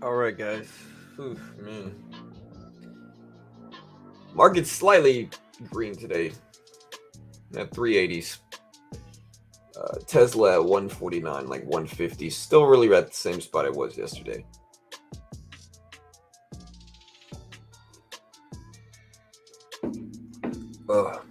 All right, guys. Oof, man. Market's slightly green today at 380s. Tesla at 149, like 150. Still really at the same spot it was yesterday. Ugh.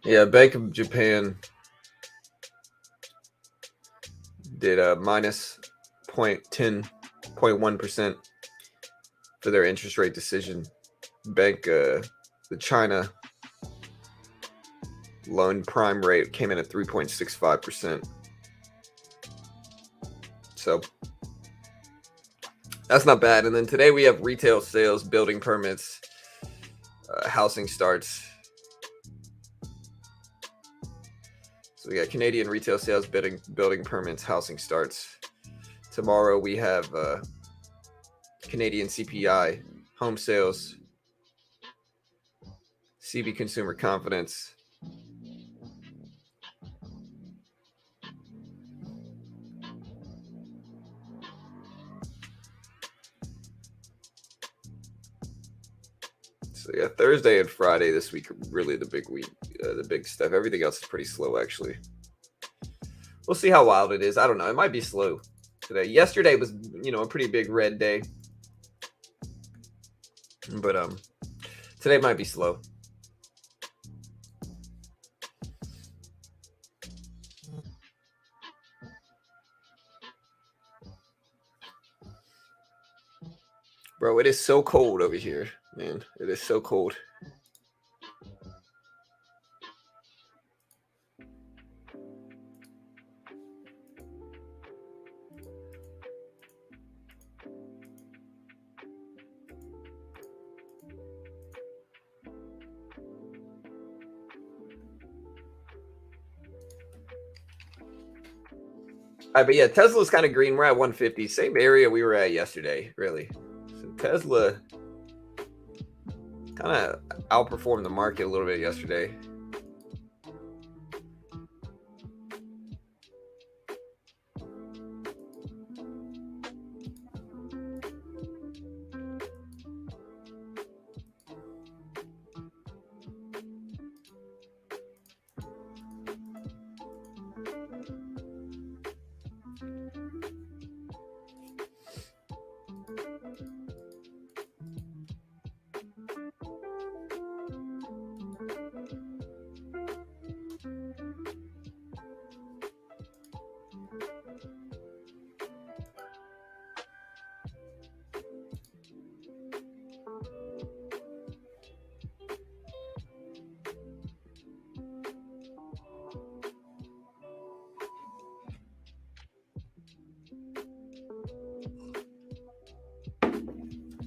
Yeah, Bank of Japan did a minus 0.1% for their interest rate decision. The China loan prime rate came in at 3.65%. So that's not bad. And then today we have retail sales, building permits, housing starts. So we got Canadian retail sales, building permits, housing starts. Tomorrow we have Canadian CPI, home sales, CB consumer confidence. So yeah, Thursday and Friday this week are really the big week, the big stuff. Everything else is pretty slow, actually. We'll see how wild it is. I don't know. It might be slow today. Yesterday was, a pretty big red day, but today might be slow. Bro, it is so cold over here, man. It is so cold. But yeah, Tesla's kind of green. We're at 150, same area we were at yesterday, really. So Tesla kind of outperformed the market a little bit yesterday.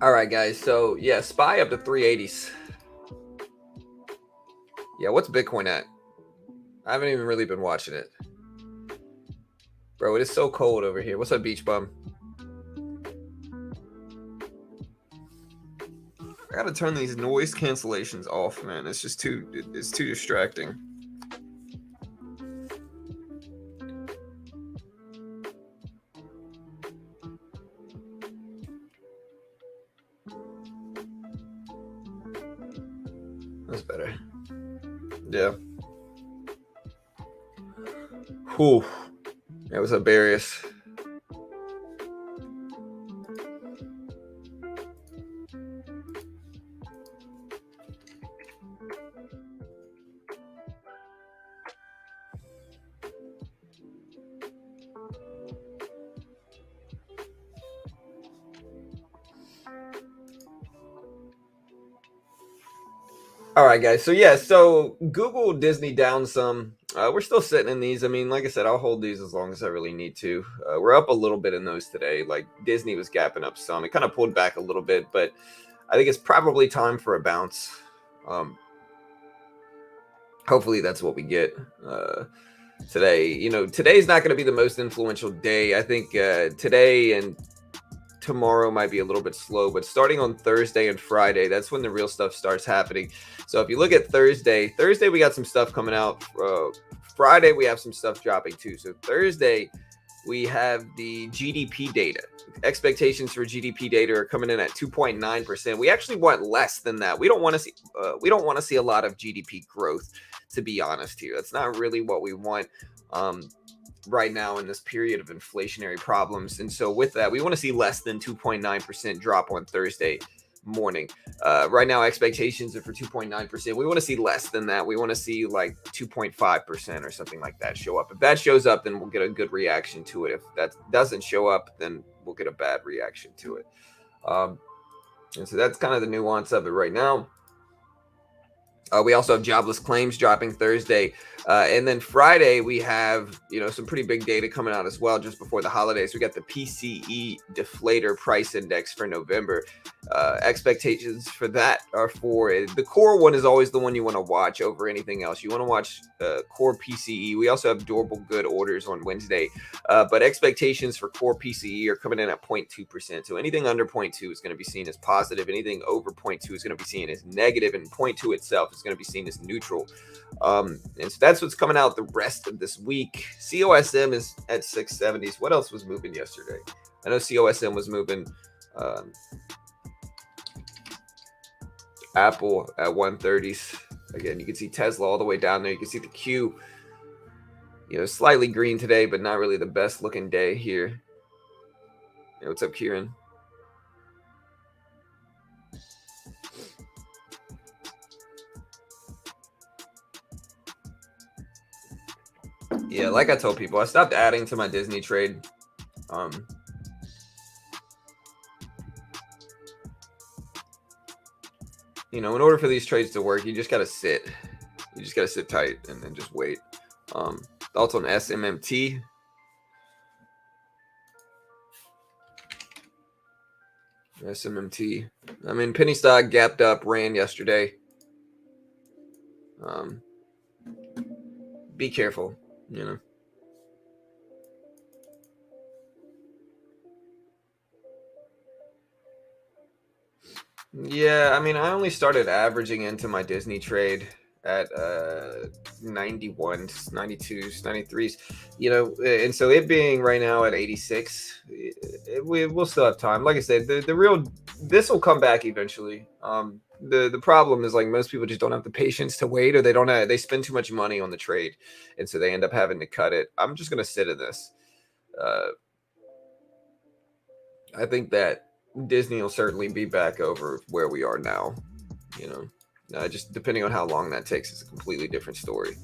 All right, guys. So yeah, SPY up to 380s. Yeah, what's Bitcoin at? I haven't even really been watching it. Bro, it is so cold over here. What's up, Beach Bum? I gotta turn these noise cancellations off, man. It's just it's too distracting. That's better. Yeah. Whew. Yeah, what's up, Barrius? All right, guys. So yeah, so Google, Disney down some. We're still sitting in these. I mean, like I said, I'll hold these as long as I really need to. We're up a little bit in those today. Like Disney was gapping up some. It kind of pulled back a little bit, but I think it's probably time for a bounce. Hopefully that's what we get. today. Today's not going to be the most influential day. I think today and tomorrow might be a little bit slow, but starting on Thursday and Friday, that's when the real stuff starts happening. So if you look at Thursday we got some stuff coming out. Friday we have some stuff dropping too. So Thursday we have the GDP data. Expectations for GDP data are coming in at 2.9%. We actually want less than that. We don't want to see a lot of GDP growth, to be honest here. That's not really what we want. Right now in this period of inflationary problems. And so with that, we want to see less than 2.9% drop on Thursday morning. Right now, expectations are for 2.9%. We want to see less than that. We want to see like 2.5% or something like that show up. If that shows up, then we'll get a good reaction to it. If that doesn't show up, then we'll get a bad reaction to it. And so that's kind of the nuance of it right now. We also have jobless claims dropping Thursday. And then Friday, we have, some pretty big data coming out as well just before the holidays. We got the PCE deflator price index for November. Expectations for that are the core one is always the one you want to watch over anything else. You want to watch core PCE. We also have durable good orders on Wednesday. But expectations for core PCE are coming in at 0.2%. So anything under 0.2 is going to be seen as positive. Anything over 0.2 is going to be seen as negative, and 0.2 itself is going to be seen as neutral. And so that's what's coming out the rest of this week. COSM is at 670s. What else was moving yesterday? I know COSM was moving. Apple at 130s. Again, you can see Tesla all the way down there. You can see the Q, slightly green today, but not really the best looking day here. What's up, Kieran? Yeah, like I told people, I stopped adding to my Disney trade. In order for these trades to work, you just gotta sit. You just gotta sit tight and then just wait. Thoughts on SMMT? SMMT. I mean, penny stock gapped up, ran yesterday. Be careful, Yeah, I mean, I only started averaging into my Disney trade at 91s, 92s, 93s, and so it being right now at 86, we'll still have time. Like I said, this will come back eventually. The problem is, like, most people just don't have the patience to wait, or they spend too much money on the trade, and so they end up having to cut it. I'm just gonna sit in this. I think that Disney will certainly be back over where we are now. Just depending on how long that takes is a completely different story.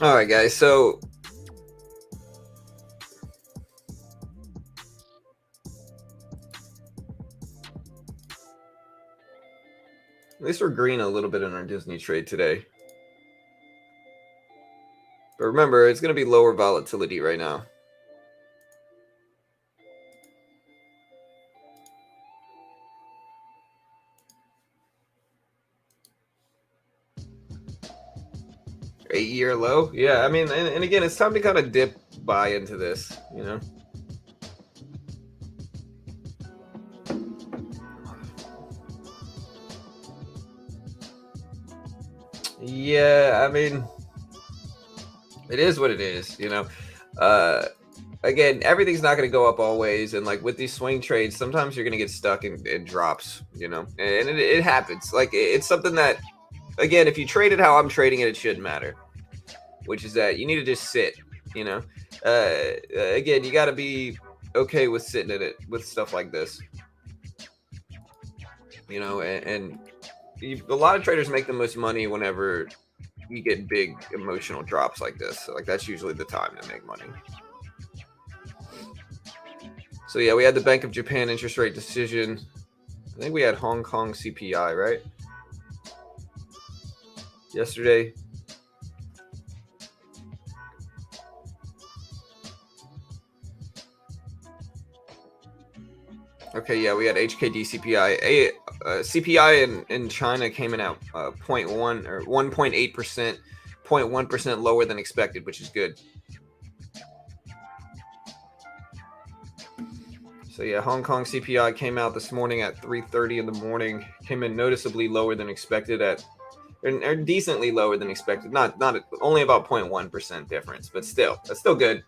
All right, guys. So at least we're green a little bit in our Disney trade today. But remember, it's going to be lower volatility right now. Eight-year low? Yeah, I mean, and again, it's time to kind of dip buy into this, Yeah, I mean, it is what it is, you know. Uh, Again, everything's not going to go up always, and like with these swing trades, sometimes you're going to get stuck in drops, you know, and it happens. Like it's something that, again, if you trade it how I'm trading it, it shouldn't matter, which is that you need to just sit, you know. Again, you got to be okay with sitting in it with stuff like this, you know, and a lot of traders make the most money whenever you get big emotional drops like this. So, like that's usually the time to make money. So yeah, we had the Bank of Japan interest rate decision. I think we had Hong Kong CPI, right? Yesterday. Okay, yeah, we had HKD CPI. CPI in China came in at 0.1 or 1.8%, 0.1% lower than expected, which is good. So yeah, Hong Kong CPI came out this morning at 3:30 in the morning. Came in noticeably lower than expected or decently lower than expected. Not only about 0.1% difference, but still, that's still good.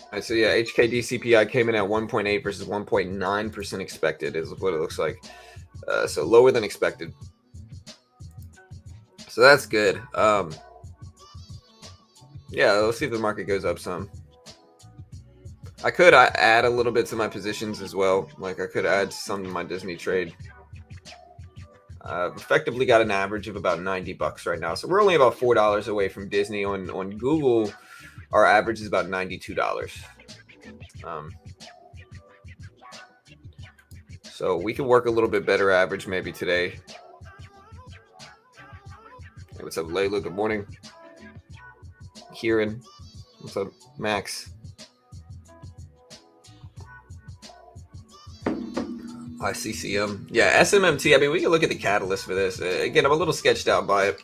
All right, so yeah, HKD CPI came in at 1.8 versus 1.9% expected is what it looks like. So lower than expected. So that's good. Yeah, let's see if the market goes up some. I could add a little bit to my positions as well. Like I could add some to my Disney trade. I've effectively got an average of about $90 right now. So we're only about $4 away from Disney. On Google, our average is about $92. Um, so we can work a little bit better average maybe today. Hey, what's up, Layla? Good morning. Kieran. What's up, Max? ICCM. Yeah, SMMT. I mean, we can look at the catalyst for this. Again, I'm a little sketched out by it.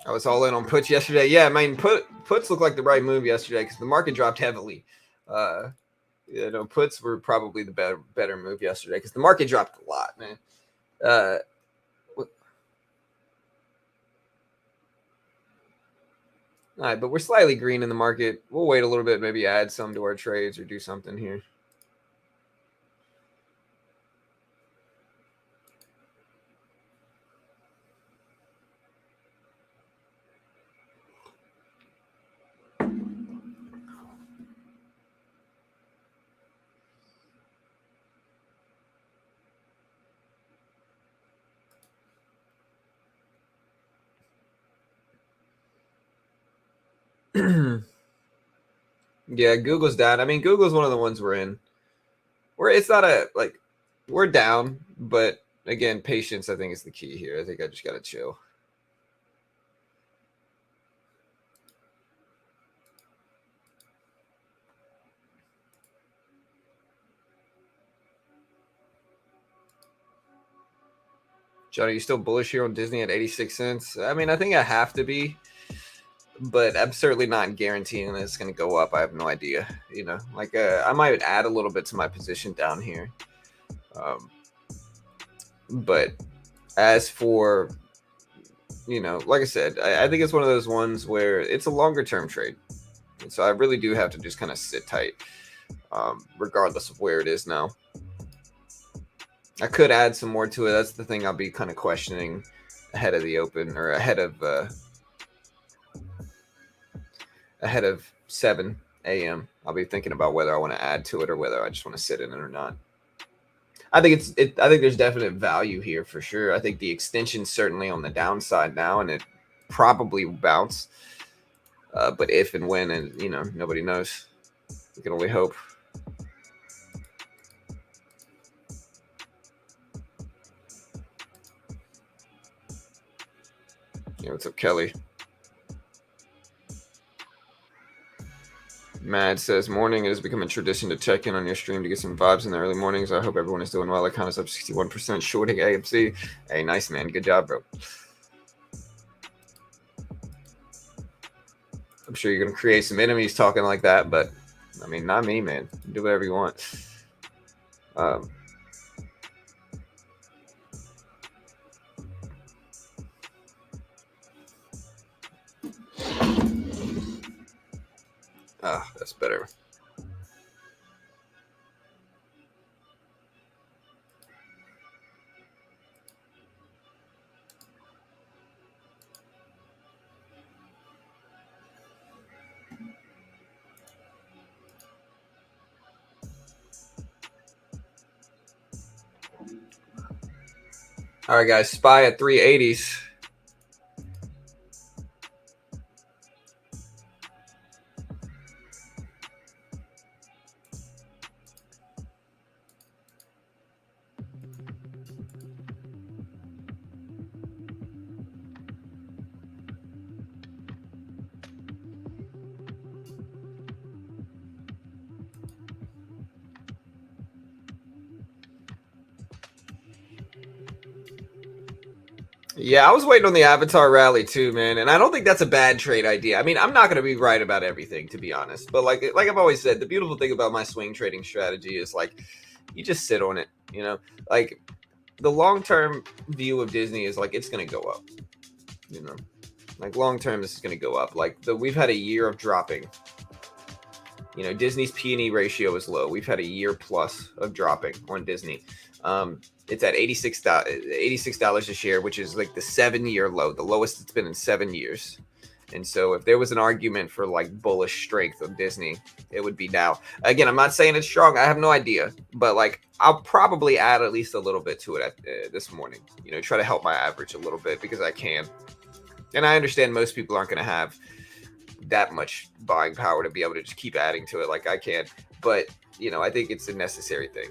I was all in on puts yesterday. Yeah, I mean, puts looked like the right move yesterday because the market dropped heavily. Uh, puts were probably the better move yesterday because the market dropped a lot, man. Uh, all right, but we're slightly green in the market. We'll wait a little bit, maybe add some to our trades or do something here. Yeah, Google's down. I mean, Google's one of the ones we're in. It's not we're down, but again, patience I think is the key here. I think I just gotta chill. John, are you still bullish here on Disney at 86 cents? I mean, I think I have to be, but I'm certainly not guaranteeing that it's going to go up. I have no idea. You know, like I might add a little bit to my position down here. But as for, like I said, I think it's one of those ones where it's a longer term trade. And so I really do have to just kind of sit tight, regardless of where it is now. I could add some more to it. That's the thing I'll be kind of questioning ahead of the open, or ahead of 7 a.m. I'll be thinking about whether I want to add to it or whether I just want to sit in it or not. I think I think there's definite value here for sure. I think the extension's certainly on the downside now, and it probably will bounce. But if and when, and nobody knows. We can only hope. What's up, Kelly? Mad says, morning, it has become a tradition to check in on your stream to get some vibes in the early mornings. I hope everyone is doing well. Account is up 61% shorting AMC. Hey, nice, man. Good job, bro. I'm sure you're going to create some enemies talking like that, but, I mean, not me, man. Do whatever you want. That's better. All right, guys. SPY at 380s. Yeah, I was waiting on the Avatar rally too, man, and I don't think that's a bad trade idea. I mean, I'm not going to be right about everything, to be honest, but like I've always said, the beautiful thing about my swing trading strategy is like you just sit on it, like the long-term view of Disney is like it's going to go up, like long-term this is going to go up. Like we've had a year of dropping. Disney's P&E ratio is low. We've had a year plus of dropping on Disney. It's at $86 a share, which is like the 7-year low, the lowest it's been in 7 years. And so if there was an argument for like bullish strength of Disney, it would be now. Again, I'm not saying it's strong. I have no idea. But like I'll probably add at least a little bit to it this morning. Try to help my average a little bit because I can. And I understand most people aren't going to have that much buying power to be able to just keep adding to it like I can. But, I think it's a necessary thing.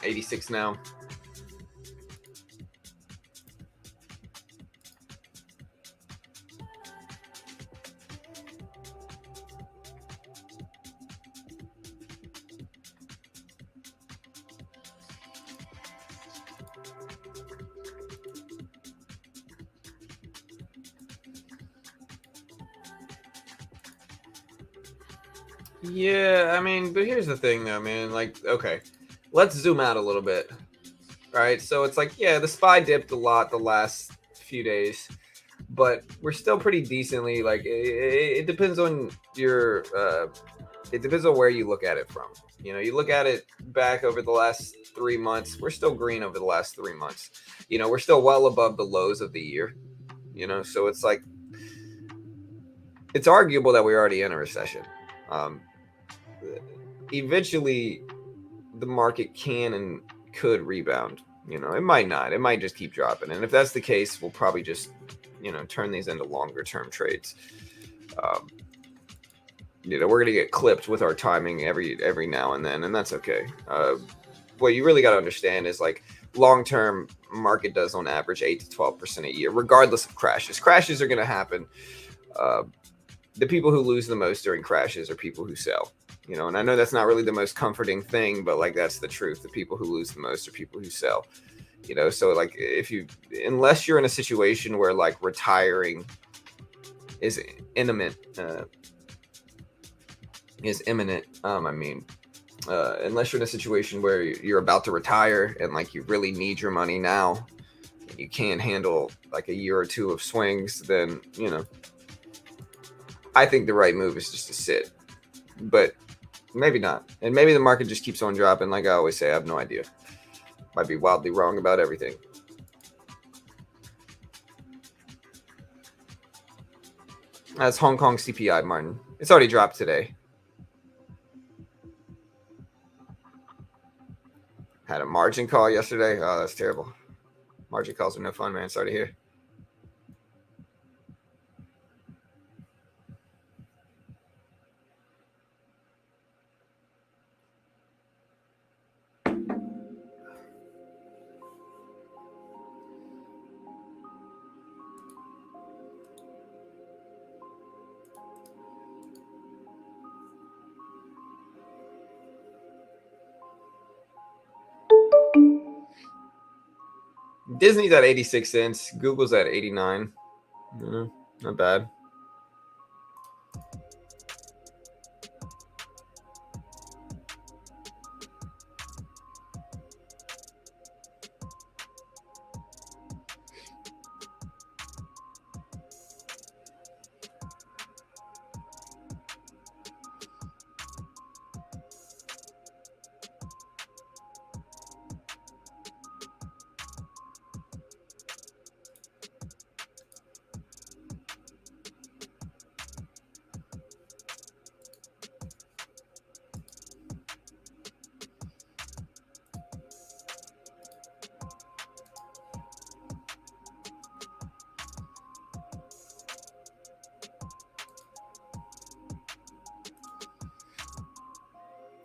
$86 now. Yeah, I mean, but here's the thing though, man. Like, okay, let's zoom out a little bit. All right, so it's like, yeah, the SPY dipped a lot the last few days, but we're still pretty decently, like, it depends on your, it depends on where you look at it from. You look at it back over the last 3 months, we're still green over the last 3 months. We're still well above the lows of the year, so it's like, it's arguable that we're already in a recession. Eventually the market can and could rebound. It might not. It might just keep dropping. And if that's the case, we'll probably just, turn these into longer term trades. We're going to get clipped with our timing every now and then, and that's okay. What you really got to understand is like long term market does on average 8 to 12% a year, regardless of crashes. Crashes are going to happen. The people who lose the most during crashes are people who sell. And I know that's not really the most comforting thing, but like that's the truth. The people who lose the most are people who sell. So like unless you're in a situation where like retiring is imminent, is imminent. Unless you're in a situation where you're about to retire and like you really need your money now, and you can't handle like a year or two of swings, then I think the right move is just to sit. But maybe not, and maybe the market just keeps on dropping. Like I always say, I have no idea. Might be wildly wrong about everything. That's Hong Kong CPI, Martin. It's already dropped today. Had a margin call yesterday. Oh, that's terrible. Margin calls are no fun, man. Sorry to hear. Disney's at 86 cents. Google's at 89. Not bad.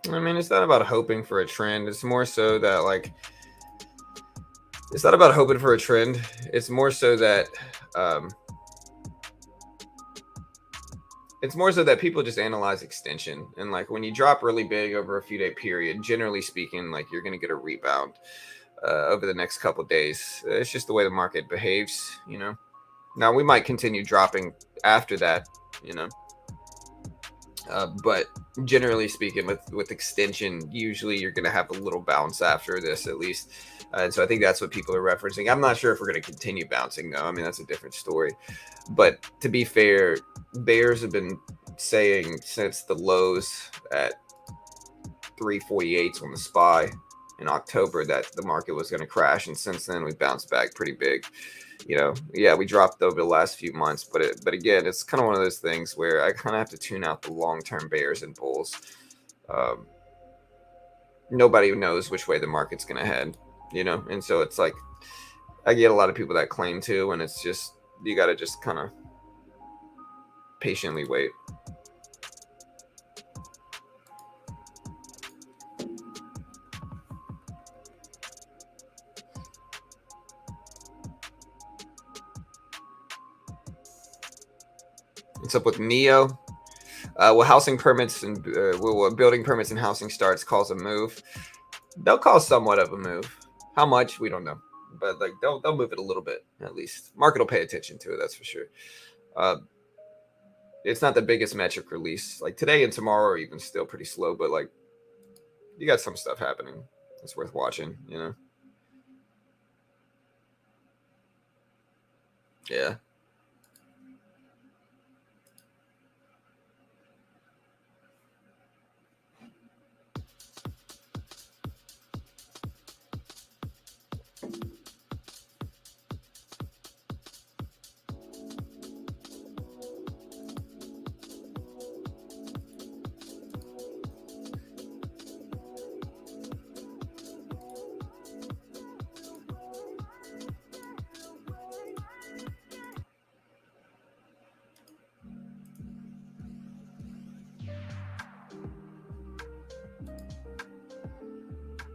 I mean, it's not about hoping for a trend. It's more so that like it's not about hoping for a trend. It's more so that people just analyze extension, and like when you drop really big over a few day period, generally speaking, like you're gonna get a rebound over the next couple days. It's just the way the market behaves. Now we might continue dropping after that. But generally speaking, with extension, usually you're going to have a little bounce after this at least. And so I think that's what people are referencing. I'm not sure if we're going to continue bouncing, though. I mean, that's a different story. But to be fair, bears have been saying since the lows at 348 on the SPY in October that the market was going to crash. And since then, we bounced back pretty big. Yeah, we dropped over the last few months, but again, it's kind of one of those things where I kind of have to tune out the long-term bears and bulls. Nobody knows which way the market's going to head, and so it's like I get a lot of people that claim to, and it's just you got to just kind of patiently wait. What's up with Neo? Will housing permits and will building permits and housing starts cause a move? They'll cause somewhat of a move. How much we don't know, but like they'll move it a little bit at least. Market will pay attention to it, that's for sure. It's not the biggest metric release. Like today and tomorrow are even still pretty slow, but like you got some stuff happening. It's worth watching. Yeah.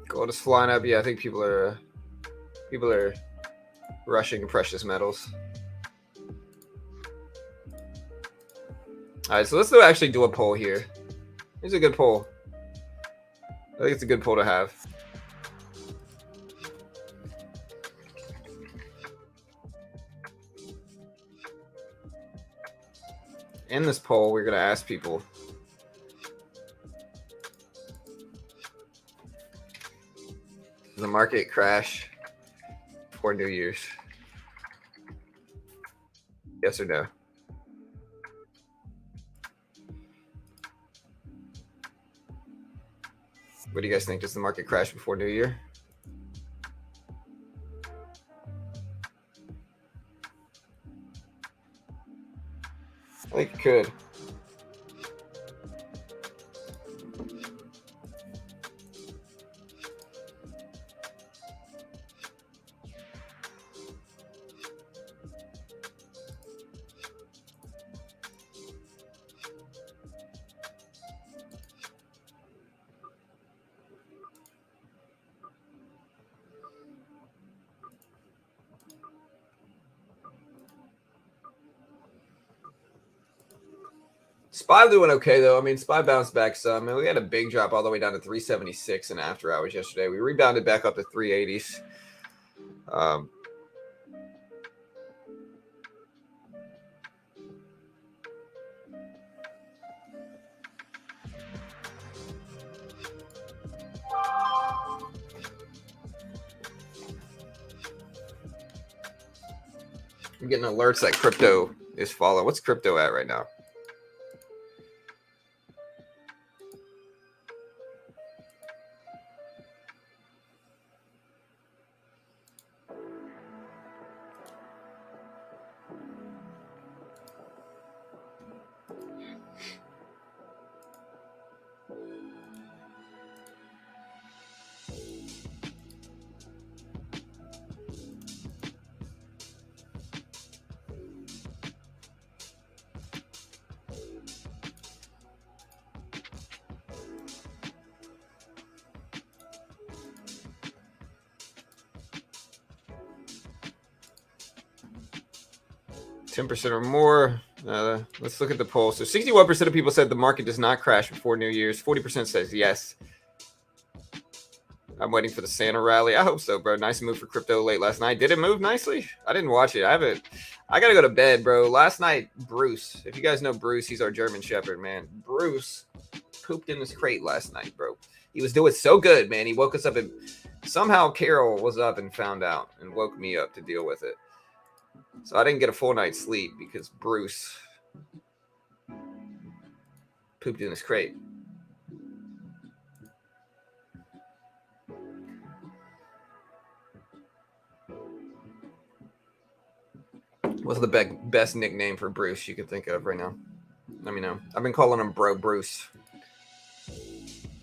Gold is flying up. Yeah, I think people are rushing precious metals. All right, so let's actually do a poll here. Here's a good poll. I think it's a good poll to have. In this poll, we're going to ask people, market crash before New Year's? Yes or no? What do you guys think? Does the market crash before New Year? I think it could. SPY doing okay though. I mean, SPY bounced back some. I mean, we had a big drop all the way down to 376 in after hours yesterday. We rebounded back up to 380s. Um, I'm getting alerts that crypto is falling. What's crypto at right now? %10 or more. Let's look at the poll. So 61% of people said the market does not crash before New Year's. 40% says yes. I'm waiting for the Santa rally. I hope so, bro. Nice move for crypto late last night. Did it move nicely? I didn't watch it. I gotta go to bed, bro. Last night, Bruce. If you guys know Bruce, he's our German Shepherd, man. Bruce pooped in his crate last night, bro. He was doing so good, man. He woke us up and somehow Carol was up and found out and woke me up to deal with it. So I didn't get a full night's sleep because Bruce pooped in his crate. What's the best nickname for Bruce you can think of right now? Let me know. I've been calling him Bro Bruce.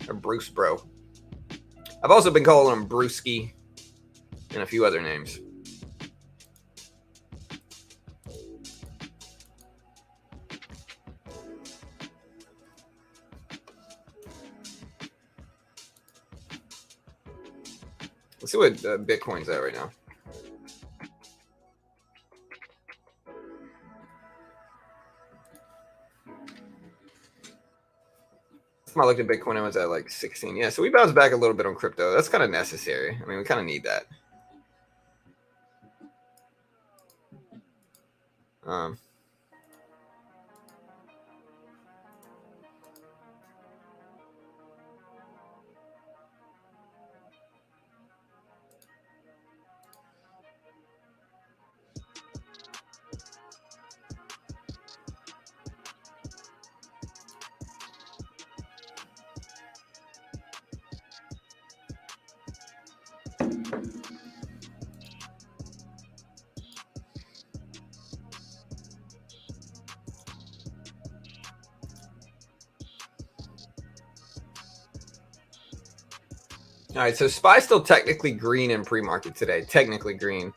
Or Bruce Bro. I've also been calling him Brewski and a few other names. Let's see what Bitcoin's at right now. I looked at Bitcoin, I was at like 16. Yeah, so we bounced back a little bit on crypto. That's kind of necessary. I mean, we kind of need that. All right, so SPY's still technically green in pre-market today. Technically green.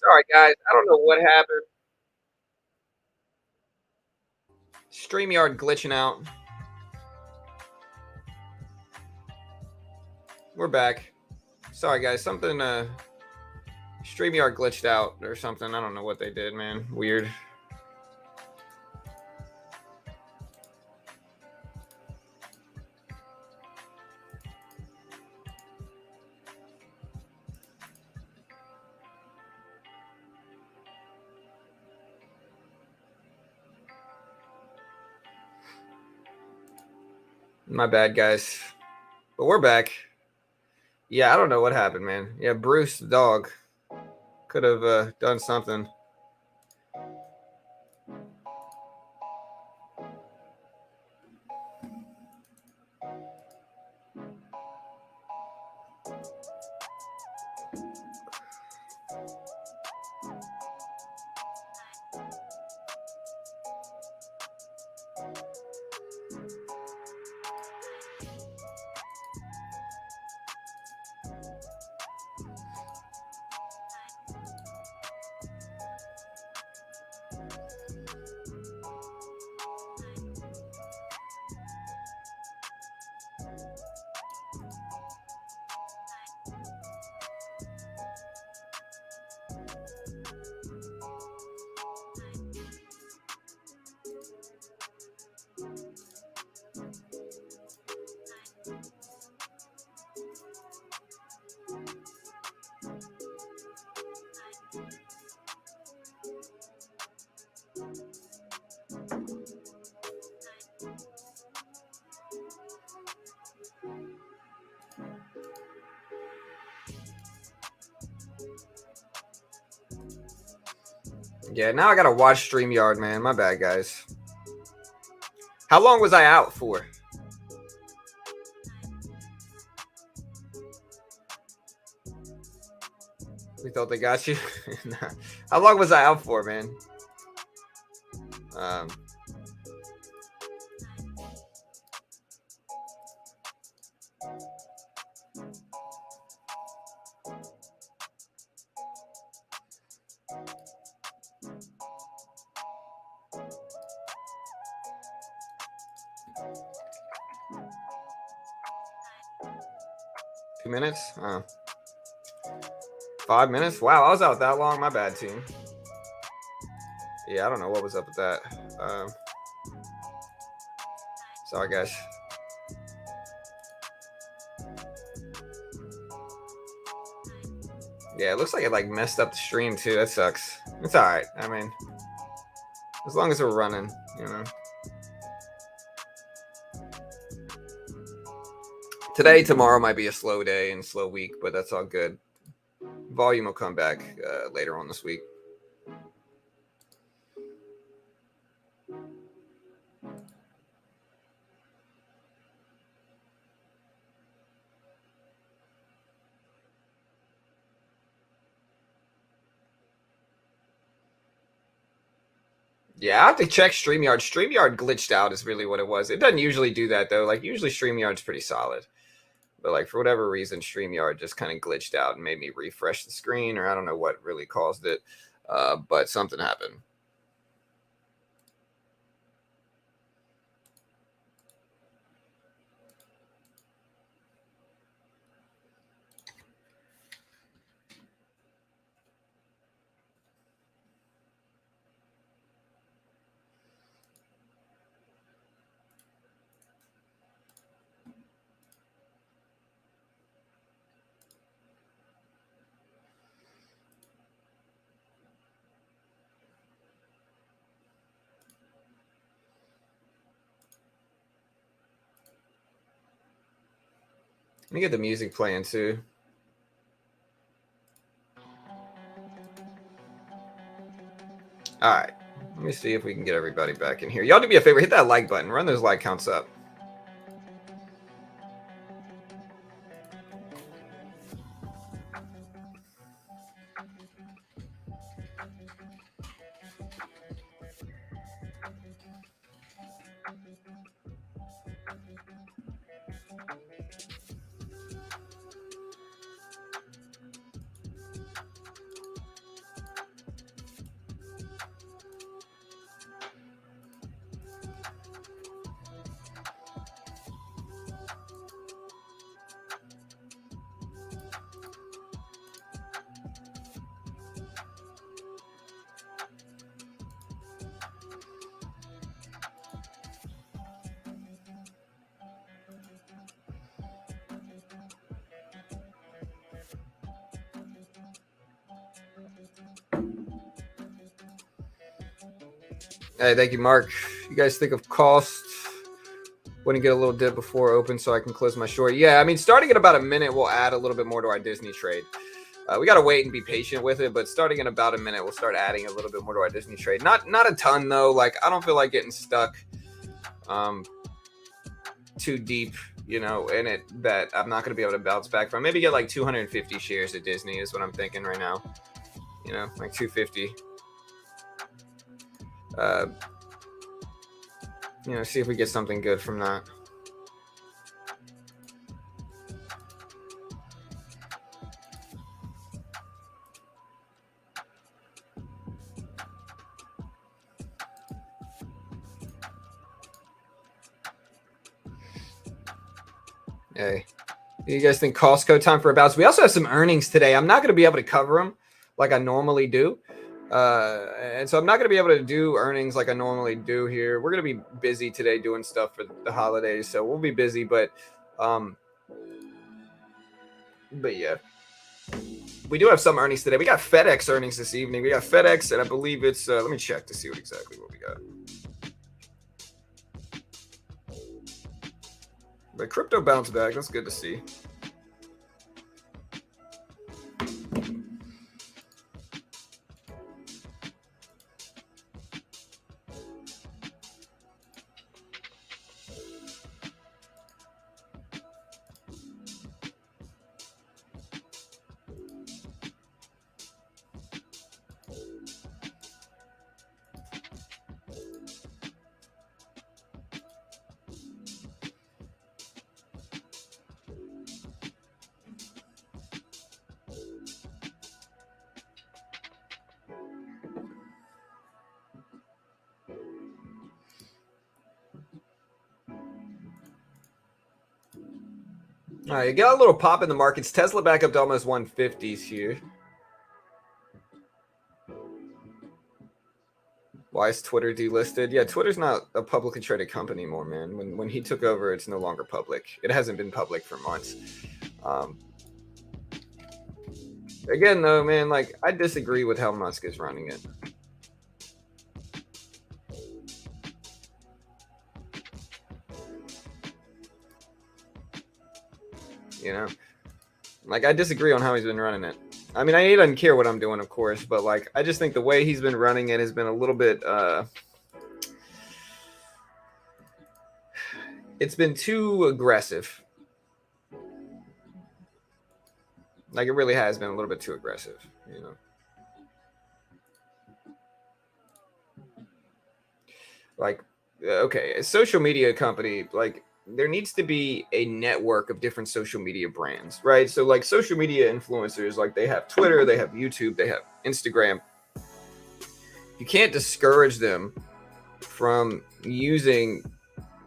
Sorry, guys. I don't know what happened. StreamYard glitching out. We're back. Sorry, guys. Something, StreamYard glitched out or something. I don't know what they did, man. Weird. My bad, guys. But we're back. Yeah, I don't know what happened, man. Yeah, Bruce, the dog, could have done something. Yeah, now I gotta watch StreamYard, man. My bad, guys. How long was I out for? We thought they got you. Nah. How long was I out for, man? Um, 2 minutes? 5 minutes? Wow, I was out that long. My bad, team. Yeah, I don't know what was up with that. Sorry, guys. Yeah, it looks like it like messed up the stream too. That sucks. It's all right. I mean, as long as we're running, you know. Today, tomorrow might be a slow day and slow week, but that's all good. Volume will come back later on this week. Yeah, I have to check StreamYard. StreamYard glitched out is really what it was. It doesn't usually do that though. Like usually StreamYard's pretty solid. But like for whatever reason, StreamYard just kind of glitched out and made me refresh the screen, or I don't know what really caused it. But something happened. Let me get the music playing too. All right. Let me see if we can get everybody back in here. Y'all do me a favor, hit that like button. Run those like counts up. Hey, thank you, Mark. You guys think of cost? Want to get a little dip before open so I can close my short? Yeah, I mean, starting at about a minute, we'll add a little bit more to our Disney trade. We got to wait and be patient with it, but starting in about a minute, we'll start adding a little bit more to our Disney trade. Not a ton, though. Like, I don't feel like getting stuck too deep, in it that I'm not going to be able to bounce back from. Maybe get like 250 shares at Disney is what I'm thinking right now. Like 250. See if we get something good from that. Hey, you guys think Costco time for a bounce? We also have some earnings today. I'm not going to be able to cover them like I normally do. And so I'm not going to be able to do earnings like I normally do here. We're going to be busy today doing stuff for the holidays. So we'll be busy, but yeah, we do have some earnings today. We got FedEx earnings this evening. We got FedEx, and I believe it's, let me check to see exactly what we got. But crypto bounced back. That's good to see. All right, you got a little pop in the markets. Tesla back up to almost 150s here. Why is Twitter delisted? Yeah, Twitter's not a publicly traded company anymore, man. When he took over, it's no longer public. It hasn't been public for months. Again, though, man, like, I disagree with how Musk is running it. Like, I disagree on how he's been running it. I mean, he doesn't care what I'm doing, of course, but like, I just think the way he's been running it has been a little bit, it's been too aggressive. Like, it really has been a little bit too aggressive, Like, okay, a social media company, like, there needs to be a network of different social media brands, right? So like social media influencers, like they have Twitter, they have YouTube, they have Instagram. You can't discourage them from using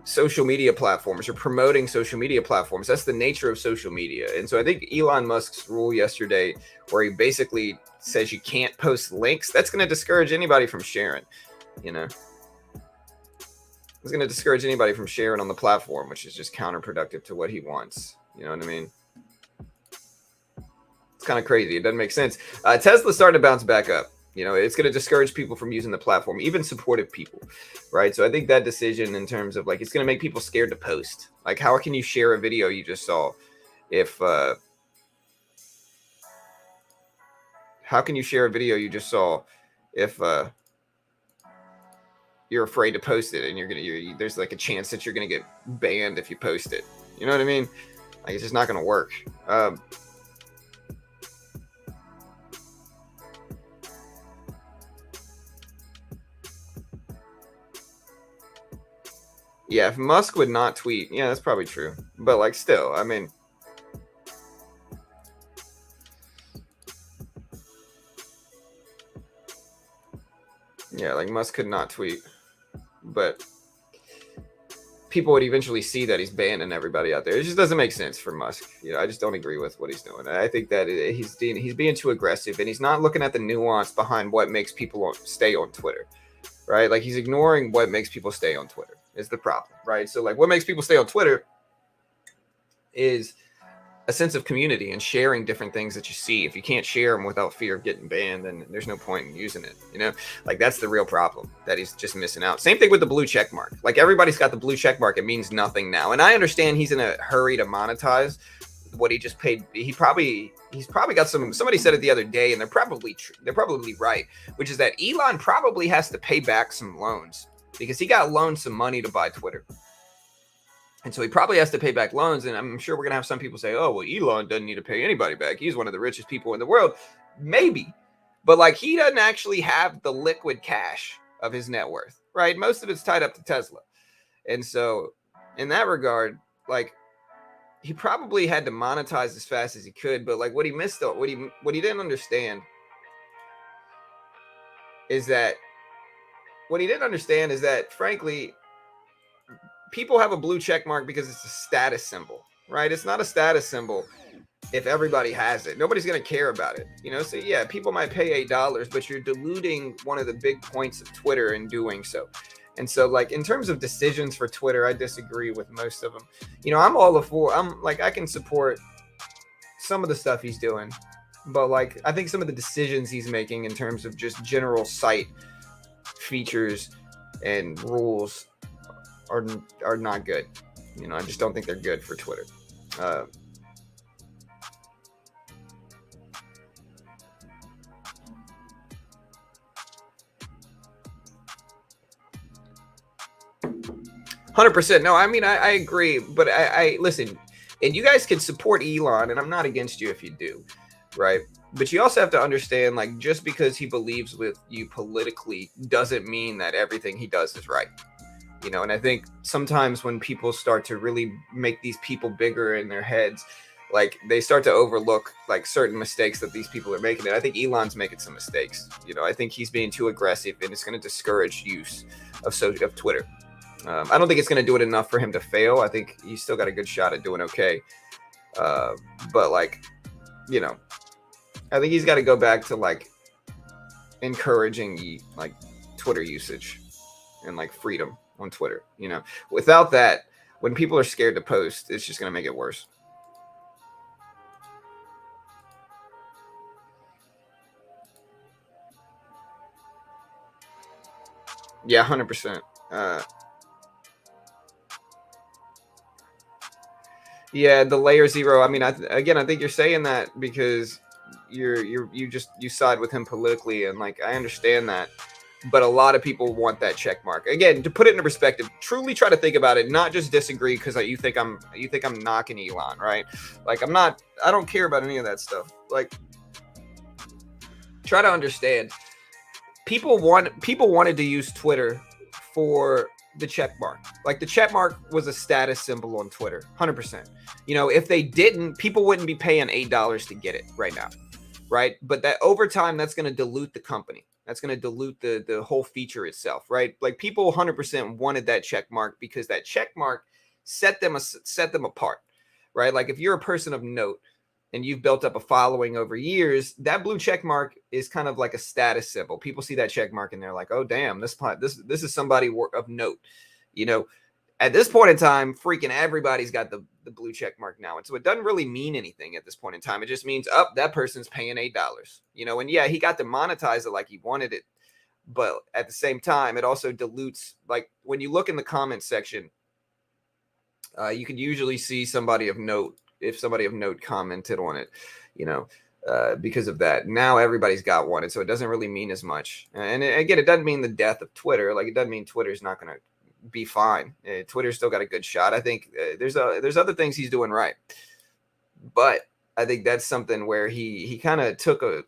social media platforms or promoting social media platforms. That's the nature of social media. And so I think Elon Musk's rule yesterday, where he basically says you can't post links, that's going to discourage anybody from sharing, It's going to discourage anybody from sharing on the platform, which is just counterproductive to what he wants. You know what I mean? It's kind of crazy. It doesn't make sense. Tesla's starting to bounce back up. It's going to discourage people from using the platform, even supportive people, right? So I think that decision in terms of like, it's going to make people scared to post. Like, how can you share a video you just saw if, how can you share a video you just saw if, you're afraid to post it and there's like a chance that you're going to get banned if you post it. You know what I mean? Like, it's just not going to work. Yeah, if Musk would not tweet, yeah, that's probably true. But like, still, I mean, yeah, like Musk could not tweet, but people would eventually see that he's banning everybody out there. It just doesn't make sense for Musk. I just don't agree with what he's doing. I think that he's being too aggressive, and he's not looking at the nuance behind what makes people stay on Twitter, right? Like, he's ignoring what makes people stay on Twitter is the problem, right? So like, what makes people stay on Twitter is a sense of community and sharing different things that you see. If you can't share them without fear of getting banned, then there's no point in using it. Like that's the real problem that he's just missing out. Same thing with the blue check mark. Like everybody's got the blue check mark. It means nothing now. And I understand he's in a hurry to monetize what he just paid. He's probably got somebody said it the other day, and they're probably right, which is that Elon probably has to pay back some loans because he got loaned some money to buy Twitter. And so he probably has to pay back loans. And I'm sure we're going to have some people say, oh, well, Elon doesn't need to pay anybody back. He's one of the richest people in the world. Maybe. But like he doesn't actually have the liquid cash of his net worth, right? Most of it's tied up to Tesla. And so in that regard, like he probably had to monetize as fast as he could. But like what he missed, though, what he didn't understand is that frankly, people have a blue check mark because it's a status symbol, right? It's not a status symbol if everybody has it. Nobody's going to care about it, So yeah, people might pay $8, but you're diluting one of the big points of Twitter in doing so. And so like in terms of decisions for Twitter, I disagree with most of them. I'm all for, I can support some of the stuff he's doing, but like I think some of the decisions he's making in terms of just general site features and rules are not good. I just don't think they're good for Twitter. 100%. No, I mean, I agree, but I listen, and you guys can support Elon, and I'm not against you if you do, right? But you also have to understand, like, just because he believes with you politically doesn't mean that everything he does is right. And I think sometimes when people start to really make these people bigger in their heads, like they start to overlook like certain mistakes that these people are making. And I think Elon's making some mistakes. I think he's being too aggressive, and it's going to discourage use of Twitter. I don't think it's going to do it enough for him to fail. I think he's still got a good shot at doing okay. But like, I think he's got to go back to like encouraging like Twitter usage and like freedom on Twitter. Without that, when people are scared to post, it's just going to make it worse. Yeah, 100%. Yeah, the layer zero. I mean, I think you're saying that because you side with him politically, and like I understand that. But a lot of people want that check mark. Again, to put it into perspective, truly try to think about it, not just disagree because you think I'm knocking Elon, right? Like I don't care about any of that stuff. Like try to understand. People wanted to use Twitter for the check mark. Like the check mark was a status symbol on Twitter, 100%. If they didn't, people wouldn't be paying $8 to get it right now, right? But that over time, that's going to dilute the company. That's going to dilute the whole feature itself, right? Like people 100% wanted that check mark because that check mark set them apart, right? Like if you're a person of note and you've built up a following over years, that blue check mark is kind of like a status symbol. People see that check mark and they're like, "Oh, damn, this is somebody of note." At this point in time, freaking everybody's got the blue check mark now. And so it doesn't really mean anything at this point in time. It just means, that person's paying $8, and yeah, he got to monetize it like he wanted it. But at the same time, it also dilutes, like when you look in the comments section, you can usually see somebody of note. If somebody of note commented on it, because of that, now everybody's got one. And so it doesn't really mean as much. And again, it doesn't mean the death of Twitter. Like it doesn't mean Twitter's not going to be fine. Twitter's still got a good shot. I think there's other things he's doing right, but I think that's something where he kind of took a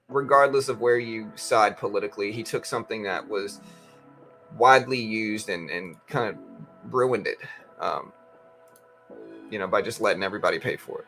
regardless of where you side politically, he took something that was widely used and kind of ruined it, by just letting everybody pay for it.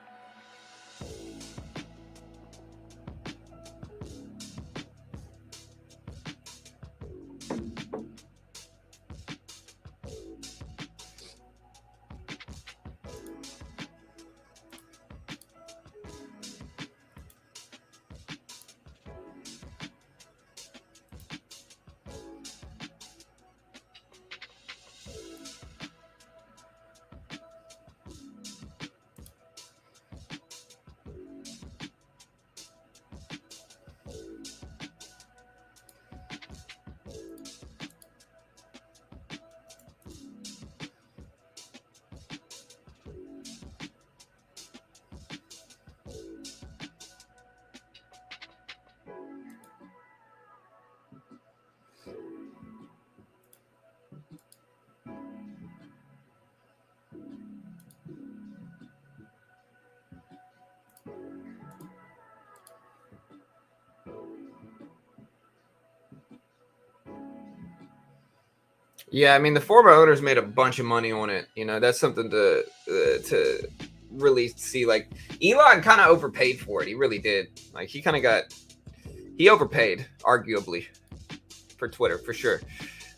Yeah, I mean the former owners made a bunch of money on it. That's something to really see. Like Elon kind of overpaid for it. He really did. Like he overpaid, arguably, for Twitter for sure.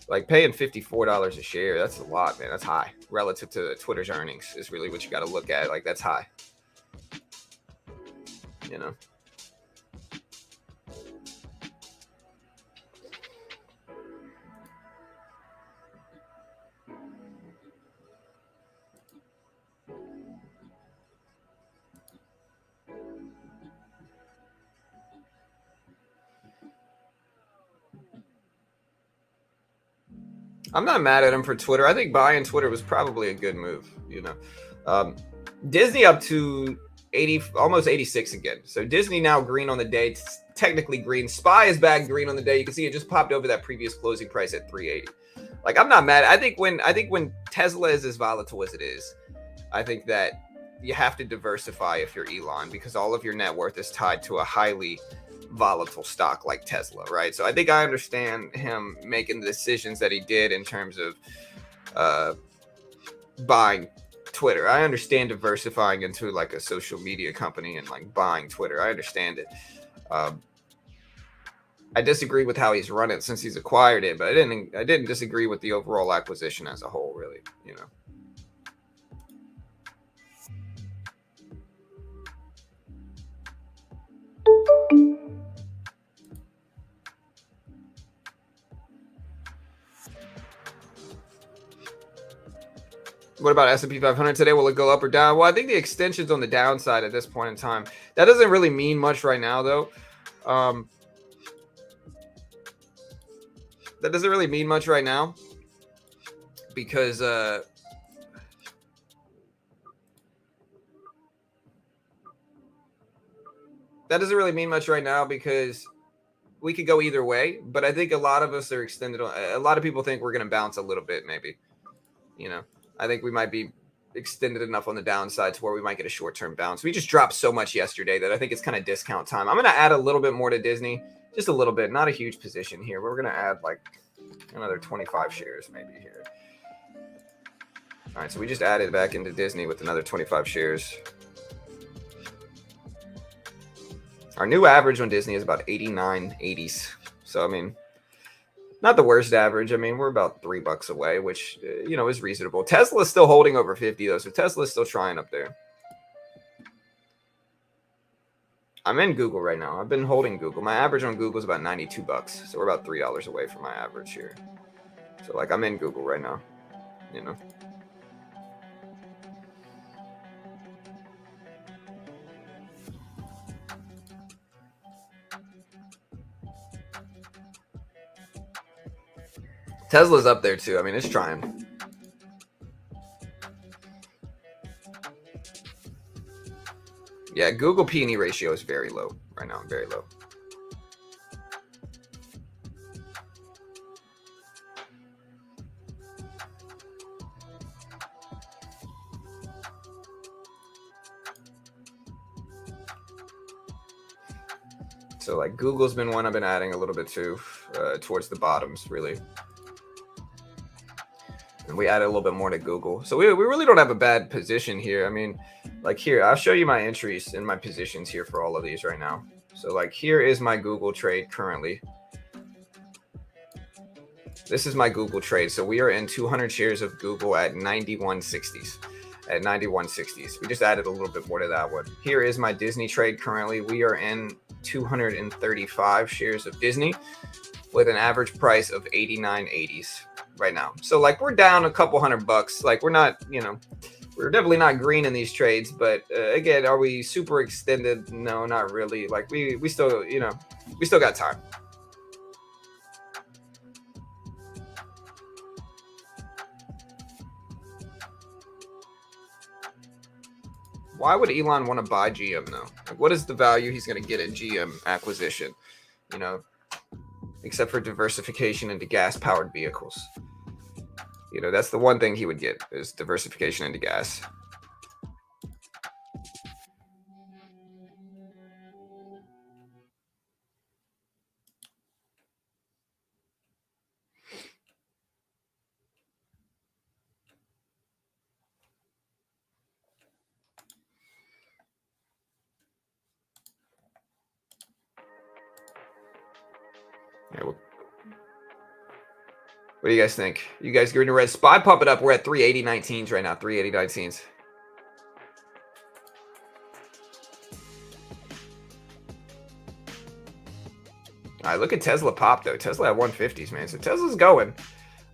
Like paying $54 a share, that's a lot, man. That's high relative to Twitter's earnings. Is really what you got to look at. Like that's high. You know. I'm not mad at him for Twitter. I think buying Twitter was probably a good move. Um, Disney up to 80, almost 86 again. So Disney now green on the day. It's technically green. SPY is back green on the day. You can see it just popped over that previous closing price at 380. Like I'm not mad. I think when Tesla is as volatile as it is, I think that you have to diversify if you're Elon because all of your net worth is tied to a highly volatile stock like Tesla, right? So I think I understand him making the decisions that he did in terms of uh, buying Twitter. I understand diversifying into like a social media company and like buying Twitter. I understand it. Um, I disagree with how he's run it since he's acquired it, but I didn't disagree with the overall acquisition as a whole, really. What about S&P 500 today? Will it go up or down? Well, I think the extension's on the downside at this point in time. That doesn't really mean much right now, though. Um, that doesn't really mean much right now because that doesn't really mean much right now because we could go either way. But I think a lot of us are extended. A lot of people think we're going to bounce a little bit, maybe. You know, I think we might be extended enough on the downside to where we might get a short-term bounce. We just dropped so much yesterday that I think it's kind of discount time. I'm going to add a little bit more to Disney, just a little bit, not a huge position here. But we're going to add like another 25 shares maybe here. All right, so we just added back into Disney with another 25 shares. Our new average on Disney is about 89.80s. So, I mean, not the worst average. I mean, we're about $3 away, which, is reasonable. Tesla's still holding over 50, though. So Tesla's still trying up there. I'm in Google right now. I've been holding Google. My average on Google is about $92. So we're about $3 away from my average here. So, like, I'm in Google right now, you know. Tesla's up there, too. I mean, it's trying. Yeah, Google P&E ratio is very low right now. Very low. So like Google's been one I've been adding a little bit to towards the bottoms, really. And we added a little bit more to Google. So we really don't have a bad position here. I mean, like here, I'll show you my entries and my positions here for all of these right now. So like here is my Google trade currently. This is my Google trade. So we are in 200 shares of Google at 91.60s. At 91.60s. We just added a little bit more to that one. Here is my Disney trade currently. We are in 235 shares of Disney with an average price of 89.80s right now. So like we're down a couple $100. Like we're not, we're definitely not green in these trades, but again, are we super extended? No, not really. Like we still, we still got time. Why would Elon want to buy GM though? Like, what is the value he's going to get in GM acquisition? Except for diversification into gas-powered vehicles. That's the one thing he would get is diversification into gas. Yeah, what do you guys think? You guys green or red? SPY pump it up. We're at 380.19s right now. 380.19s. All right, look at Tesla pop though. Tesla at 150s, man. So Tesla's going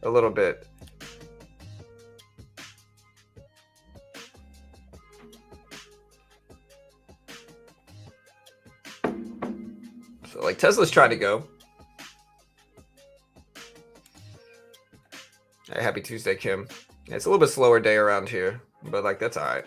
a little bit. So like Tesla's trying to go. Hey, happy Tuesday, Kim. Yeah, it's a little bit slower day around here, but like that's all right.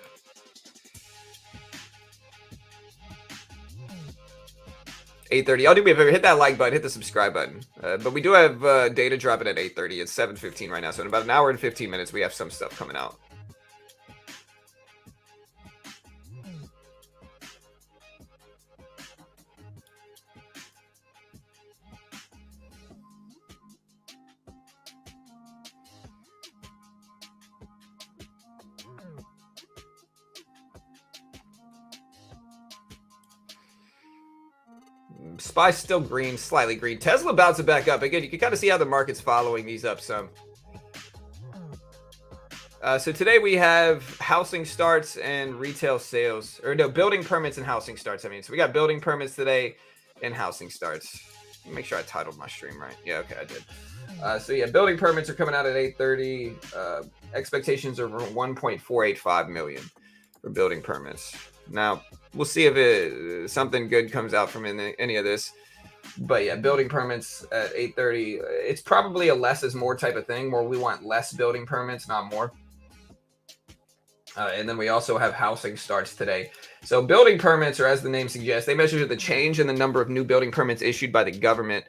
$8:30. Y'all do me a favor, hit that like button, hit the subscribe button. But we do have data dropping at 8:30. It's 7:15 right now, so in about an hour and 15 minutes, we have some stuff coming out. SPY's still green, slightly green. Tesla bouncing back up. Again, you can kind of see how the market's following these up some. So today we have housing starts and retail sales. Or no, building permits and housing starts, I mean. So we got building permits today and housing starts. Make sure I titled my stream right. Yeah, okay, I did. So yeah, building permits are coming out at 8:30. Expectations are 1.485 million for building permits. Now, we'll see if something good comes out from any of this. But yeah, building permits at 8:30. It's probably a less is more type of thing, where we want less building permits, not more. And then we also have housing starts today. So building permits, or as the name suggests, they measure the change in the number of new building permits issued by the government.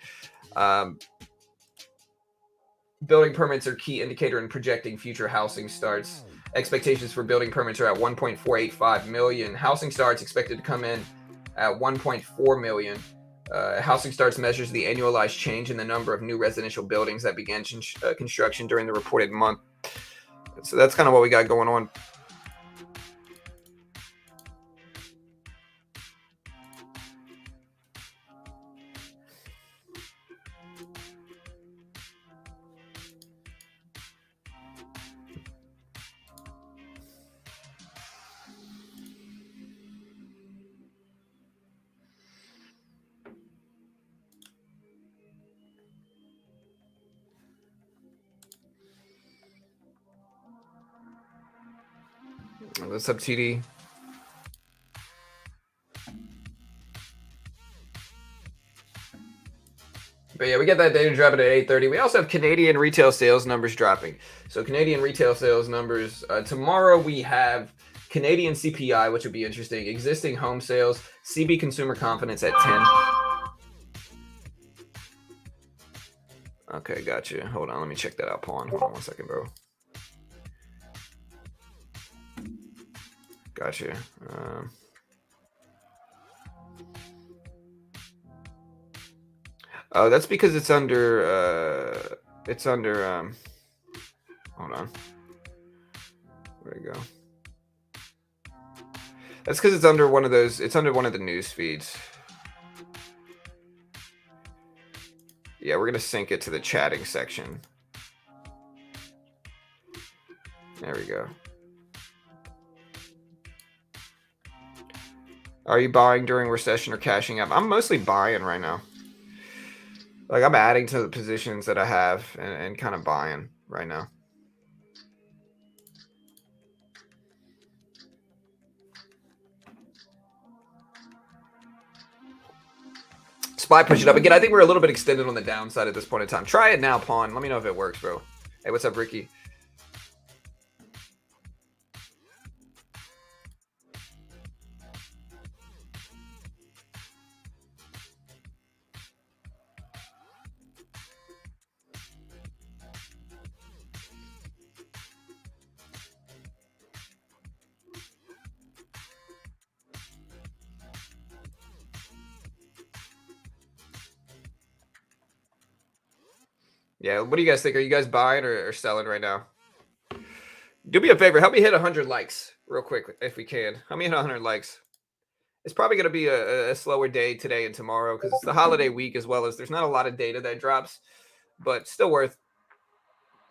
Building permits are a key indicator in projecting future housing starts. Expectations for building permits are at 1.485 million. Housing starts expected to come in at 1.4 million. Housing starts measures the annualized change in the number of new residential buildings that began construction during the reported month. So that's kind of what we got going on. What's up, TD? But yeah, we get that data dropping at 8:30. We also have Canadian retail sales numbers dropping. So Canadian retail sales numbers. Tomorrow we have Canadian CPI, which would be interesting. Existing home sales, CB consumer confidence at 10. Okay, gotcha. Hold on, let me check that out, Pawn. Hold on 1 second, bro. Gotcha. Oh, that's because it's under. Hold on. Where'd it go? That's because it's under one of those. It's under one of the news feeds. Yeah, we're gonna sync it to the chatting section. There we go. Are you buying during recession or cashing up? I'm mostly buying right now. Like, I'm adding to the positions that I have and kind of buying right now. SPY push it up again. I think we're a little bit extended on the downside at this point in time. Try it now, Pawn. Let me know if it works, bro. Hey, what's up, Ricky? Yeah, what do you guys think? Are you guys buying or selling right now? Do me a favor. Help me hit 100 likes real quick if we can. Help me hit 100 likes. It's probably going to be a slower day today and tomorrow because it's the holiday week, as well as there's not a lot of data that drops, but still worth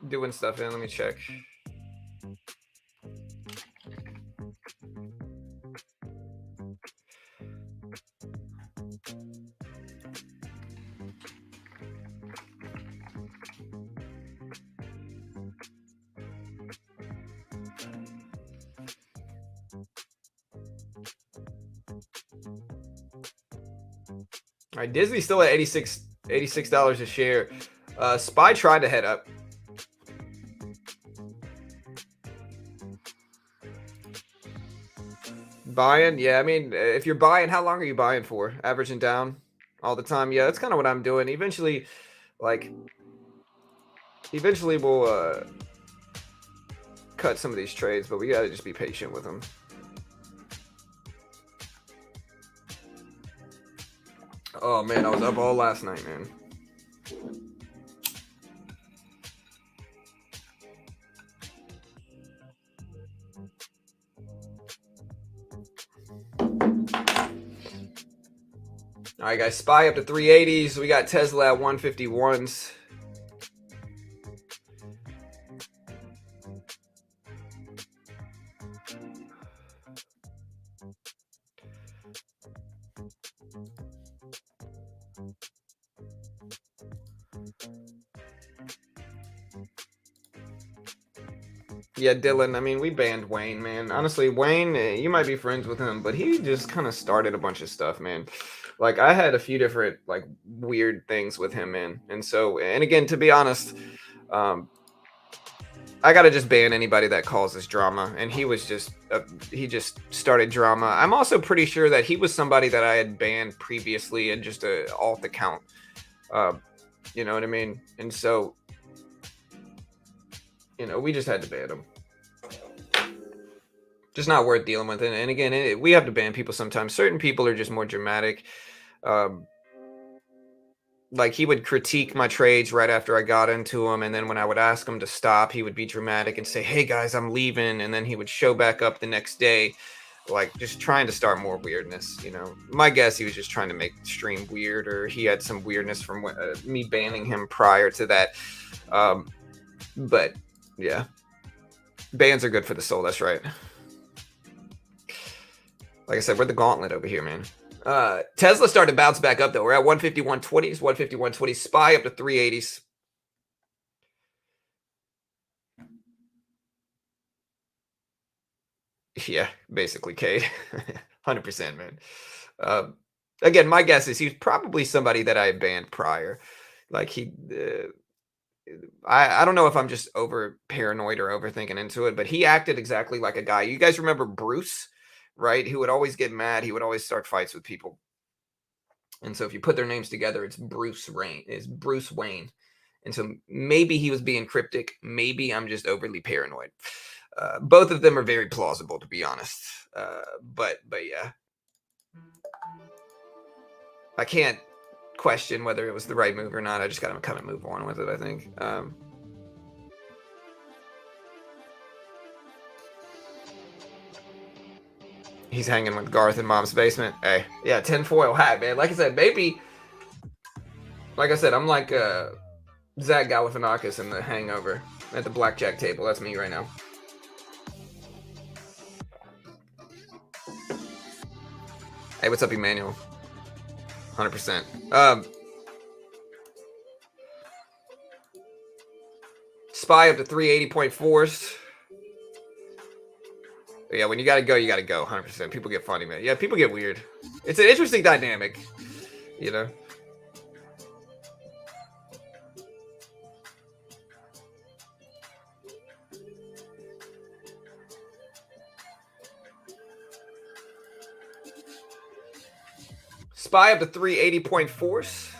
doing stuff in. Let me check. All right, Disney's still at $86 a share. Spy tried to head up. Buying, yeah. I mean, if you're buying, how long are you buying for? Averaging down all the time. Yeah, that's kind of what I'm doing. Like, eventually we'll cut some of these trades, but we gotta just be patient with them. Oh man, I was up all last night, man. All right, guys. Spy up to 380s. We got Tesla at 151s. Yeah, Dylan. I mean, we banned Wayne, man. Honestly, Wayne, you might be friends with him, but he just kind of started a bunch of stuff, man. Like I had a few different like weird things with him, man. And so, and again, to be honest, um, I gotta just ban anybody that causes drama. And he just started drama. I'm also pretty sure that he was somebody that I had banned previously and just a alt account. Uh, you know what I mean? And so, we just had to ban him. Just not worth dealing with. And again, we have to ban people sometimes. Certain people are just more dramatic. Um, like he would critique my trades right after I got into them, and then when I would ask him to stop, he would be dramatic and say, "Hey guys, I'm leaving," and then he would show back up the next day, like just trying to start more weirdness. My guess he was just trying to make the stream weird, or he had some weirdness from me banning him prior to that. But yeah, bans are good for the soul. That's right. Like I said, we're the gauntlet over here, man. Tesla started to bounce back up, though. We're at 151.20s, 151.20. Spy up to 380s. Yeah, basically, Cade. 100%, man. Again, my guess is he's probably somebody that I had banned prior. Like I don't know if I'm just over paranoid or overthinking into it, but he acted exactly like a guy. You guys remember Bruce, right? Who would always get mad. He would always start fights with people. And so if you put their names together, it's Bruce Wayne. And so maybe he was being cryptic. Maybe I'm just overly paranoid. Both of them are very plausible, to be honest. But yeah, I can't question whether it was the right move or not. I just got to kind of move on with it, I think. He's hanging with Garth in Mom's basement. Hey, yeah, tinfoil hat, man. Like I said, maybe. Like I said, I'm like Zach Galifianakis in The Hangover at the blackjack table. That's me right now. Hey, what's up, Emmanuel? 100%. Spy up to 380.4s. Yeah, when you gotta go, you gotta go. 100%. People get funny, man. Yeah, people get weird. It's an interesting dynamic, you know. Spy up to 380.4s.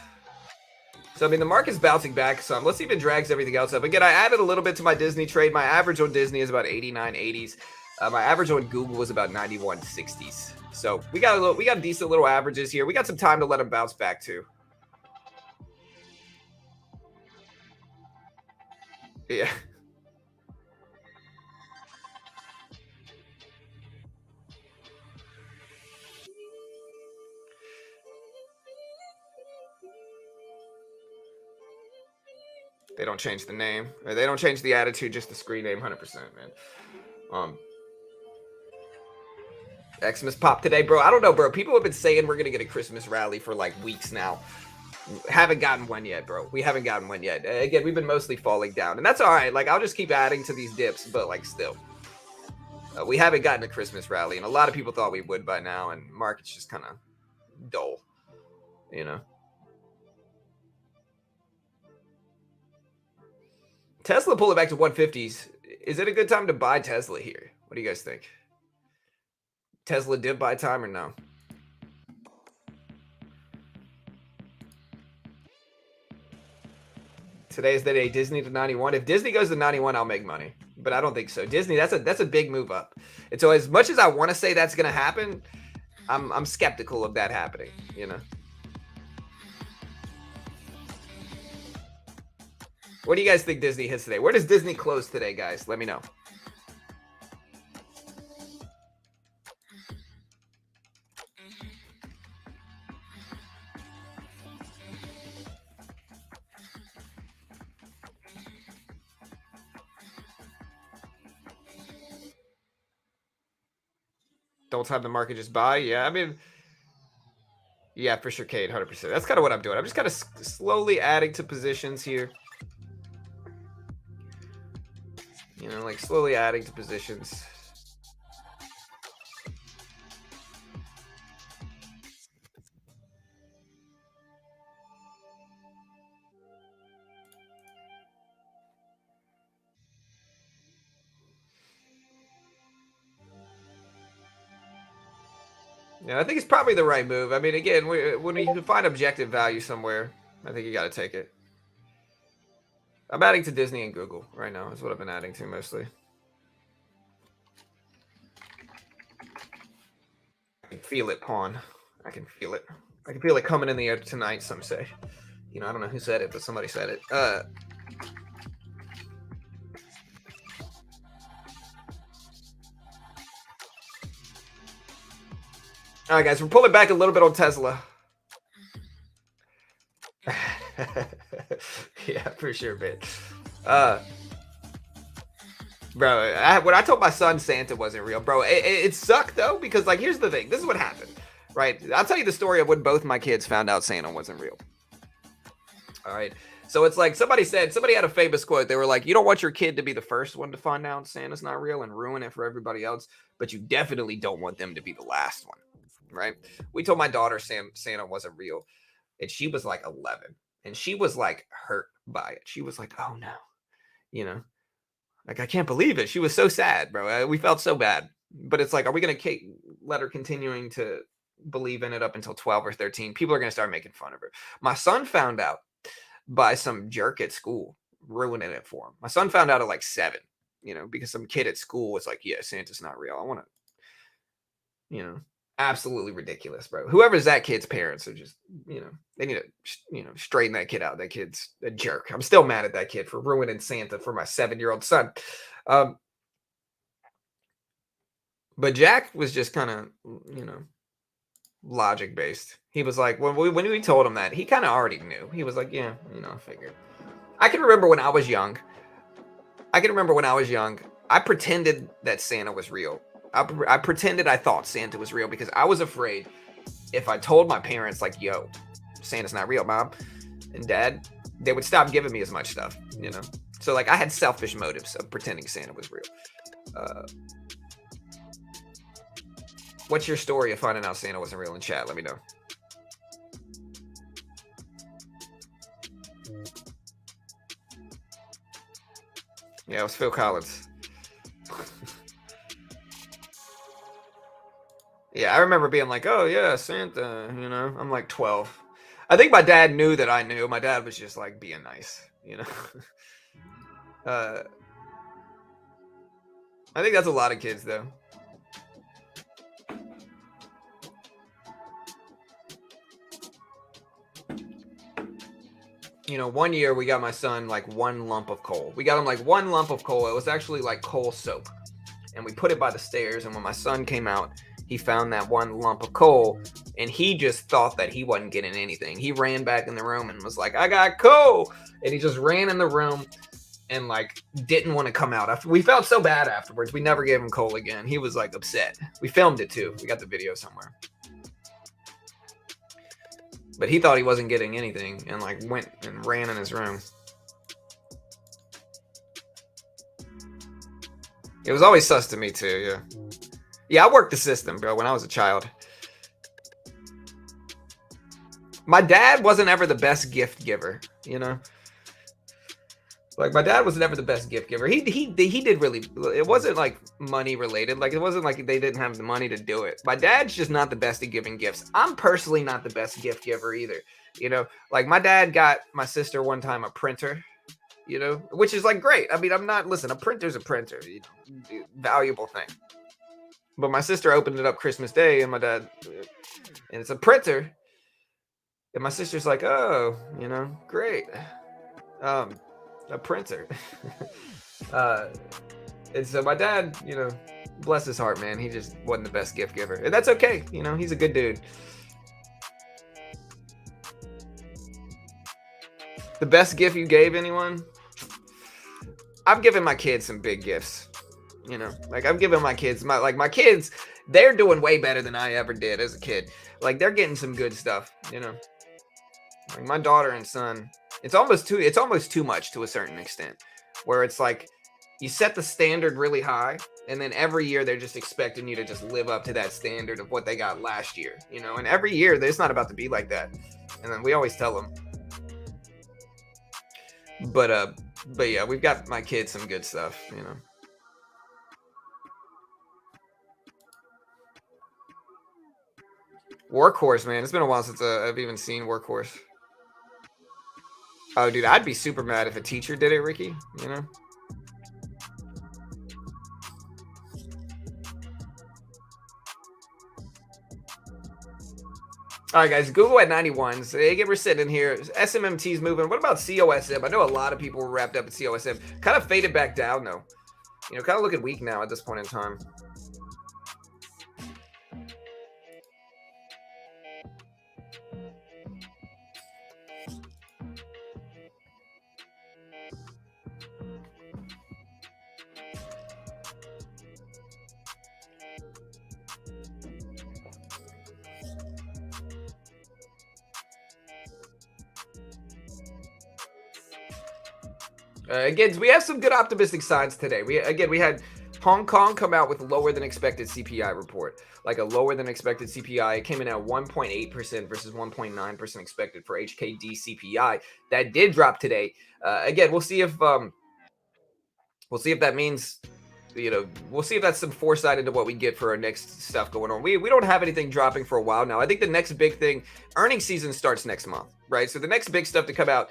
So, I mean, the market's bouncing back some. Let's see if it drags everything else up. Again, I added a little bit to my Disney trade. My average on Disney is about 89.80s. My average on Google was about 91.60s. So we got decent little averages here. We got some time to let them bounce back too. Yeah. They don't change the name. Or they don't change the attitude, just the screen name, 100%, man. Xmas pop today, bro. I don't know, bro. People have been saying we're gonna get a Christmas rally for like weeks now. Haven't gotten one yet, bro. We haven't gotten one yet. Again, we've been mostly falling down, and that's all right. Like, I'll just keep adding to these dips, but like, still, we haven't gotten a Christmas rally, and a lot of people thought we would by now, and market's just kind of dull, you know. Tesla pull it back to 150s. Is it a good time to buy Tesla here? What do you guys think? Tesla dip buy time or no? Today's the day. Disney to 91. If Disney goes to 91, I'll make money. But I don't think so. Disney, that's a big move up. And so as much as I want to say that's gonna happen, I'm skeptical of that happening, you know. What do you guys think Disney hits today? Where does Disney close today, guys? Let me know. Don't time the market, just buy. Yeah, I mean, yeah, for sure, Kate, 100%. That's kind of what I'm doing. I'm just kind of slowly adding to positions here. You know, like slowly adding to positions. Yeah, I think it's probably the right move. I mean, again, when you can find objective value somewhere, I think you got to take it. I'm adding to Disney and Google right now. Is what I've been adding to mostly. I can feel it, pawn. I can feel it. I can feel it coming in the air tonight. Some say. You know, I don't know who said it, but somebody said it. All right, guys, we're pulling back a little bit on Tesla. Yeah, for sure, man. Bro, when I told my son Santa wasn't real, bro, it sucked though, because like, here's the thing. This is what happened, right? I'll tell you the story of when both my kids found out Santa wasn't real. All right. So it's like somebody had a famous quote. They were like, you don't want your kid to be the first one to find out Santa's not real and ruin it for everybody else, but you definitely don't want them to be the last one, right? We told my daughter Santa wasn't real, and she was like 11, and she was like hurt by it. She was like, oh no, you know, like, I can't believe it. She was so sad, bro. We felt so bad. But it's like, are we going to let her continuing to believe in it up until 12 or 13? People are going to start making fun of her. My son found out by some jerk at school ruining it for him. My son found out at like 7, you know, because some kid at school was like, yeah, Santa's not real. I want to, you know, absolutely ridiculous, bro. Whoever's that kid's parents are just, you know, they need to, you know, straighten that kid out. That kid's a jerk. I'm still mad at that kid for ruining Santa for my 7-year-old son. But Jack was just kind of, you know, logic based. He was like, when we told him that, he kind of already knew. He was like, yeah, you know, I figured. I can remember when I was young. I pretended that Santa was real. I pretended I thought Santa was real because I was afraid if I told my parents, like, yo, Santa's not real, Mom and Dad, they would stop giving me as much stuff, you know? So, like, I had selfish motives of pretending Santa was real. What's your story of finding out Santa wasn't real in chat? Let me know. Yeah, it was Phil Collins. Yeah, I remember being like, oh, yeah, Santa, you know, I'm like 12. I think my dad knew that I knew. My dad was just like being nice, you know. I think that's a lot of kids, though. You know, one year we got my son like one lump of coal. We got him like one lump of coal. It was actually like coal soap. And we put it by the stairs. And when my son came out, he found that one lump of coal. and he just thought that he wasn't getting anything. He ran back in the room and was like, "I got coal," and he just ran in the room and like didn't want to come out. After we felt so bad afterwards, we never gave him coal again. He was like upset. We filmed it too. We got the video somewhere. But he thought he wasn't getting anything and like went and ran in his room. It was always sus to me too, yeah. Yeah, I worked the system, bro, when I was a child. My dad wasn't ever the best gift giver, you know? Like, my dad was never the best gift giver. He did really, it wasn't like money related. Like, it wasn't like they didn't have the money to do it. My dad's just not the best at giving gifts. I'm personally not the best gift giver either. You know, like my dad got my sister one time a printer, you know, which is like great. I mean, listen, a printer's a printer, you know, valuable thing. But my sister opened it up Christmas Day and my dad, and it's a printer. And my sister's like, oh, you know, great. A printer. And so my dad, you know, bless his heart, man, he just wasn't the best gift giver. And that's okay. You know, he's a good dude. The best gift you gave anyone? I've given my kids some big gifts. You know, like I've given my kids, my kids, they're doing way better than I ever did as a kid. Like they're getting some good stuff, you know. Like my daughter and son, it's almost too much to a certain extent, where it's like you set the standard really high, and then every year they're just expecting you to just live up to that standard of what they got last year, you know. And every year it's not about to be like that, and then we always tell them. But yeah, we've got my kids some good stuff, you know. Workhorse, man, it's been a while since I've even seen Workhorse. Oh, dude, I'd be super mad if a teacher did it, Ricky. You know. All right, guys. Google at 91. So again, we're sitting in here. SMMT's moving. What about COSM? I know a lot of people were wrapped up at COSM. Kind of faded back down though. You know, kind of looking weak now at this point in time. Again, we have some good optimistic signs today. We had Hong Kong come out with lower than expected CPI report, like a lower than expected CPI. It came in at 1.8% versus 1.9% expected for HKD CPI. That did drop today. Again, we'll see if that means, you know, we'll see if that's some foresight into what we get for our next stuff going on. We don't have anything dropping for a while now. I think the next big thing, earnings season starts next month, right? So the next big stuff to come out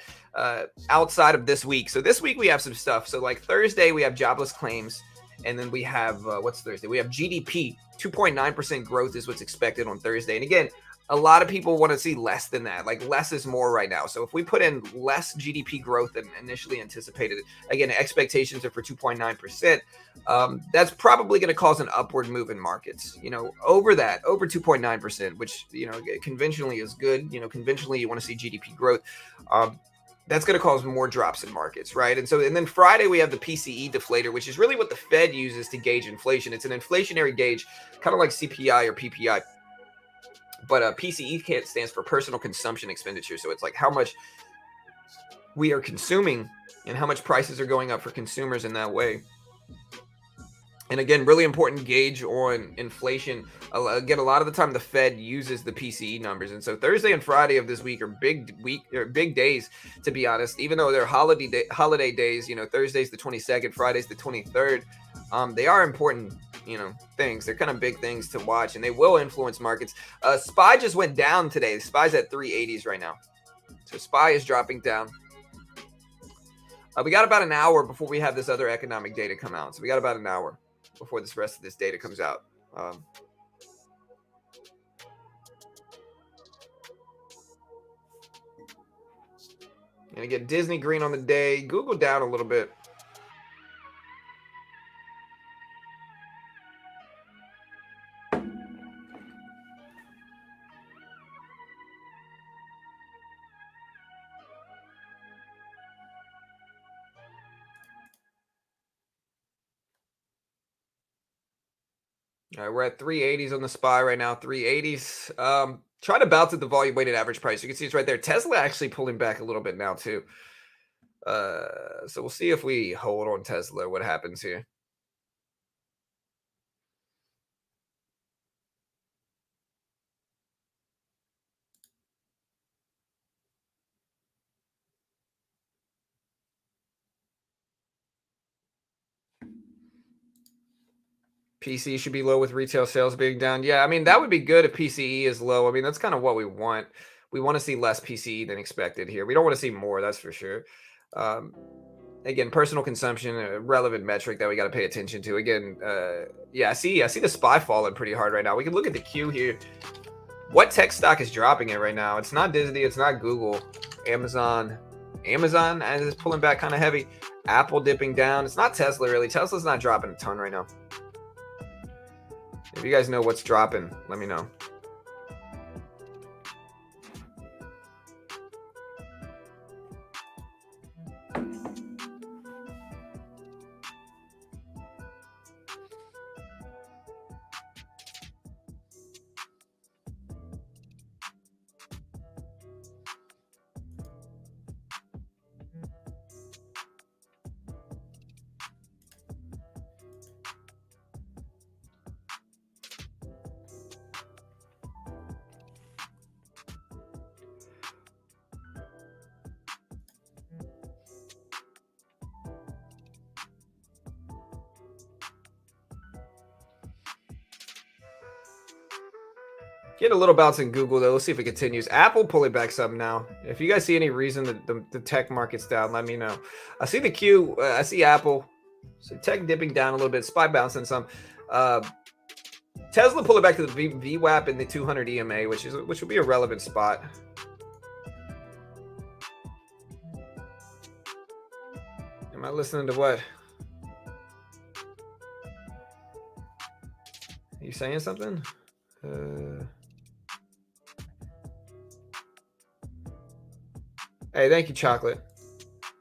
outside of this week. So this week we have some stuff. So like Thursday we have jobless claims, and then we have what's Thursday? We have GDP. 2.9% growth is what's expected on Thursday. And again, a lot of people want to see less than that. Like less is more right now. So if we put in less GDP growth than initially anticipated, again, expectations are for 2.9%. That's probably going to cause an upward move in markets. You know, over 2.9%, which, you know, conventionally is good. You know, conventionally you want to see GDP growth. That's going to cause more drops in markets, right? And then Friday we have the PCE deflator, which is really what the Fed uses to gauge inflation. It's an inflationary gauge, kind of like CPI or PPI. But PCE stands for personal consumption expenditure. So it's like how much we are consuming and how much prices are going up for consumers in that way. And again, really important gauge on inflation. Again, a lot of the time the Fed uses the PCE numbers. And so Thursday and Friday of this week are big days, to be honest, even though they're holiday days. You know, Thursday's the 22nd, Friday's the 23rd. They are important, you know, things. They're kind of big things to watch, and they will influence markets. SPY just went down today. SPY's at 380s right now. So SPY is dropping down. We got about an hour before we have this other economic data come out. So we got about an hour before this rest of this data comes out. And again, Disney green on the day. Google down a little bit. All right, we're at 380s on the SPY right now, 380s. Trying to bounce at the volume weighted average price. You can see it's right there. Tesla actually pulling back a little bit now too. So we'll see if we hold on Tesla, what happens here. PCE should be low with retail sales being down. Yeah, I mean, that would be good if PCE is low. I mean, that's kind of what we want. We want to see less PCE than expected here. We don't want to see more, that's for sure. Um, Again, personal consumption, a relevant metric that we got to pay attention to. Again, yeah, I see the SPY falling pretty hard right now. We can look at the Q here. What tech stock is dropping it right now? It's not Disney, it's not Google, Amazon. Amazon is pulling back kind of heavy. Apple dipping down. It's not Tesla really. Tesla's not dropping a ton right now. If you guys know what's dropping, let me know. Get a little bounce in Google though. Let's see if it continues. Apple pulling back some now. If you guys see any reason that the tech market's down, let me know. I see the Q. I see Apple. So tech dipping down a little bit. SPY bouncing some. Tesla pulling back to the VWAP and the 200 EMA, which would be a relevant spot. Am I listening to what? Are you saying something? Hey, thank you, chocolate.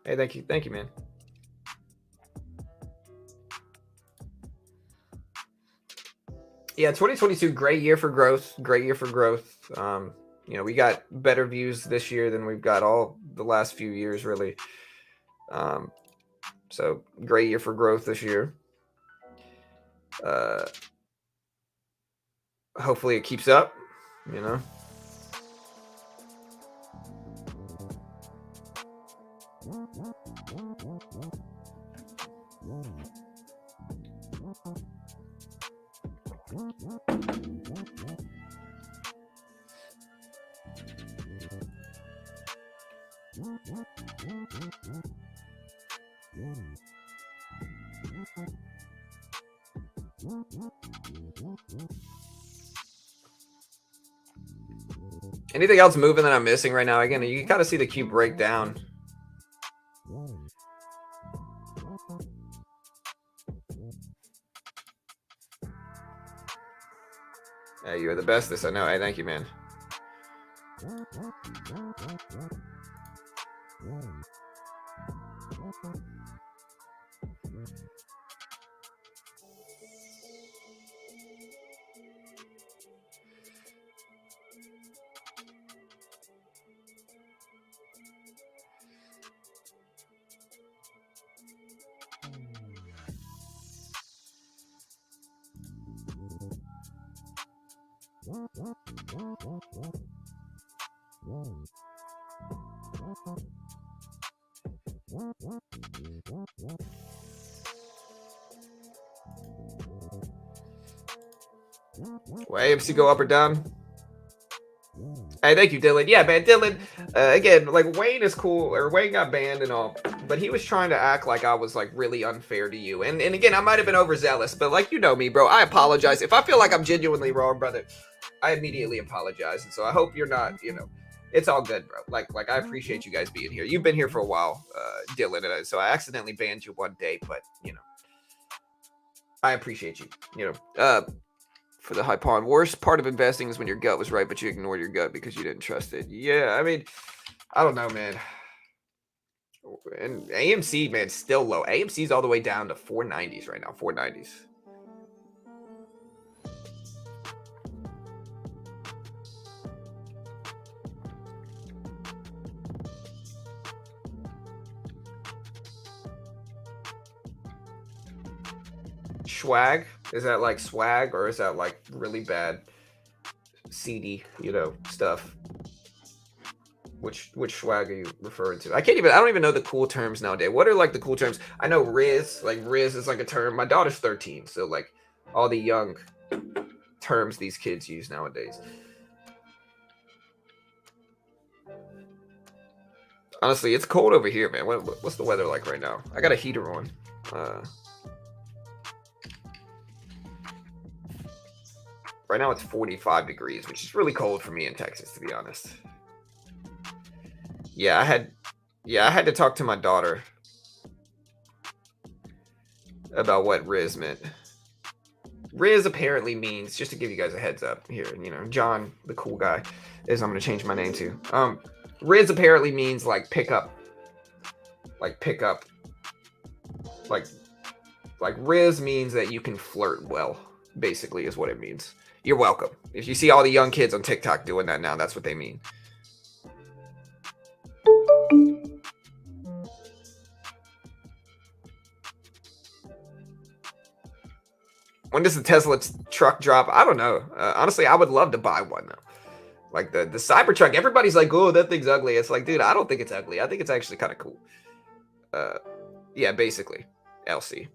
Hey, thank you, man. Yeah, 2022, great year for growth. Great year for growth. You know, we got better views this year than we've got all the last few years, really. So great year for growth this year. Hopefully it keeps up, you know. Anything else moving that I'm missing right now? Again, you can kind of see the Q break down. Hey, you're the bestest. I know. Hey, thank you, man. Will AMC go up or down? Hey, thank you, Dylan. Yeah, man, Dylan. Again, like Wayne is cool, or Wayne got banned and all, but he was trying to act like I was like really unfair to you. And again, I might have been overzealous, but like you know me, bro. I apologize if I feel like I'm genuinely wrong, brother. I immediately apologize, and so I hope you're not. You know, it's all good, bro. Like I appreciate you guys being here. You've been here for a while, Dylan, and so I accidentally banned you one day, but you know, I appreciate you. You know, for the high pawn. Worst part of investing is when your gut was right, but you ignored your gut because you didn't trust it. Yeah, I mean, I don't know, man. And AMC, man, still low. AMC's all the way down to 490s right now. 490s. Swag? Is that like swag, or is that like really bad seedy, stuff? Which swag are you referring to? I don't even know the cool terms nowadays. What are like the cool terms? I know Riz, like Riz is like a term. My daughter's 13, so like all the young terms these kids use nowadays. Honestly, it's cold over here, man. What's the weather like right now? I got a heater on. Right now it's 45 degrees, which is really cold for me in Texas, to be honest. Yeah, I had to talk to my daughter about what Riz meant. Riz apparently means, just to give you guys a heads up here, John, the cool guy, is I'm gonna change my name to. Riz apparently means like pick up. Like pick up. Like Riz means that you can flirt well, basically is what it means. You're welcome. If you see all the young kids on TikTok doing that now, that's what they mean. When does the Tesla truck drop? I don't know. Honestly, I would love to buy one though. Like the Cybertruck, everybody's like, "Oh, that thing's ugly." It's like, dude, I don't think it's ugly. I think it's actually kind of cool. Yeah, basically, LC.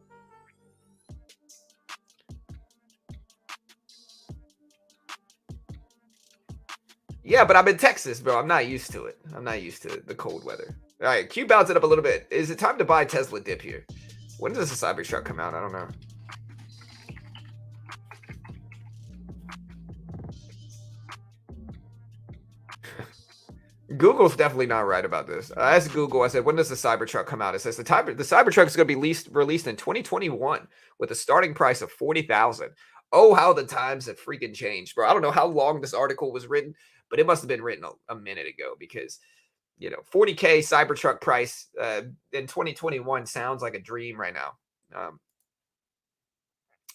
Yeah, but I'm in Texas, bro. I'm not used to it. I'm not used to the cold weather. All right, Q bounced it up a little bit. Is it time to buy Tesla dip here? When does the Cybertruck come out? I don't know. Google's definitely not right about this. I asked Google, I said, when does the Cybertruck come out? It says the Cybertruck is going to be released in 2021 with a starting price of $40,000. Oh, how the times have freaking changed, bro. I don't know how long this article was written, but it must have been written a minute ago because, 40K Cybertruck price in 2021 sounds like a dream right now.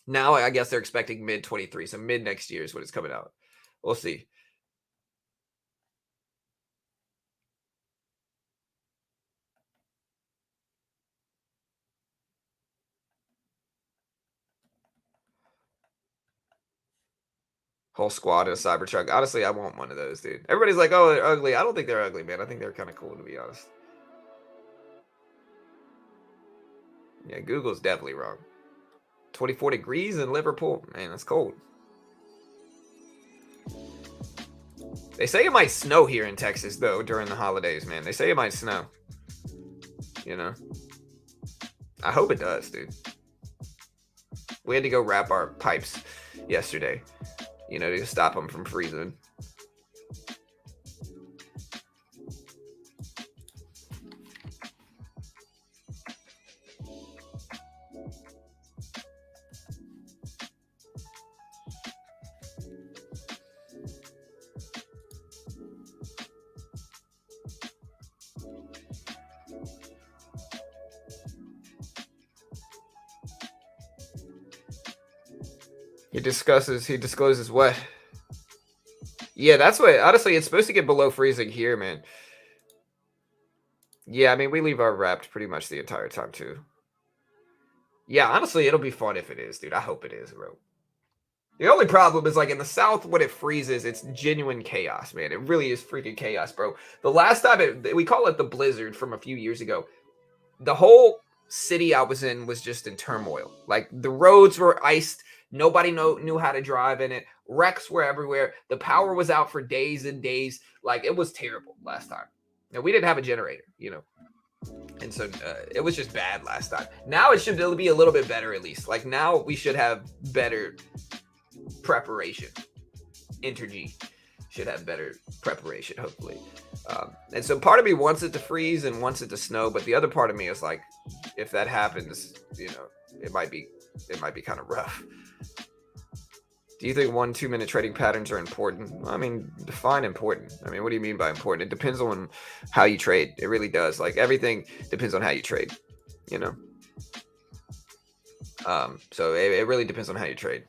Now I guess they're expecting mid 23, so mid next year is when it's coming out. We'll see. Whole squad in a Cybertruck. Honestly, I want one of those, dude. Everybody's like, "Oh, they're ugly." I don't think they're ugly, man. I think they're kind of cool, to be honest. Yeah, Google's definitely wrong. 24 degrees in Liverpool, man. That's cold. They say it might snow here in Texas though during the holidays, man. They say it might snow. I hope it does, dude. We had to go wrap our pipes yesterday, to stop them from freezing. He discloses what? Yeah, that's what, honestly, it's supposed to get below freezing here, man. Yeah, I mean, we leave our wrapped pretty much the entire time, too. Yeah, honestly, it'll be fun if it is, dude. I hope it is, bro. The only problem is, like, in the South, when it freezes, it's genuine chaos, man. It really is freaking chaos, bro. The last time we call it the blizzard from a few years ago. The whole city I was in was just in turmoil. Like, the roads were iced. Nobody knew how to drive in it. Wrecks were everywhere. The power was out for days and days. Like, it was terrible last time. And we didn't have a generator, And so it was just bad last time. Now it should be a little bit better, at least. Like, now we should have better preparation. Intergy should have better preparation, hopefully. And so part of me wants it to freeze and wants it to snow, but the other part of me is like, if that happens, it might be kind of rough. Do you think 1-2 minute trading patterns are important? I mean, define important. I mean, what do you mean by important? It depends on how you trade. It really does. Like, everything depends on how you trade, So it really depends on how you trade,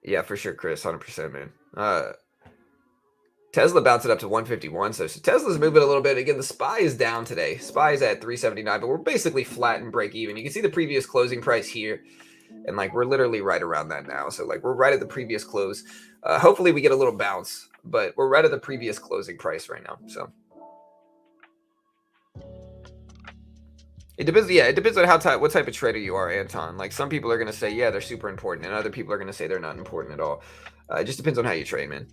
Yeah, for sure, Chris. 100%, man. Tesla bounced it up to 151. So Tesla's moving a little bit. Again, the SPY is down today. SPY is at 379, but we're basically flat and break even. You can see the previous closing price here. And like, we're literally right around that now. So like, we're right at the previous close. Hopefully we get a little bounce, but we're right at the previous closing price right now. So it depends. Yeah, it depends on what type of trader you are, Anton. Like, some people are going to say, yeah, they're super important. And other people are going to say they're not important at all. It just depends on how you trade, man.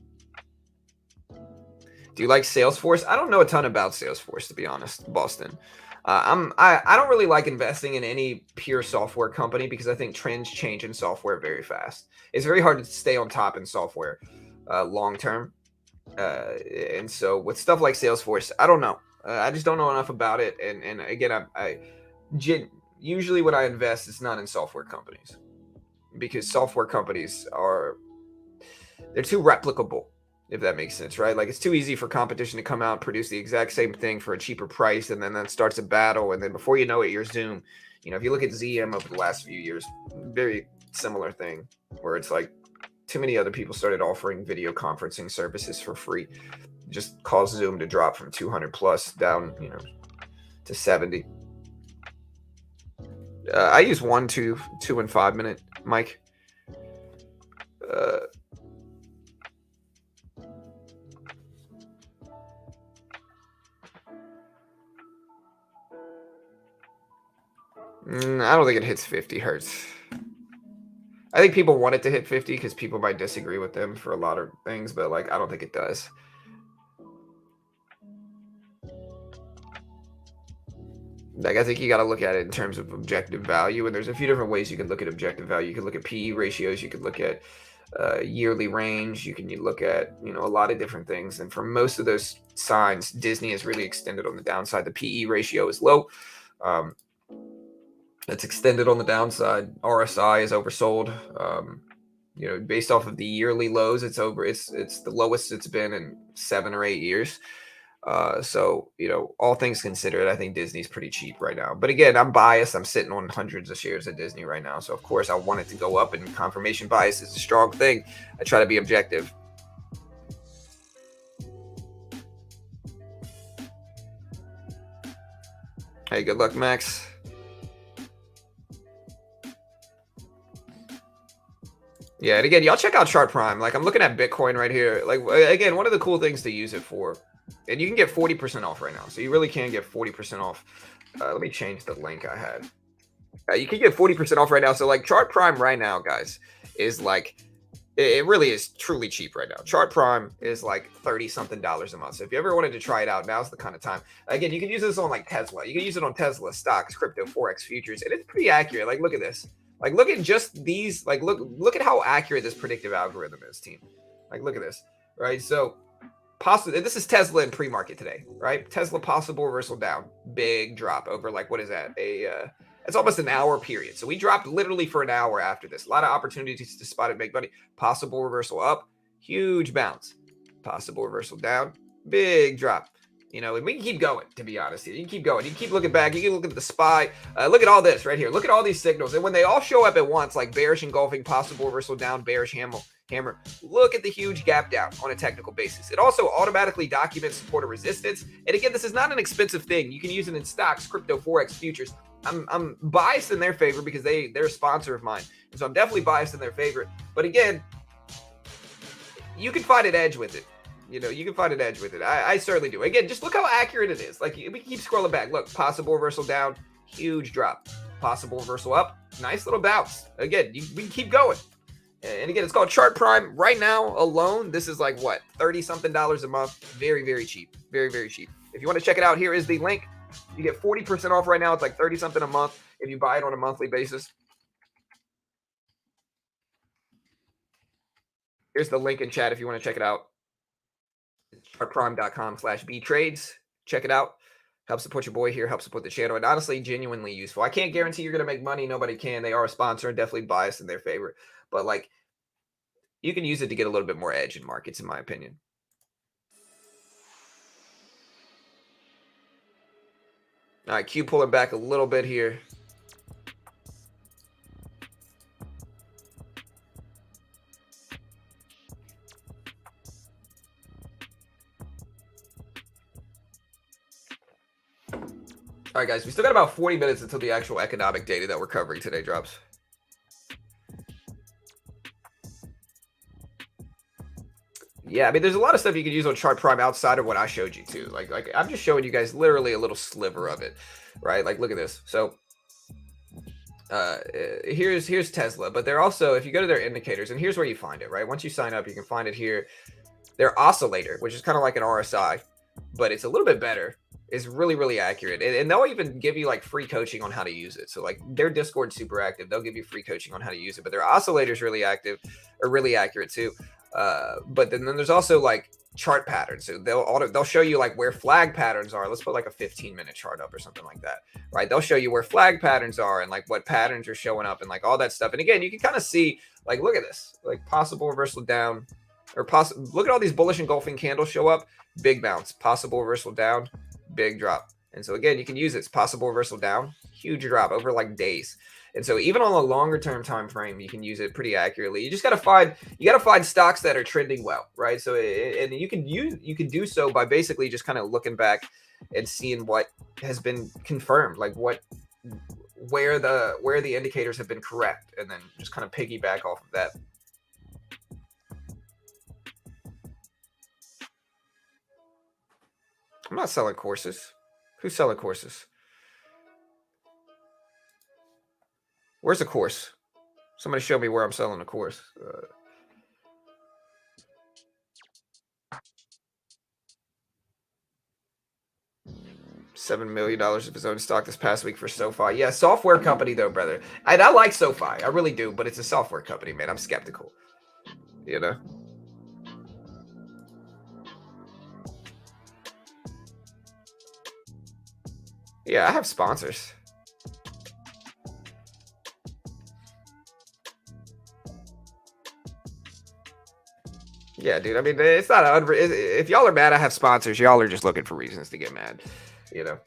Do you like Salesforce? I don't know a ton about Salesforce, to be honest, Boston. I don't really like investing in any pure software company because I think trends change in software very fast. It's very hard to stay on top in software long term. And so with stuff like Salesforce, I don't know. I just don't know enough about it. And again, usually when I invest, it's not in software companies because software companies they're too replicable. If that makes sense, right? Like, it's too easy for competition to come out and produce the exact same thing for a cheaper price, and then that starts a battle, and then before you know it, you're Zoom. You know, if you look at ZM over the last few years, very similar thing, where it's like too many other people started offering video conferencing services for free, just caused Zoom to drop from 200 plus down, to 70. I use 1, 2, 2, and 5 minute, Mike. I don't think it hits 50 hertz. I think people want it to hit 50 because people might disagree with them for a lot of things, but like, I don't think it does. Like, I think you got to look at it in terms of objective value, and there's a few different ways you can look at objective value. You can look at PE ratios, you can look at yearly range, you can look at a lot of different things. And for most of those signs, Disney is really extended on the downside. The PE ratio is low. It's extended on the downside. RSI is oversold. Based off of the yearly lows, it's the lowest it's been in 7 or 8 years. So all things considered, I think Disney's pretty cheap right now. But again, I'm biased. I'm sitting on hundreds of shares of Disney right now. So of course I want it to go up, and confirmation bias is a strong thing. I try to be objective. Hey, good luck, Max. Yeah, and again, y'all check out Chart Prime. Like, I'm looking at Bitcoin right here. Like, again, one of the cool things to use it for, and you can get 40% off right now. So you really can get 40% off. Let me change the link I had. You can get 40% off right now. So like, Chart Prime right now, guys, is like, it really is truly cheap right now. Chart Prime is like $30-something a month. So if you ever wanted to try it out, now's the kind of time. Again, you can use this on like Tesla. You can use it on Tesla stocks, crypto, Forex, futures, and it's pretty accurate. Like, look at this. Like, look at just these. Like, look at how accurate this predictive algorithm is, team. Like, look at this, right? So, this is Tesla in pre-market today, right? Tesla possible reversal down, big drop over like, what is that? It's almost an hour period. So we dropped literally for an hour after this. A lot of opportunities to spot it, make money. Possible reversal up, huge bounce. Possible reversal down, big drop. And we can keep going, to be honest. You can keep going. You can keep looking back. You can look at the SPY. Look at all this right here. Look at all these signals. And when they all show up at once, like bearish engulfing, possible reversal down, bearish hammer, look at the huge gap down on a technical basis. It also automatically documents support or resistance. And again, this is not an expensive thing. You can use it in stocks, crypto, Forex, futures. I'm biased in their favor because they're a sponsor of mine. And so I'm definitely biased in their favor. But again, you can find an edge with it. You can find an edge with it. I certainly do. Again, just look how accurate it is. Like, we keep scrolling back. Look, possible reversal down, huge drop. Possible reversal up, nice little bounce. Again, we can keep going. And again, it's called Chart Prime. Right now alone, this is like, what, $30-something a month. Very, very cheap. Very, very cheap. If you want to check it out, here is the link. You get 40% off right now. It's like 30-something a month if you buy it on a monthly basis. Here's the link in chat if you want to check it out. chartprime.com/btrades. Check it out. Help support your boy here. Help support the channel. And honestly, genuinely useful. I can't guarantee you're going to make money. Nobody can. They are a sponsor and definitely biased in their favor. But like, you can use it to get a little bit more edge in markets, in my opinion. All right, Q pulling back a little bit here. All right, guys, we still got about 40 minutes until the actual economic data that we're covering today drops. Yeah, I mean, there's a lot of stuff you can use on Chart Prime outside of what I showed you too. Like I'm just showing you guys literally a little sliver of it, right? Like, look at this. So here's Tesla, but they're also, if you go to their indicators, and here's where you find it, right? Once you sign up, you can find it here. Their oscillator, which is kind of like an RSI, but it's a little bit better, is really, really accurate. And they'll even give you like free coaching on how to use it. So like their Discord's super active. They'll give you free coaching on how to use it, but their oscillator's really active, or really accurate too. But then there's also like chart patterns. So they'll show you like where flag patterns are. Let's put like a 15-minute chart up or something like that, right? They'll show you where flag patterns are and like what patterns are showing up and like all that stuff. And again, you can kind of see, like, look at this, like possible reversal down, or possible. Look at all these bullish engulfing candles show up, big bounce, possible reversal down, big drop. And so again, you can use it. It's possible reversal down, huge drop over like days. And so even on a longer term time frame, you can use it pretty accurately. You just got to find stocks that are trending well, right? So and you can do so by basically just kind of looking back and seeing what has been confirmed, like where the indicators have been correct, and then just kind of piggyback off of that. I'm not selling courses. Who's selling courses? Where's the course? Somebody show me where I'm selling a course. $7 million of his own stock this past week for SoFi. Yeah, software company though, brother. And I like SoFi. I really do, but it's a software company, man. I'm skeptical. You know? Yeah, I have sponsors. Yeah, dude. I mean, it's not if y'all are mad I have sponsors, y'all are just looking for reasons to get mad. You know?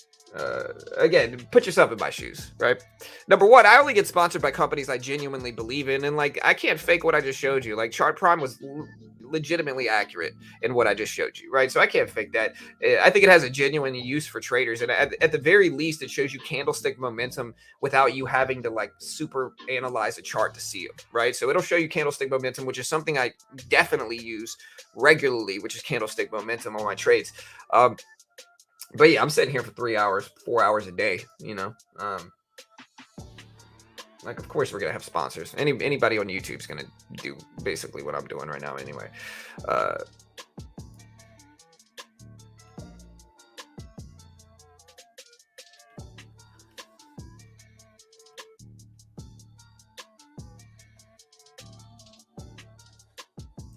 Again, put yourself in my shoes, right? Number one, I only get sponsored by companies I genuinely believe in, and like I can't fake what I just showed you. Like Chart Prime was legitimately accurate in what I just showed you, right? So I can't fake that. I think it has a genuine use for traders, and at the very least, it shows you candlestick momentum without you having to like super analyze a chart to see it, right? So it'll show you candlestick momentum, which is something I definitely use regularly, which is candlestick momentum on my trades. But yeah, I'm sitting here for 3 hours, 4 hours a day, you know. Like, of course we're gonna have sponsors. Anybody on YouTube's gonna do basically what I'm doing right now anyway.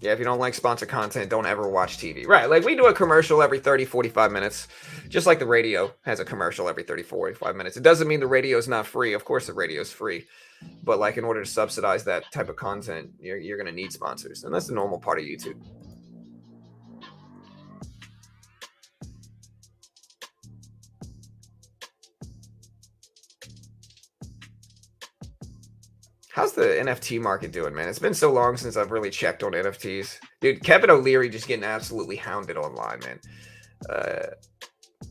Yeah, if you don't like sponsored content, don't ever watch TV. Right, like we do a commercial every 30, 45 minutes, just like the radio has a commercial every 30, 45 minutes. It doesn't mean the radio is not free. Of course the radio is free. But like in order to subsidize that type of content, you're going to need sponsors. And that's the normal part of YouTube. How's the NFT market doing, man? It's been so long since I've really checked on NFTs. Dude, Kevin O'Leary just getting absolutely hounded online, man.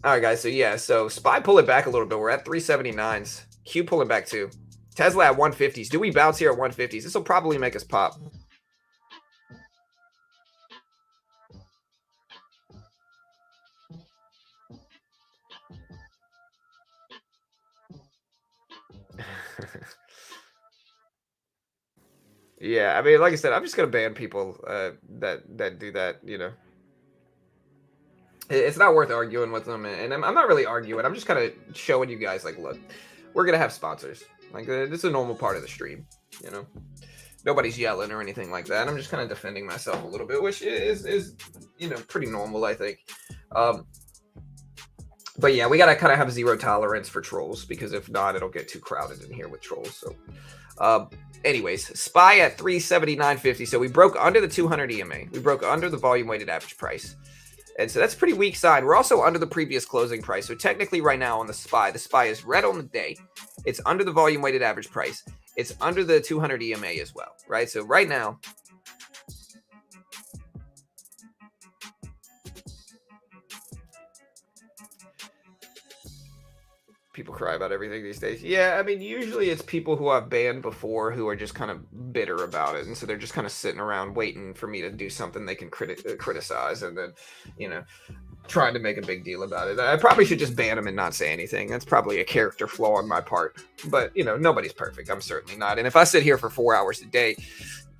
All right, guys. So, yeah. So, SPY pulling back a little bit. We're at 379s. Q pulling back too. Tesla at 150s. Do we bounce here at 150s? This will probably make us pop. Yeah, I mean, like I said, I'm just gonna ban people that do that. You know, it's not worth arguing with them, and I'm not really arguing. I'm just kind of showing you guys, like, look, we're gonna have sponsors. Like, this is a normal part of the stream. You know, nobody's yelling or anything like that. I'm just kind of defending myself a little bit, which is you know, pretty normal, I think. But yeah, we gotta kind of have zero tolerance for trolls, because if not, it'll get too crowded in here with trolls. So, anyways, SPY at 379.50. So we broke under the 200 EMA. We broke under the volume weighted average price. And so that's a pretty weak sign. We're also under the previous closing price. So technically right now on the SPY is red on the day. It's under the volume weighted average price. It's under the 200 EMA as well, right? So right now, People cry about everything these days. Yeah, I mean, usually it's people who I've banned before who are just kind of bitter about it, and so they're just kind of sitting around waiting for me to do something they can criticize, and then, you know, trying to make a big deal about it. I probably should just ban them and not say anything. That's probably a character flaw on my part. But, you know, nobody's perfect. I'm certainly not. And if I sit here for 4 hours a day,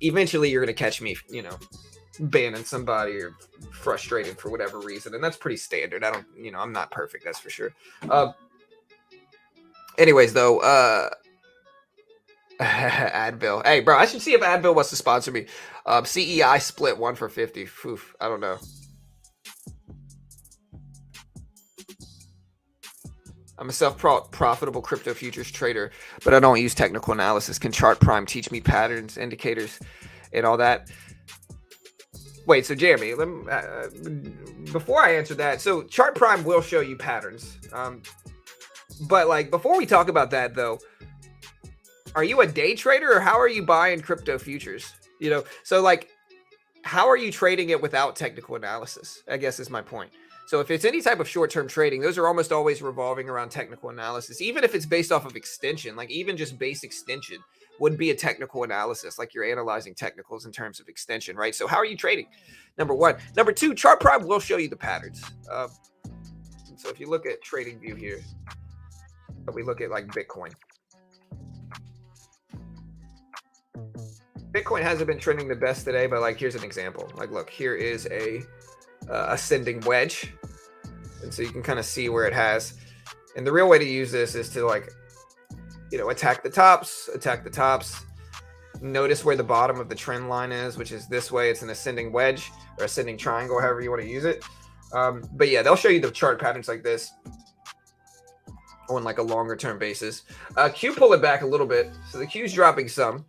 eventually you're going to catch me, you know, banning somebody or frustrated for whatever reason. And that's pretty standard. I don't, you know, I'm not perfect. That's for sure. Anyways, though, Advil. Hey, bro, I should see if Advil wants to sponsor me. CEI split 1 for 50. Oof, I don't know. I'm a self-profitable crypto futures trader, but I don't use technical analysis. Can Chart Prime teach me patterns, indicators, and all that? Wait, so Jeremy, before I answer that, so Chart Prime will show you patterns. But like before we talk about that though, are you a day trader or how are you buying crypto futures? You know, so like how are you trading it without technical analysis? I guess is my point. So if it's any type of short-term trading, those are almost always revolving around technical analysis. Even if it's based off of extension, like even just base extension would be a technical analysis, like you're analyzing technicals in terms of extension, right? So how are you trading? Number one. Number two, Chart Prime will show you the patterns. So if you look at TradingView here, we look at like Bitcoin. Bitcoin hasn't been trending the best today, but like here's an example. Like look, here is a ascending wedge, and so you can kind of see where it has. And the real way to use this is to like, you know, attack the tops. Notice where the bottom of the trend line is, which is this way. It's an ascending wedge or ascending triangle, however you want to use it. But yeah, they'll show you the chart patterns like this on like a longer term basis. Q pull it back a little bit, so the Q's dropping some.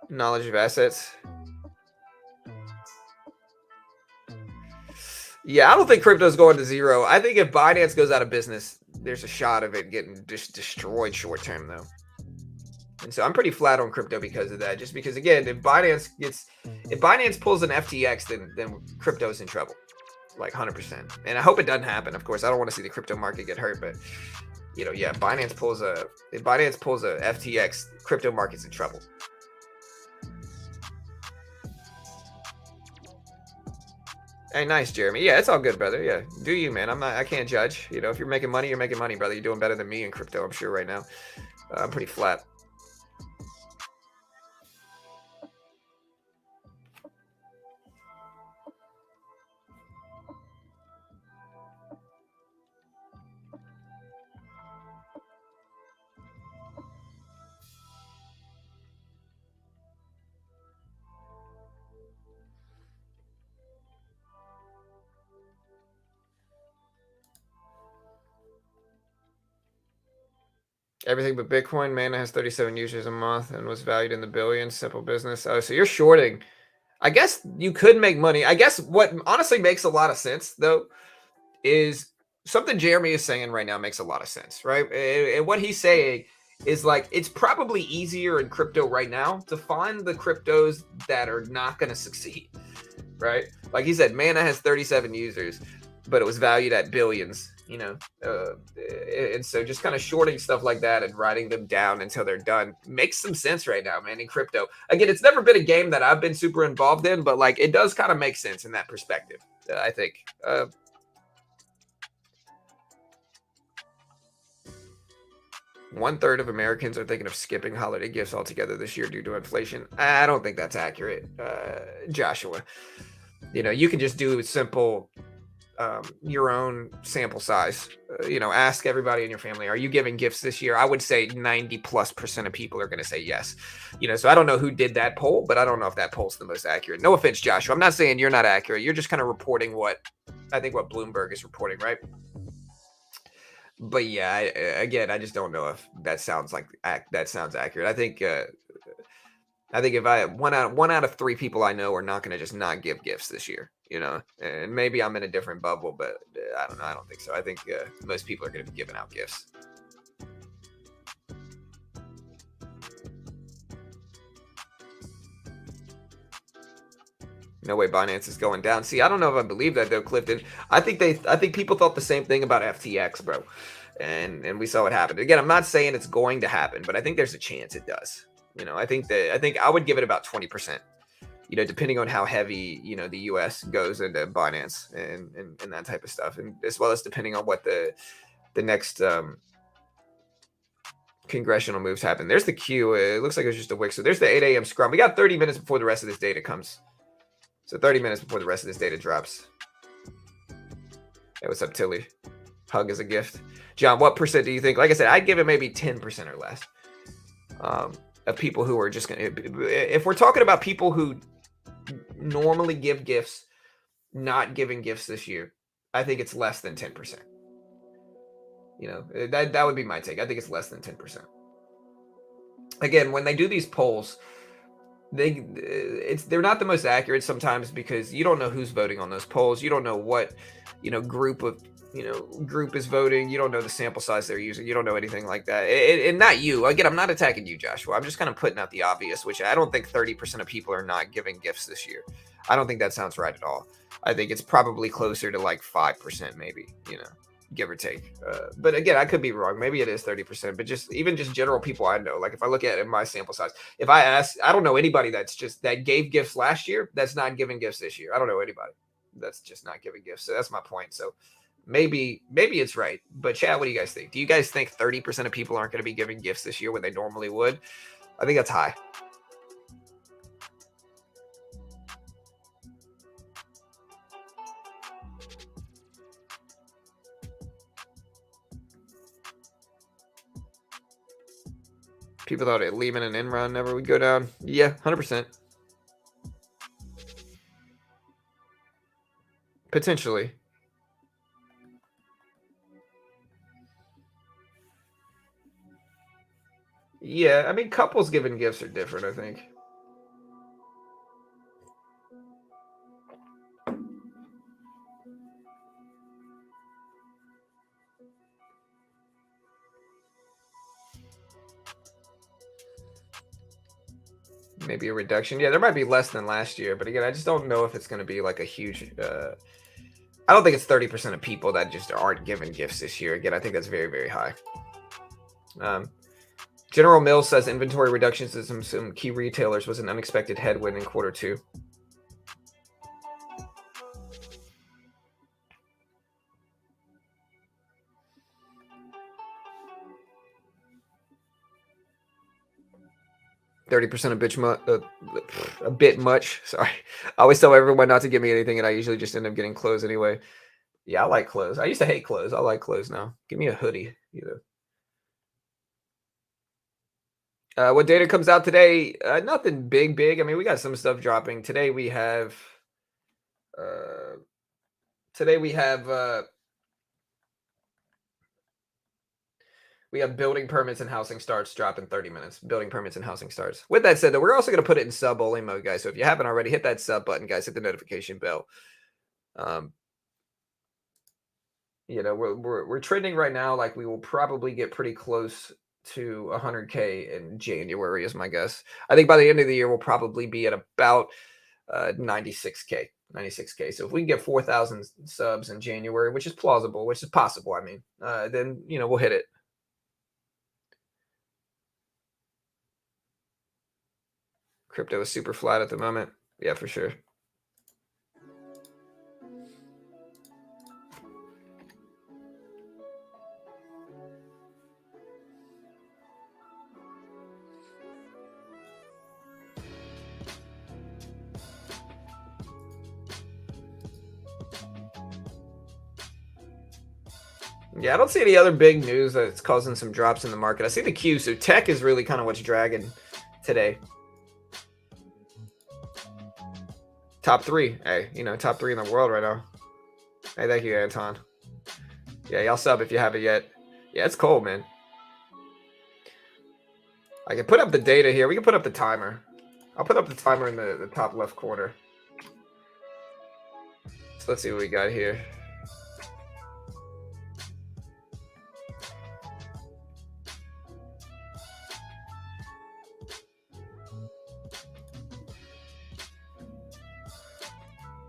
Knowledge of assets. Yeah, I don't think crypto's going to zero. I think if Binance goes out of business, there's a shot of it getting just destroyed short term though. And so I'm pretty flat on crypto because of that. Just because again, if Binance pulls an FTX, then crypto's in trouble, like 100%. And I hope it doesn't happen. Of course, I don't want to see the crypto market get hurt, but you know, yeah, if Binance pulls a FTX, crypto market's in trouble. Hey, nice, Jeremy. Yeah, it's all good, brother. Yeah, do you, man? I can't judge. You know, if you're making money, you're making money, brother. You're doing better than me in crypto, I'm sure right now. I'm pretty flat. Everything but Bitcoin. Mana has 37 users a month and was valued in the billions. Simple business. Oh, so you're shorting. I guess you could make money. I guess what honestly makes a lot of sense, though, is something Jeremy is saying right now makes a lot of sense, right? And what he's saying is like it's probably easier in crypto right now to find the cryptos that are not going to succeed, right? Like he said, Mana has 37 users, but it was valued at billions, you know? And so just kind of shorting stuff like that and writing them down until they're done makes some sense right now, man, in crypto. Again, it's never been a game that I've been super involved in, but like it does kind of make sense in that perspective, I think. 1/3 of Americans are thinking of skipping holiday gifts altogether this year due to inflation. I don't think that's accurate, Joshua. You know, you can just do simple, your own sample size. You know, ask everybody in your family, are you giving gifts this year? I would say 90+% of people are going to say yes. You know, so I don't know who did that poll, but I don't know if that poll's the most accurate. No offense, Joshua. I'm not saying you're not accurate. You're just kind of reporting what Bloomberg is reporting, right? But yeah, again, I just don't know if that sounds accurate. I think if one out of 3 people I know are not going to just not give gifts this year, you know, and maybe I'm in a different bubble, but I don't know. I don't think so. I think most people are going to be giving out gifts. No way Binance is going down. See, I don't know if I believe that though, Clifton. I think people thought the same thing about FTX, bro. And we saw what happened. Again, I'm not saying it's going to happen, but I think there's a chance it does. I think I would give it about 20%. Depending on how heavy, the US goes into Binance and that type of stuff. And as well as depending on what the next congressional moves happen. There's the queue. It looks like it's just a wick. So there's the 8 a.m. scrum. We got 30 minutes before the rest of this data comes. So 30 minutes before the rest of this data drops. Hey, what's up, Tilly? Hug is a gift. John, what percent do you think? Like I said, I'd give it maybe 10% or less of people who are just going to... If we're talking about people who normally give gifts, not giving gifts this year, I think it's less than 10%. That would be my take. I think it's less than 10%. Again, when they do these polls, they're not the most accurate sometimes because you don't know who's voting on those polls. You don't know what group is voting. You don't know the sample size they're using. You don't know anything like that. And not you. Again, I'm not attacking you, Joshua. I'm just kind of putting out the obvious, which I don't think 30% of people are not giving gifts this year. I don't think that sounds right at all. I think it's probably closer to like 5%, maybe, give or take. But again, I could be wrong. Maybe it is 30%, but just general people I know, like if I look at it in my sample size, if I ask, I don't know anybody that gave gifts last year that's not giving gifts this year. I don't know anybody that's just not giving gifts. So that's my point. So maybe it's right. But Chad, what do you guys think? Do you guys think 30% of people aren't going to be giving gifts this year when they normally would? I think that's high. People thought it leaving an in run never would go down. Yeah, 100%. Potentially. Yeah, I mean, couples giving gifts are different, I think. Maybe a reduction. Yeah, there might be less than last year, but again, I just don't know if it's going to be like a huge. I don't think it's 30% of people that just aren't giving gifts this year. Again, I think that's very, very high. General Mills says inventory reductions to some key retailers was an unexpected headwind in Q2. A bit much. Sorry, I always tell everyone not to give me anything, and I usually just end up getting clothes anyway. Yeah, I like clothes. I used to hate clothes. I like clothes now. Give me a hoodie, What data comes out today? Nothing big. I mean, we got some stuff dropping today. We have building permits and housing starts drop in 30 minutes. Building permits and housing starts. With that said, though, we're also going to put it in sub only mode, guys. So if you haven't already, hit that sub button, guys. Hit the notification bell. We're trending right now. Like we will probably get pretty close to 100K in January, is my guess. I think by the end of the year, we'll probably be at about 96K. 96K. So if we can get 4,000 subs in January, which is plausible, which is possible, I mean, then we'll hit it. Crypto is super flat at the moment. Yeah, for sure. Yeah, I don't see any other big news that's causing some drops in the market. I see the Q, so tech is really kind of what's dragging today. Top three. Hey, top three in the world right now. Hey, thank you, Anton. Yeah, y'all sub if you haven't yet. Yeah, it's cold, man. I can put up the data here. We can put up the timer. I'll put up the timer in the top left corner. So let's see what we got here.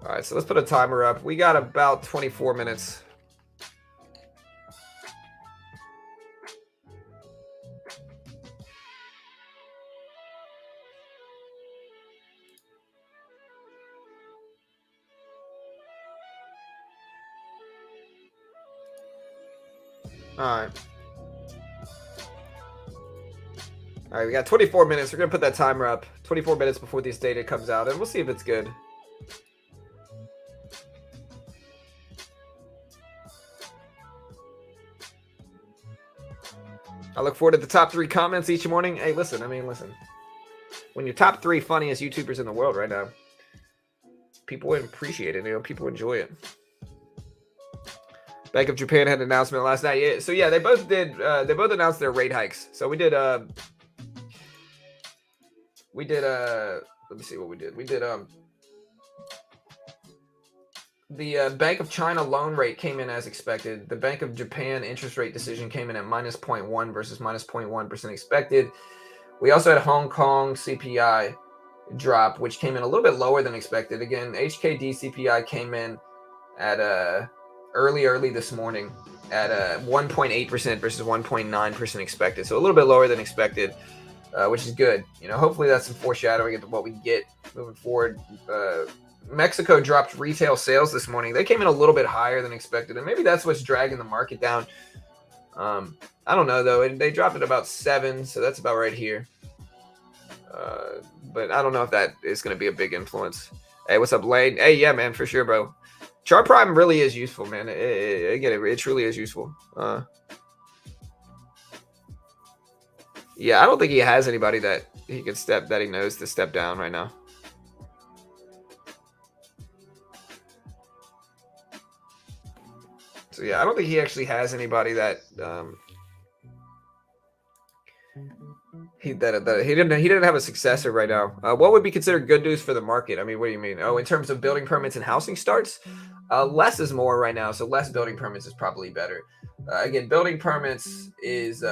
All right, so let's put a timer up. We got about 24 minutes. All right. All right, we got 24 minutes. We're going to put that timer up. 24 minutes before this data comes out, and we'll see if it's good. I look forward to the top 3 comments each morning. Hey, listen. When you're top 3 funniest YouTubers in the world right now, people appreciate it. People enjoy it. Bank of Japan had an announcement last night. Yeah, so yeah, they both did. They both announced their rate hikes. So we did. Let me see what we did. We did. The Bank of China loan rate came in as expected. The Bank of Japan interest rate decision came in at minus 0.1 versus minus 0.1% expected. We also had Hong Kong CPI drop, which came in a little bit lower than expected. Again, HKD CPI came in at early this morning at 1.8% versus 1.9% expected. So a little bit lower than expected, which is good. Hopefully that's some foreshadowing into what we get moving forward. Mexico dropped retail sales this morning. They came in a little bit higher than expected, and maybe that's what's dragging the market down. I don't know, though. They dropped it about 7, so that's about right here. But I don't know if that is going to be a big influence. Hey, what's up, Lane? Hey, yeah, man, for sure, bro. Chart Prime really is useful, man. It truly is useful. Yeah, I don't think he has anybody that he knows to step down right now. So yeah, I don't think he actually has anybody that he didn't have a successor right now. What would be considered good news for the market? I mean, what do you mean? Oh, in terms of building permits and housing starts, less is more right now. So less building permits is probably better. Again, building permits is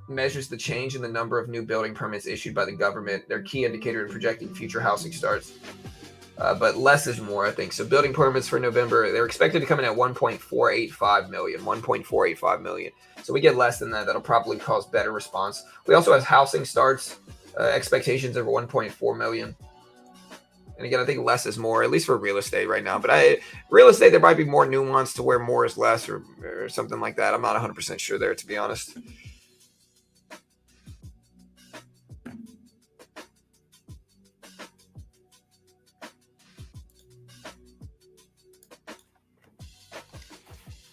measures the change in the number of new building permits issued by the government. They're a key indicator in projecting future housing starts. But less is more, I think. So building permits for November, they're expected to come in at 1.485 million. 1.485 million. So we get less than that. That'll probably cause better response. We also have housing starts, expectations of 1.4 million. And again, I think less is more, at least for real estate right now. But real estate, there might be more nuance to where more is less or something like that. I'm not 100% sure there, to be honest.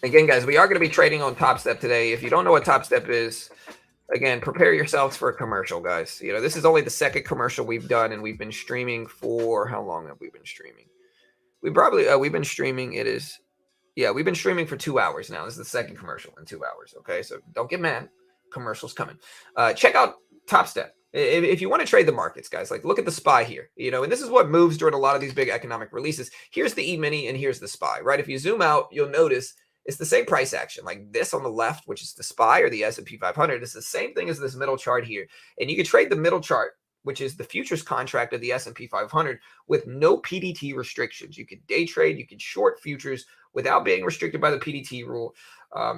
Again, guys, we are going to be trading on Top Step today. If you don't know what Top Step is, again, prepare yourselves for a commercial, guys. This is only the second commercial we've done, and we've been streaming for how long have we been streaming? We've been streaming. We've been streaming for 2 hours now. This is the second commercial in 2 hours. Okay, so don't get mad. Commercials coming. Check out Top Step. If you want to trade the markets, guys, like look at the SPY here, and this is what moves during a lot of these big economic releases. Here's the E-mini and here's the SPY, right? If you zoom out, you'll notice it's the same price action, like this on the left, which is the SPY or the S&P 500. It's the same thing as this middle chart here. And you can trade the middle chart, which is the futures contract of the S&P 500 with no PDT restrictions. You can day trade, you can short futures without being restricted by the PDT rule.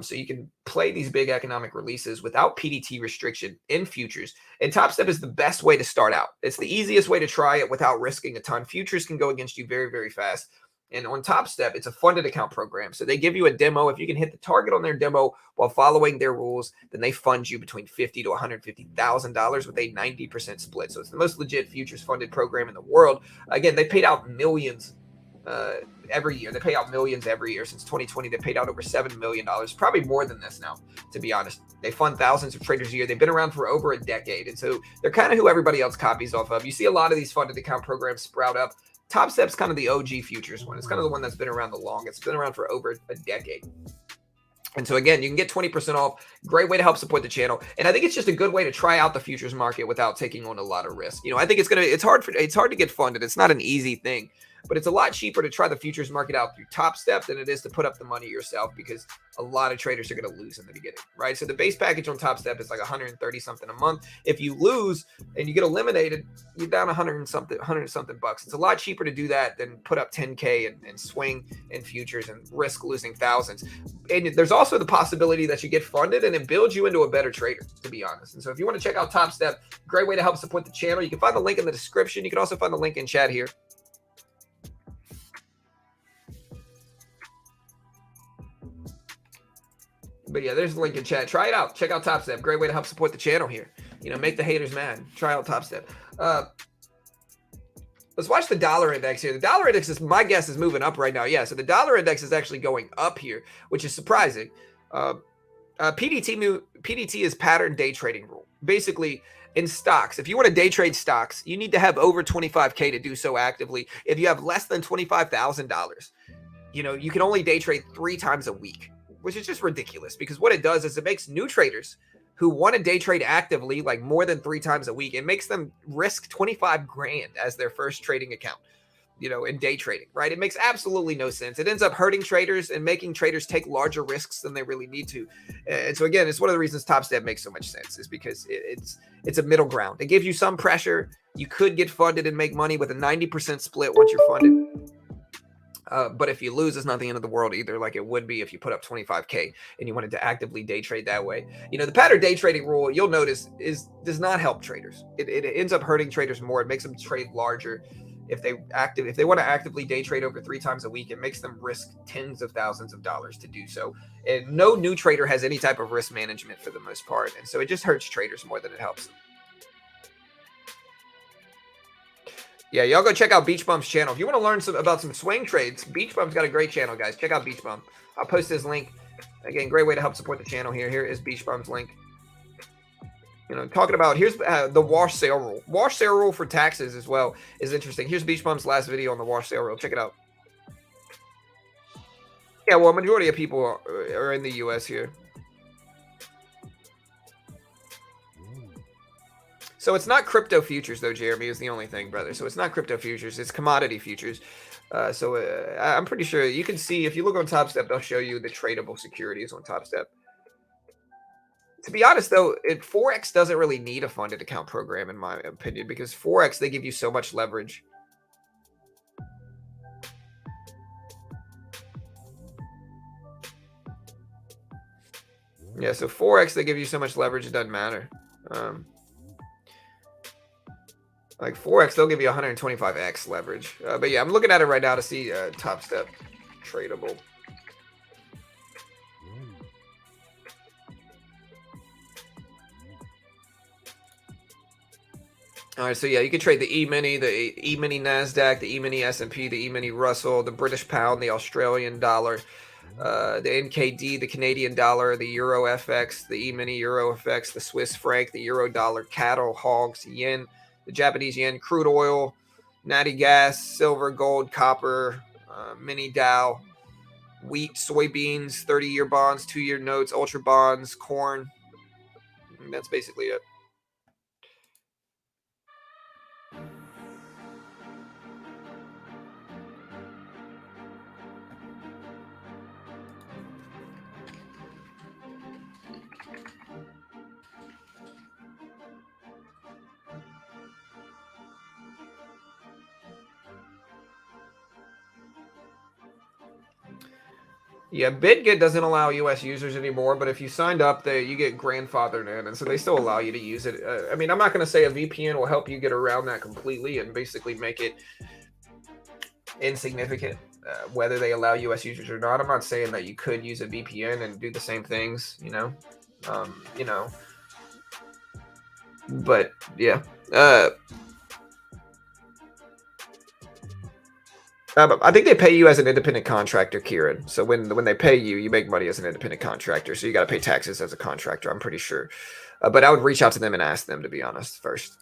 So you can play these big economic releases without PDT restriction in futures. And Top Step is the best way to start out. It's the easiest way to try it without risking a ton. Futures can go against you very, very fast. And on Top Step, it's a funded account program. So they give you a demo. If you can hit the target on their demo while following their rules, then they fund you between $50,000 to $150,000 with a 90% split. So it's the most legit futures funded program in the world. Again, they paid out millions every year. They pay out millions every year. Since 2020, they paid out over $7 million, probably more than this now, to be honest. They fund thousands of traders a year. They've been around for over a decade. And so they're kind of who everybody else copies off of. You see a lot of these funded account programs sprout up. Top Step's kind of the OG futures one. It's kind of the one that's been around the longest. It's been around for over a decade. And so again, you can get 20% off. Great way to help support the channel. And I think it's just a good way to try out the futures market without taking on a lot of risk. I think it's hard to get funded. It's not an easy thing. But it's a lot cheaper to try the futures market out through Top Step than it is to put up the money yourself, because a lot of traders are going to lose in the beginning, right? So the base package on Top Step is like 130 something a month. If you lose and you get eliminated, you're down 100 something bucks. It's a lot cheaper to do that than put up 10K and swing in futures and risk losing thousands. And there's also the possibility that you get funded and it builds you into a better trader, to be honest. And so if you want to check out Top Step, great way to help support the channel. You can find the link in the description. You can also find the link in chat here. But yeah, there's a link in chat. Try it out. Check out Top Step. Great way to help support the channel here. You know, make the haters mad. Try out Top Step. Let's watch the dollar index here. The dollar index is, my guess, is moving up right now. Yeah, so the dollar index is actually going up here, which is surprising. PDT is pattern day trading rule. Basically, in stocks, if you want to day trade stocks, you need to have over 25K to do so actively. If you have less than $25,000, you know, you can only day trade 3 times a week, which is just ridiculous, because what it does is it makes new traders who want to day trade actively, like more than 3 times a week, it makes them risk 25 grand as their first trading account, you know, in day trading, right? It makes absolutely no sense. It ends up hurting traders and making traders take larger risks than they really need to. And so again, it's one of the reasons Top Step makes so much sense, is because it's a middle ground. It gives you some pressure. You could get funded and make money with a 90% split once you're funded. But if you lose, it's not the end of the world either, like it would be if you put up 25K and you wanted to actively day trade that way. You know, the pattern day trading rule, you'll notice, does not help traders. It ends up hurting traders more. It makes them trade larger. If they want to actively day trade over 3 times a week, it makes them risk tens of thousands of dollars to do so. And no new trader has any type of risk management for the most part. And so it just hurts traders more than it helps them. Yeah, y'all go check out Beach Bum's channel. If you want to learn about some swing trades, Beach Bum's got a great channel, guys. Check out Beach Bum. I'll post his link. Again, great way to help support the channel here. Here is Beach Bum's link. You know, talking about, here's the wash sale rule. Wash sale rule for taxes as well is interesting. Here's Beach Bum's last video on the wash sale rule. Check it out. Yeah, well, a majority of people are in the U.S. here. So it's not crypto futures, though, Jeremy, is the only thing, brother. So it's not crypto futures. It's commodity futures. I'm pretty sure you can see, if you look on Top Step, they'll show you the tradable securities on Top Step. To be honest, though, Forex doesn't really need a funded account program, in my opinion, because Forex, they give you so much leverage. Yeah, so Forex, they give you so much leverage, it doesn't matter. Like Forex, they'll give you 125x leverage. But yeah, I'm looking at it right now to see Top Step tradable. All right, so yeah, you can trade the E-mini, the E-mini NASDAQ, the E-mini S&P, the E-mini Russell, the British pound, the Australian dollar, the NKD, the Canadian dollar, the Euro FX, the E-mini Euro FX, the Swiss franc, the Euro dollar, cattle, hogs, yen, the Japanese yen, crude oil, natty gas, silver, gold, copper, mini Dow, wheat, soybeans, 30-year bonds, 2-year notes, ultra bonds, corn. And that's basically it. Yeah, BitGet doesn't allow U.S. users anymore, but if you signed up, you get grandfathered in, and so they still allow you to use it. I mean, I'm not going to say a VPN will help you get around that completely and basically make it insignificant, whether they allow U.S. users or not. I'm not saying that you could use a VPN and do the same things, you know, but yeah. I think they pay you as an independent contractor, Kieran. So when they pay you, you make money as an independent contractor. So you got to pay taxes as a contractor, I'm pretty sure. But I would reach out to them and ask them, to be honest, first.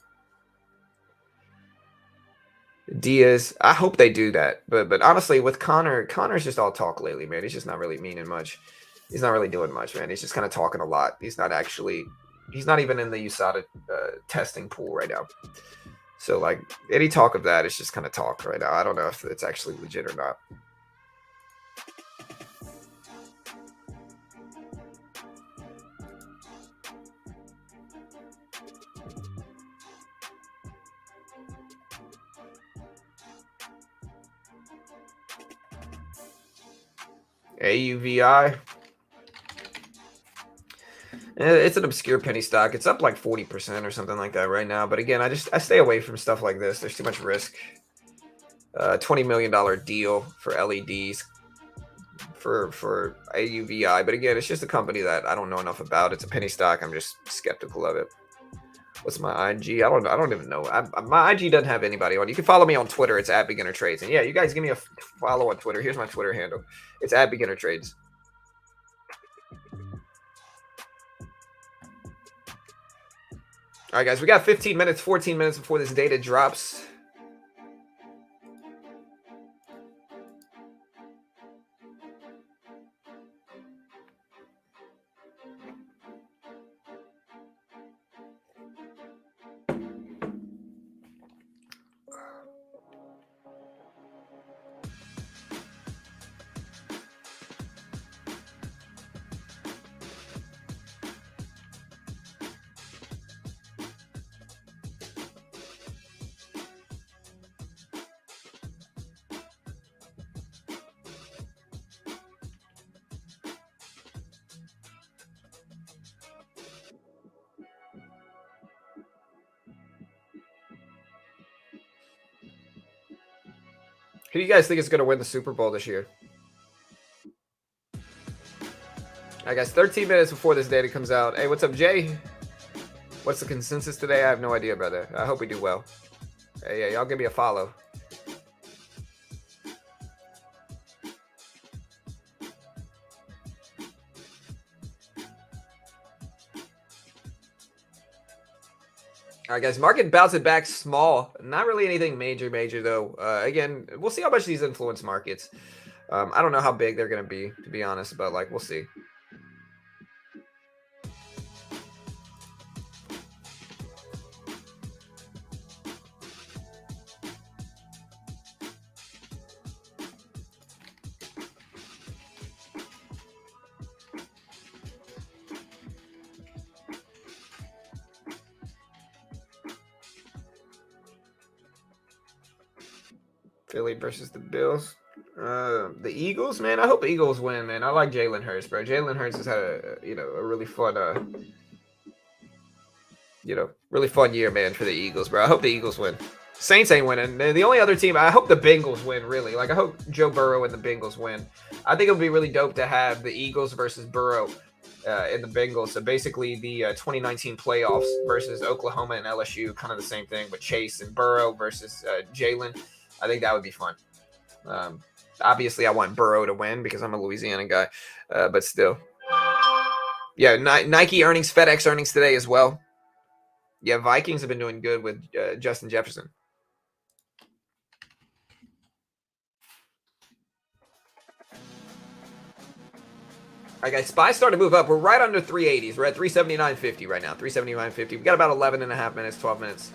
Diaz, I hope they do that. But honestly, with Connor's just all talk lately, man. He's just not really meaning much. He's not really doing much, man. He's just kind of talking a lot. He's not even in the USADA testing pool right now. So like any talk of that is just kind of talk right now. I don't know if it's actually legit or not. AUVI. It's an obscure penny stock. It's up like 40% or something like that right now. But again, I stay away from stuff like this. There's too much risk. $20 million deal for LEDs for AUVI. But again, it's just a company that I don't know enough about. It's a penny stock. I'm just skeptical of it. What's my IG? I don't even know. My IG doesn't have anybody on. You can follow me on Twitter. It's @BeginnerTrades. And yeah, you guys give me a follow on Twitter. Here's my Twitter handle. It's @BeginnerTrades. All right, guys, we got 15 minutes, 14 minutes before this data drops. Who do you guys think is going to win the Super Bowl this year? All right, guys, 13 minutes before this data comes out. Hey, what's up, Jay? What's the consensus today? I have no idea, brother. I hope we do well. Hey, yeah, y'all give me a follow. All right, guys, market bouncing back small. Not really anything major, though. Again, we'll see how much these influence markets. I don't know how big they're going to be honest, but like, we'll see. Philly versus the Bills. The Eagles, man. I hope the Eagles win, man. I like Jalen Hurts, bro. Jalen Hurts has had a really fun really fun year, man, for the Eagles, bro. I hope the Eagles win. Saints ain't winning. The only other team, I hope the Bengals win, really. Like, I hope Joe Burrow and the Bengals win. I think it would be really dope to have the Eagles versus Burrow in the Bengals. So basically the 2019 playoffs versus Oklahoma and LSU, kind of the same thing, with Chase and Burrow versus Jalen. I think that would be fun. Obviously, I want Burrow to win because I'm a Louisiana guy, but still. Yeah, Nike earnings, FedEx earnings today as well. Yeah, Vikings have been doing good with Justin Jefferson. All right, guys, SPY started to move up. We're right under 380s. We're at 379.50 right now. 379.50. We got about 11 and a half minutes, 12 minutes.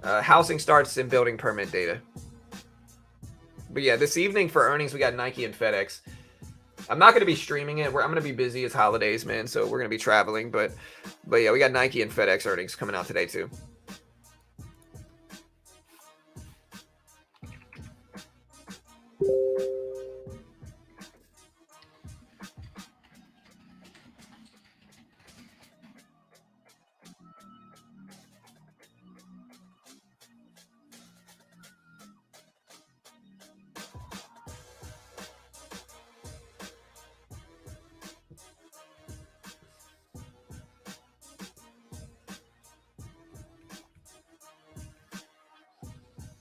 Housing starts and building permit data. But yeah, this evening for earnings, we got Nike and FedEx. I'm not going to be streaming it. I'm going to be busy. It's holidays, man, so we're going to be traveling. But yeah, we got Nike and FedEx earnings coming out today too.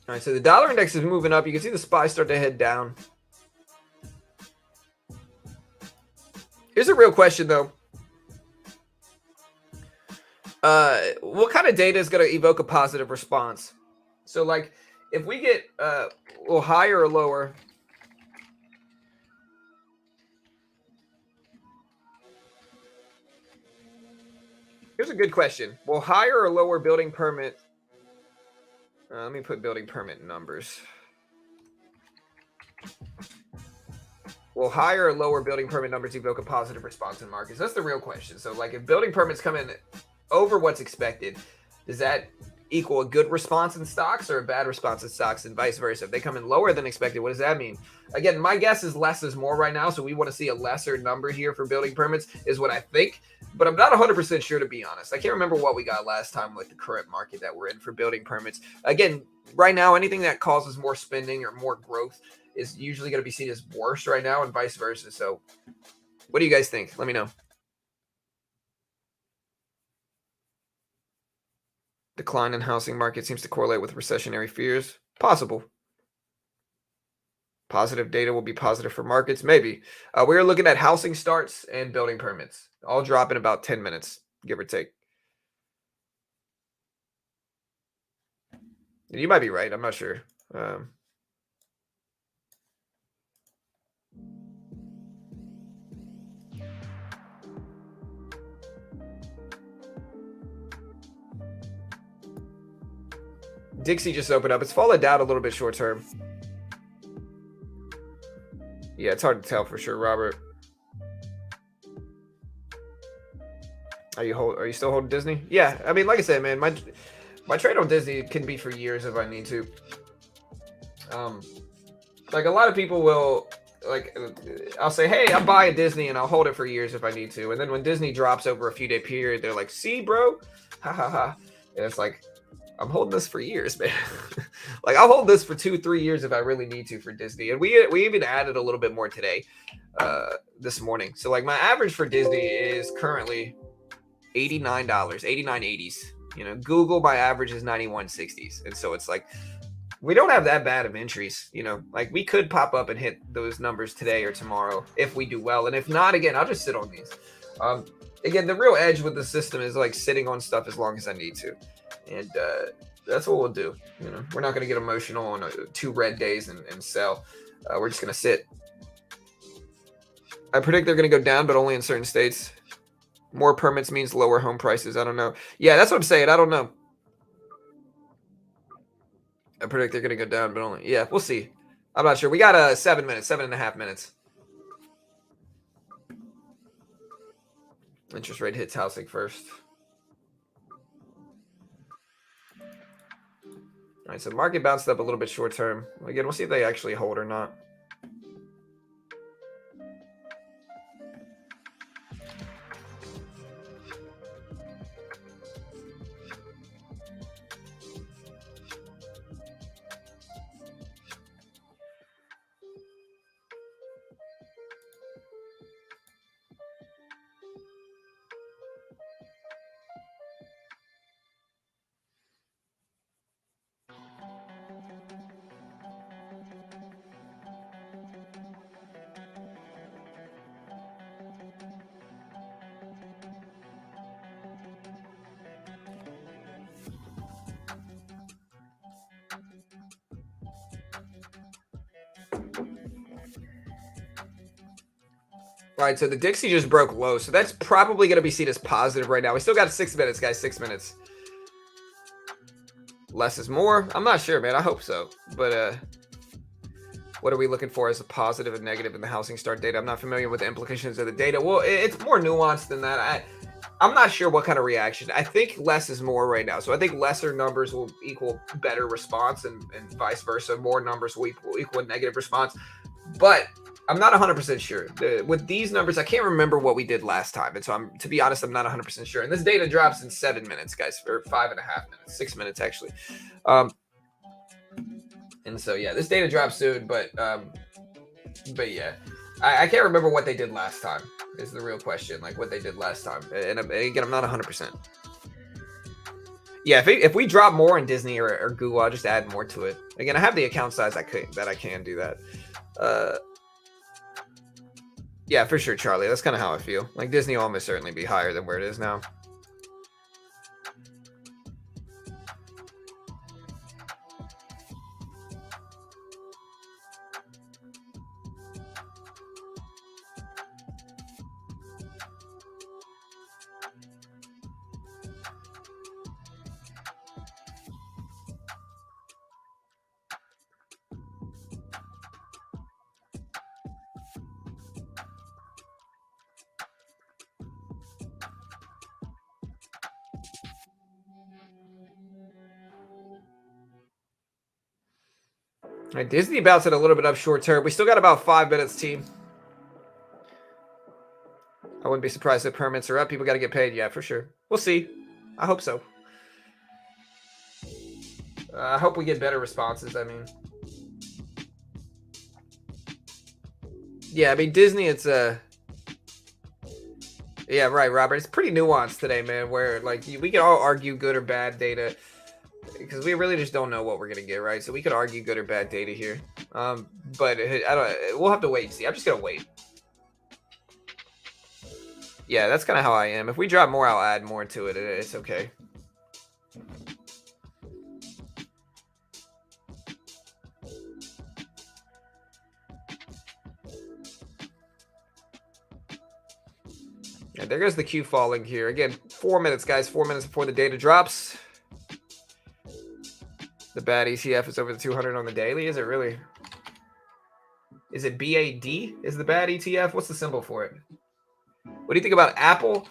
All right, so the dollar index is moving up. You can see the SPY start to head down. Here's a real question, though. What kind of data is going to evoke a positive response? So, like, if we get a little higher or lower, Here's a good question. Will higher or lower building permit? Let me put building permit numbers. Will higher or lower building permit numbers evoke a positive response in markets? That's the real question. So, like, if building permits come in over what's expected, does that equal a good response in stocks or a bad response in stocks, and vice versa? If they come in lower than expected, what does that mean? Again, my guess is less is more right now, so we want to see a lesser number here for building permits, is what I think. But I'm not 100% sure, to be honest. I can't remember what we got last time with the current market that we're in for building permits. Again, right now, anything that causes more spending or more growth is usually going to be seen as worse right now, and vice versa. So what do you guys think? Let me know. Decline in housing market seems to correlate with recessionary fears. Possible. Positive data will be positive for markets. Maybe. We're looking at housing starts and building permits. All drop in about 10 minutes, give or take. You might be right. I'm not sure. Dixie just opened up. It's fallen down a little bit short term. Yeah, it's hard to tell for sure, Robert. Are you still holding Disney? Yeah, I mean, like I said, man, my trade on Disney can be for years if I need to. Like a lot of people will, like, I'll say, hey, I'm buying Disney and I'll hold it for years if I need to. And then when Disney drops over a few day period, they're like, see, bro, ha ha ha. And it's like, I'm holding this for years, man. Like I'll hold this for 2-3 years if I really need to for Disney. And we even added a little bit more today, this morning. So like my average for Disney is currently $89, 89.80s. You know, Google, my average is 91.60s. And so it's like, we don't have that bad of entries, you know, like we could pop up and hit those numbers today or tomorrow if we do well. And if not, again, I'll just sit on these. Again, the real edge with the system is like sitting on stuff as long as I need to. And that's what we'll do. You know, we're not going to get emotional on 2 red days and sell. We're just going to sit. I predict they're going to go down, but only in certain states. More permits means lower home prices. I don't know. Yeah, that's what I'm saying. I don't know. I predict they're going to go down, but only. Yeah, we'll see. I'm not sure. We got 7 minutes, 7.5 minutes. Interest rate hits housing first. All right, so the market bounced up a little bit short term. Again, we'll see if they actually hold or not. All right, so the Dixie just broke low, so that's probably going to be seen as positive right now. We still got 6 minutes, guys, 6 minutes. Less is more? I'm not sure, man. I hope so. But what are we looking for as a positive and negative in the housing start data? I'm not familiar with the implications of the data. Well, it's more nuanced than that. I'm not sure what kind of reaction. I think less is more right now. So I think lesser numbers will equal better response and vice versa. More numbers will equal a negative response. But I'm not 100% sure. With these numbers, I can't remember what we did last time. And so to be honest, I'm not 100% sure. And this data drops in 7 minutes, guys, or 5.5 minutes, 6 minutes actually. And so, yeah, this data drops soon, but yeah, I can't remember what they did last time is the real question, like what they did last time. And again, I'm not 100%. Yeah, if we drop more in Disney or Google, I'll just add more to it. Again, I have the account size that I can do that. Yeah, for sure, Charlie. That's kind of how I feel. Like Disney will almost certainly be higher than where it is now. All right, Disney bouncing a little bit up short term. We still got about 5 minutes, team. I wouldn't be surprised if permits are up. People got to get paid. Yeah, for sure. We'll see. I hope so. I hope we get better responses. I mean, yeah, I mean, Disney, it's yeah, right, Robert. It's pretty nuanced today, man, where, like, we can all argue good or bad data because we really just don't know what we're going to get, right? So we could argue good or bad data here. But I don't, we'll have to wait and see. I'm just going to wait. Yeah, that's kind of how I am. If we drop more, I'll add more to it. It's okay. Yeah, there goes the queue falling here. Again, 4 minutes, guys. 4 minutes before the data drops. The bad ETF is over the 200 on the daily. Is it really? Is it BAD? Is the bad ETF? What's the symbol for it? What do you think about Apple?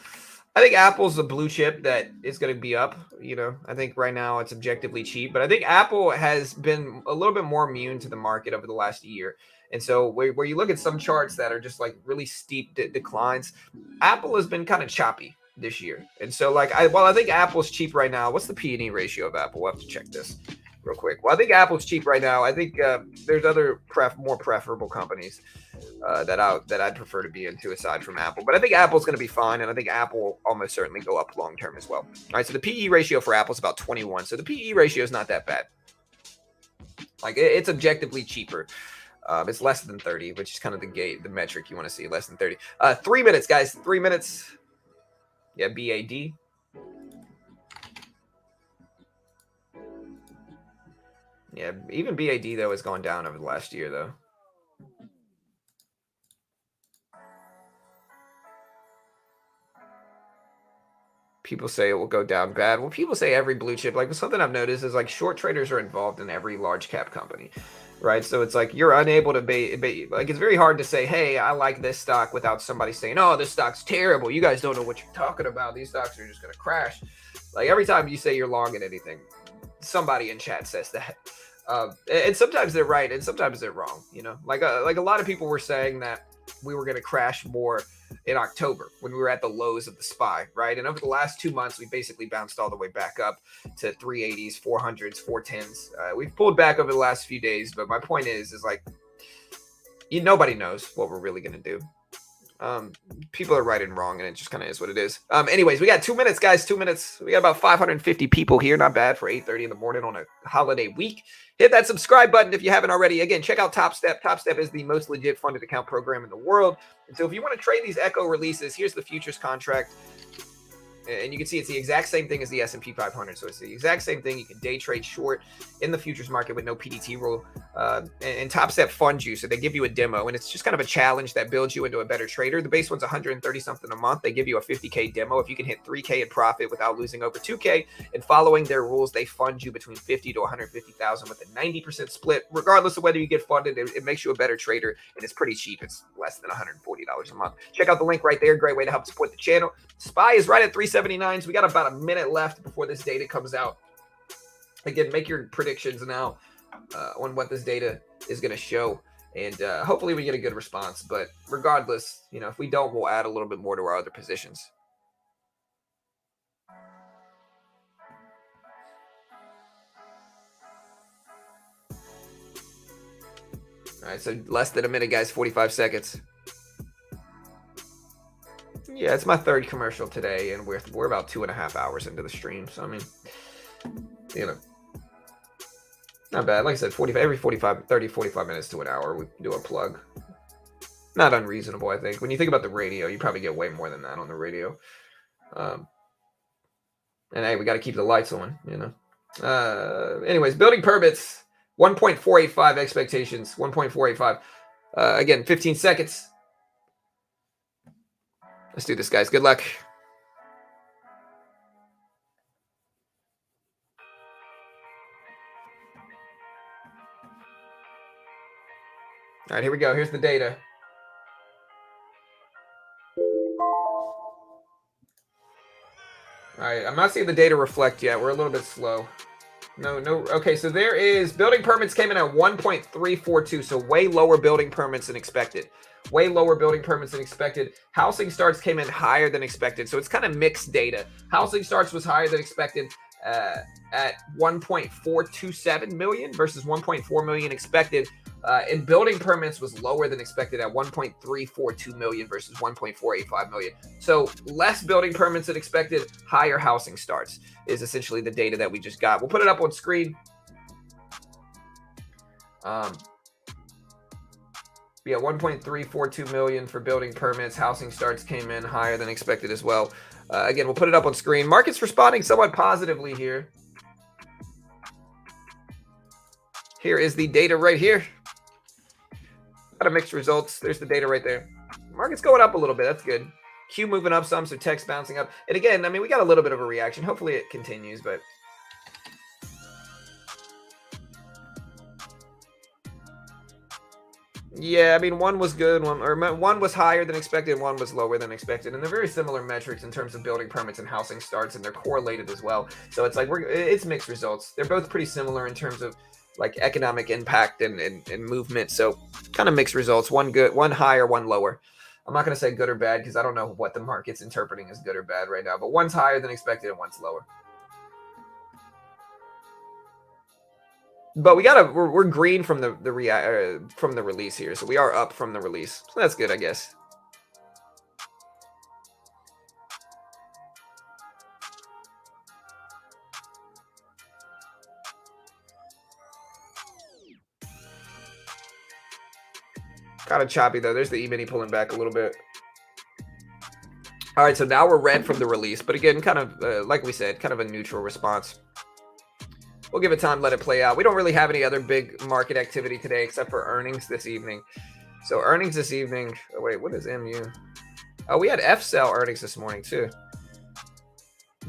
I think Apple's a blue chip that is going to be up. You know, I think right now it's objectively cheap, but I think Apple has been a little bit more immune to the market over the last year. And so where you look at some charts that are just like really steep declines, Apple has been kind of choppy this year. And so like, I think Apple's cheap right now. What's the P&E ratio of Apple? We'll have to check this real quick. Well, I think Apple's cheap right now. I think there's other more preferable companies that I'd prefer to be into aside from Apple. But I think Apple's going to be fine, and I think Apple will almost certainly go up long term as well. All right, so the PE ratio for Apple is about 21. So the PE ratio is not that bad. Like it's objectively cheaper. It's less than 30, which is kind of the metric you want to see. Less than 30. 3 minutes, guys. 3 minutes. Yeah, BAD. Yeah, even BAD, though, has gone down over the last year, though. People say it will go down bad. Well, people say every blue chip. Like, something I've noticed is, like, short traders are involved in every large cap company, right? So it's like you're unable to like, it's very hard to say, hey, I like this stock without somebody saying, oh, this stock's terrible. You guys don't know what you're talking about. These stocks are just going to crash. Like, every time you say you're long in anything, somebody in chat says that. And sometimes they're right, and sometimes they're wrong. You know, like a lot of people were saying that we were going to crash more in October when we were at the lows of the SPY, right? And over the last 2 months, we basically bounced all the way back up to 380s, 400s, 410s. We've pulled back over the last few days, but my point is like, nobody knows what we're really going to do. People are right and wrong, and it just kind of is what it is. Anyways, we got 2 minutes, guys. 2 minutes. We got about 550 people here. Not bad for 8:30 in the morning on a holiday week. Hit that subscribe button if you haven't already. Again, check out Top Step. Top Step is the most legit funded account program in the world. And so if you want to trade these Echo releases, here's the futures contract. And you can see it's the exact same thing as the S&P 500. So it's the exact same thing. You can day trade short in the futures market with no PDT rule. And Top Step funds you. So they give you a demo. And it's just kind of a challenge that builds you into a better trader. The base one's 130 something a month. They give you a 50K demo. If you can hit 3K in profit without losing over 2K and following their rules, they fund you between 50 to 150,000 with a 90% split. Regardless of whether you get funded, it makes you a better trader. And it's pretty cheap. It's less than $140 a month. Check out the link right there. Great way to help support the channel. SPY is right at 379. So we got about a minute left before this data comes out. Again, make your predictions now on what this data is going to show. And hopefully we get a good response. But regardless, if we don't, we'll add a little bit more to our other positions. All right, so less than a minute, guys, 45 seconds. Yeah, it's my third commercial today, and we're about 2.5 hours into the stream. So, I mean, not bad. Like I said, 45 minutes to an hour, we do a plug. Not unreasonable, I think. When you think about the radio, you probably get way more than that on the radio. And hey, we got to keep the lights on, Anyways, building permits, 1.485 expectations, 1.485. Again, 15 seconds. Let's do this, guys. Good luck. All right, here we go. Here's the data. All right, I'm not seeing the data reflect yet. We're a little bit slow. No, no. Okay, so there is building permits came in at 1.342, so way lower building permits than expected. Way lower building permits than expected. Housing starts came in higher than expected, so it's kind of mixed data. Housing starts was higher than expected at 1.427 million versus 1.4 million expected. And building permits was lower than expected at 1.342 million versus 1.485 million. So less building permits than expected, higher housing starts is essentially the data that we just got. We'll put it up on screen. Yeah, 1.342 million for building permits. Housing starts came in higher than expected as well. Again, we'll put it up on screen. Market's responding somewhat positively here. Here is the data right here. Got a mixed results. There's the data right there. Market's going up a little bit. That's good. Q moving up some, so text bouncing up. And again, I mean, we got a little bit of a reaction. Hopefully it continues, but yeah, I mean, one was good, one was higher than expected, one was lower than expected, and they're very similar metrics in terms of building permits and housing starts, and they're correlated as well. So it's like it's mixed results. They're both pretty similar in terms of like economic impact and movement. So kind of mixed results. One good, one higher, one lower. I'm not going to say good or bad because I don't know what the market's interpreting as good or bad right now, but one's higher than expected and one's lower. But we're green from the release here, so we are up from the release. So that's good, I guess. Kind of choppy though. There's the E-mini pulling back a little bit. All right, so now we're red from the release, but again, kind of like we said, kind of a neutral response. We'll give it time, let it play out. We don't really have any other big market activity today except for earnings this evening. So earnings this evening. Oh, wait, what is MU? Oh, we had F-Cell earnings this morning too.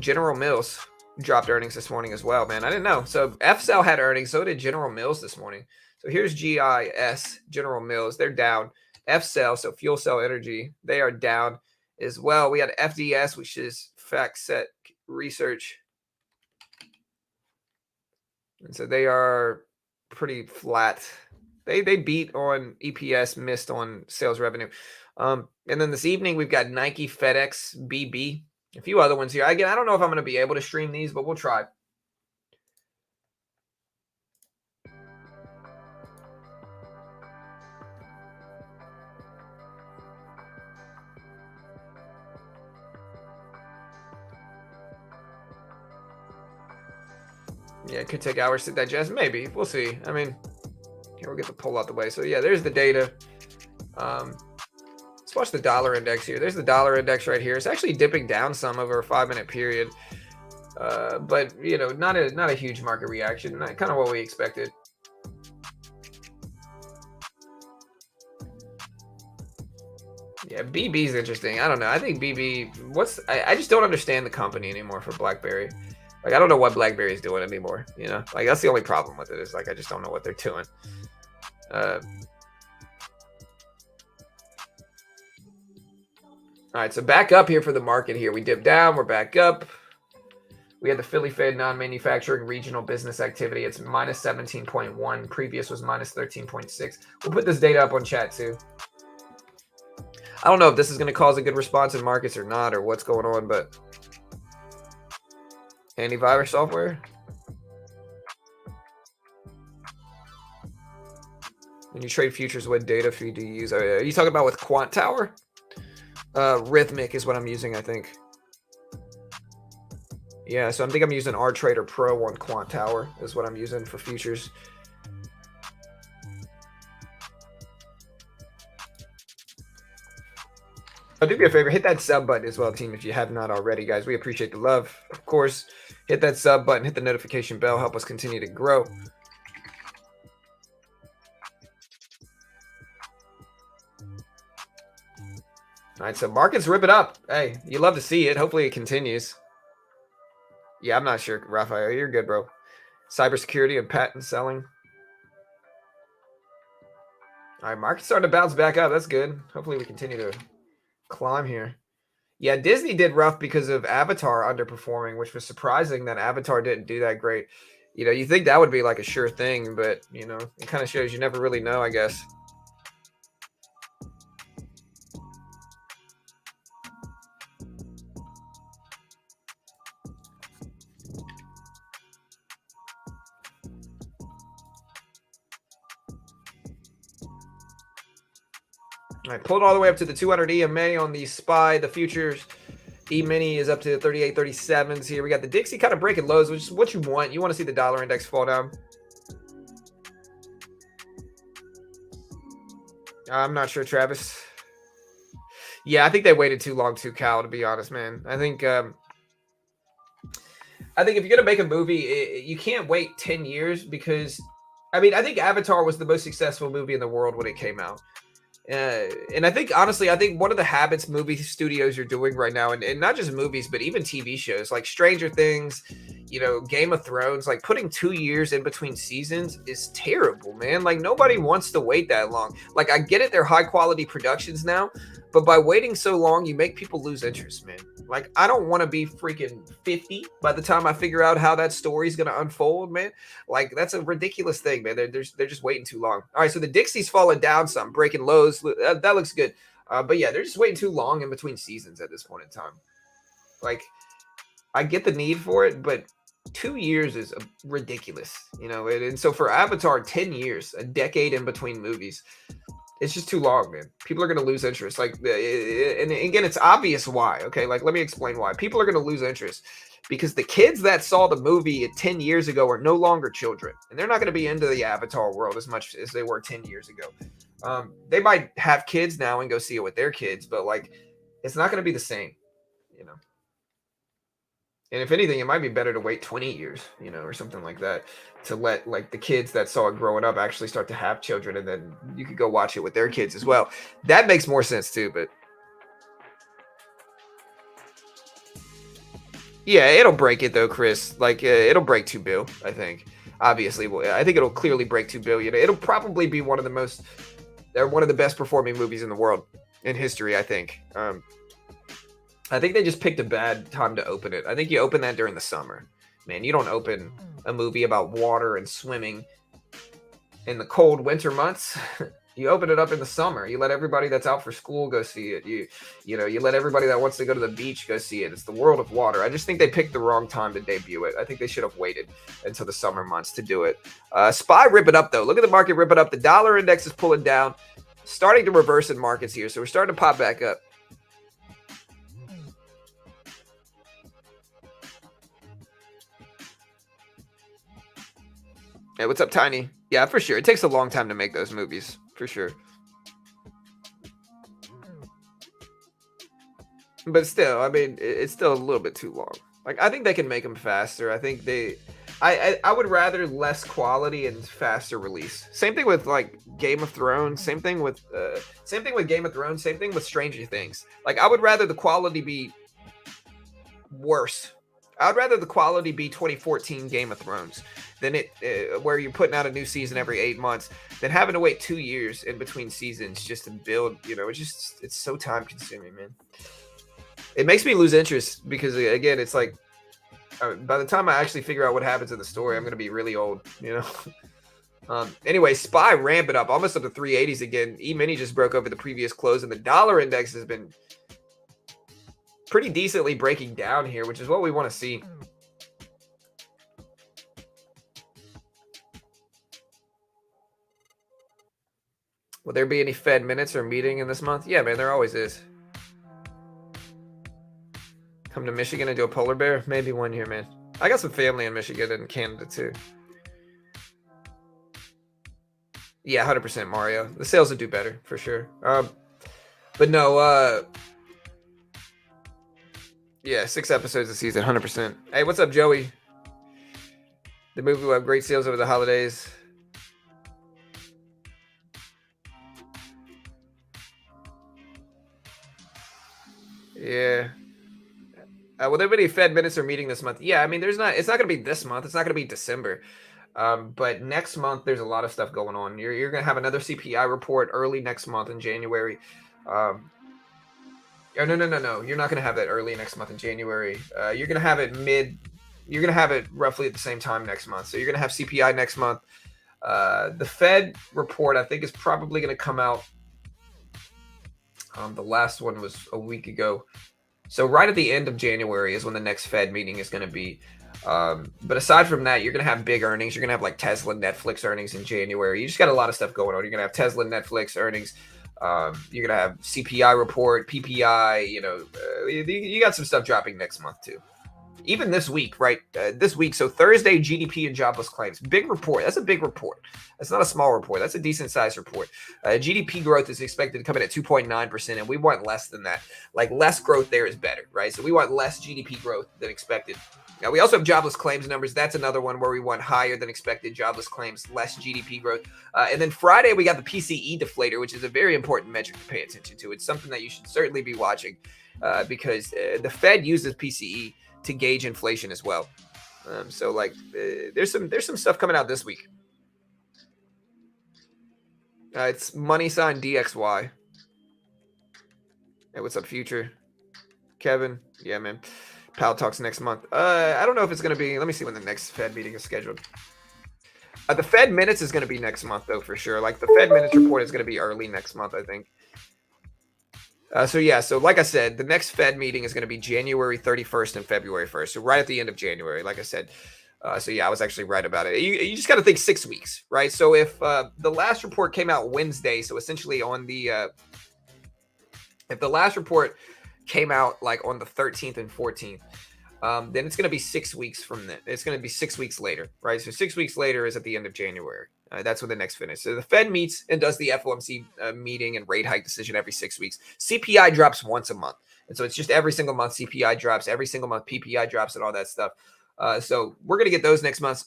General Mills dropped earnings this morning as well, man. I didn't know. So F-Cell had earnings. So did General Mills this morning. So here's GIS, General Mills. They're down. F-Cell, so Fuel Cell Energy, they are down as well. We had FDS, which is FactSet Research. And so they are pretty flat. They beat on EPS, missed on sales revenue. And then this evening, we've got Nike, FedEx, BB, a few other ones here. Again, I don't know if I'm going to be able to stream these, but we'll try. Yeah, it could take hours to digest. Maybe. We'll see. I mean, here we'll get the poll out the way. So, yeah, there's the data. Let's watch the dollar index here. There's the dollar index right here. It's actually dipping down some over a 5-minute period. But, you know, not a huge market reaction. Kind of what we expected. Yeah, BB's interesting. I don't know. I think BB, I just don't understand the company anymore for BlackBerry. Like, I don't know what BlackBerry is doing anymore, you know? Like, that's the only problem with it is, like, I just don't know what they're doing. All right, so back up here for the market here. We dipped down. We're back up. We had the Philly Fed non-manufacturing regional business activity. It's minus 17.1. Previous was minus 13.6. We'll put this data up on chat, too. I don't know if this is going to cause a good response in markets or not or what's going on, but... Antivirus software. When you trade futures, what data feed do you use? Are you talking about with Quant Tower? Rhythmic is what I'm using, I think. Yeah, so I think I'm using RTrader Pro on Quant Tower is what I'm using for futures. Do me a favor, hit that sub button as well, team, if you have not already, guys. We appreciate the love. Of course, hit that sub button, hit the notification bell, help us continue to grow. All right, so markets rip it up. Hey, you love to see it. Hopefully it continues. Yeah, I'm not sure, Raphael. You're good, bro. Cybersecurity and patent selling. All right, market's starting to bounce back up. That's good. Hopefully we continue to climb here. Yeah, Disney did rough because of Avatar underperforming, which was surprising that Avatar didn't do that great. You think that would be like a sure thing, but it kind of shows you never really know, I guess. All right, pulled all the way up to the 200 EMA on the SPY. The futures E-mini is up to the 38.37s here. We got the Dixie kind of breaking lows, which is what you want. You want to see the dollar index fall down. I'm not sure, Travis. Yeah, I think they waited too long too, Cal, to be honest, man. I think if you're going to make a movie, you can't wait 10 years because, I think Avatar was the most successful movie in the world when it came out. And I think, honestly, one of the habits movie studios are doing right now, and not just movies, but even TV shows like Stranger Things, Game of Thrones, like putting 2 years in between seasons is terrible, man. Like nobody wants to wait that long. Like I get it, they're high quality productions now, but by waiting so long, you make people lose interest, man. Like I don't want to be freaking 50 by the time I figure out how that story's going to unfold, man. Like that's a ridiculous thing, man. They're just waiting too long. All right, so the Dixie's falling down some, breaking lows. That looks good. But yeah, they're just waiting too long in between seasons at this point in time. Like I get the need for it, but 2 years is ridiculous, and so for Avatar, 10 years, a decade in between movies, it's just too long, man. People are going to lose interest. Like, and again, it's obvious why. Okay, like let me explain why. People are going to lose interest because the kids that saw the movie 10 years ago are no longer children, and they're not going to be into the Avatar world as much as they were 10 years ago. They might have kids now and go see it with their kids, but like, it's not going to be the same, And if anything, it might be better to wait 20 years, or something like that, to let like the kids that saw it growing up actually start to have children, and then you could go watch it with their kids as well. That makes more sense too, but yeah, it'll break it though, Chris. Like it'll break 2 bill, I think. Obviously, I think it'll clearly break 2 billion. It'll probably be one of the best performing movies in the world in history, I think. I think they just picked a bad time to open it. I think you open that during the summer. Man, you don't open a movie about water and swimming in the cold winter months. You open it up in the summer. You let everybody that's out for school go see it. You let everybody that wants to go to the beach go see it. It's the world of water. I just think they picked the wrong time to debut it. I think they should have waited until the summer months to do it. SPY rip it up, though. Look at the market rip it up. The dollar index is pulling down. Starting to reverse in markets here. So we're starting to pop back up. Hey, what's up, Tiny? Yeah, for sure. It takes a long time to make those movies, for sure. But still, it's still a little bit too long. Like, I think they can make them faster. I think I would rather less quality and faster release. Same thing with like Game of Thrones. Same thing with Game of Thrones. Same thing with Stranger Things. Like, I would rather the quality be worse. I'd rather the quality be 2014 Game of Thrones than where you're putting out a new season every 8 months than having to wait 2 years in between seasons just to build. It's so time consuming, man. It makes me lose interest because again, it's like by the time I actually figure out what happens in the story, I'm going to be really old, Anyway, SPY ramp it up almost up to 380s again. E-mini just broke over the previous close, and the dollar index has been pretty decently breaking down here, which is what we want to see. Will there be any Fed minutes or meeting in this month? Yeah, man, there always is. Come to Michigan and do a polar bear? Maybe one year, man. I got some family in Michigan and Canada too. Yeah, 100% Mario. The sales would do better for sure. But no, yeah, 6 episodes a season, 100%. Hey, what's up, Joey? The movie will have great sales over the holidays. Yeah. Will there be any Fed minutes or meeting this month? Yeah, it's not going to be this month. It's not going to be December. But next month, there's a lot of stuff going on. You're going to have another CPI report early next month in January. No. You're not going to have that early next month in January. You're going to have it you're going to have it roughly at the same time next month. So you're going to have CPI next month. The Fed report, I think, is probably going to come out. The last one was a week ago. So right at the end of January is when the next Fed meeting is going to be. But aside from that, you're going to have big earnings. You're going to have like Tesla, Netflix earnings in January. You just got a lot of stuff going on. You're going to have Tesla, Netflix earnings. You're going to have CPI report, PPI. You got some stuff dropping next month too. Even this week, right? This week, so Thursday, GDP and jobless claims. Big report. That's a big report. That's not a small report. That's a decent sized report. GDP growth is expected to come in at 2.9%, and we want less than that. Like, less growth there is better, right? So we want less GDP growth than expected. Now, we also have jobless claims numbers. That's another one where we want higher than expected jobless claims, less GDP growth. And then Friday, we got the PCE deflator, which is a very important metric to pay attention to. It's something that you should certainly be watching because the Fed uses PCE to gauge inflation as well. So like there's some stuff coming out this week. It's money sign DXY. Hey, what's up, Future? Kevin? Yeah, man. Pal talks next month. I don't know if it's going to be. Let me see when the next Fed meeting is scheduled. The Fed minutes is going to be next month, though, for sure. Like, the Fed minutes report is going to be early next month, I think. So like I said, the next Fed meeting is going to be January 31st and February 1st. So right at the end of January, like I said. I was actually right about it. You just got to think 6 weeks, right? So if the last report came out Wednesday, so essentially on the if the last report came out like on the 13th and 14th, then it's going to be 6 weeks from then. It's going to be 6 weeks later, right? So 6 weeks later is at the end of January. That's when the next finish. So the Fed meets and does the FOMC meeting and rate hike decision every 6 weeks. CPI drops once a month. And so it's just every single month CPI drops, every single month PPI drops and all that stuff. So we're going to get those next month.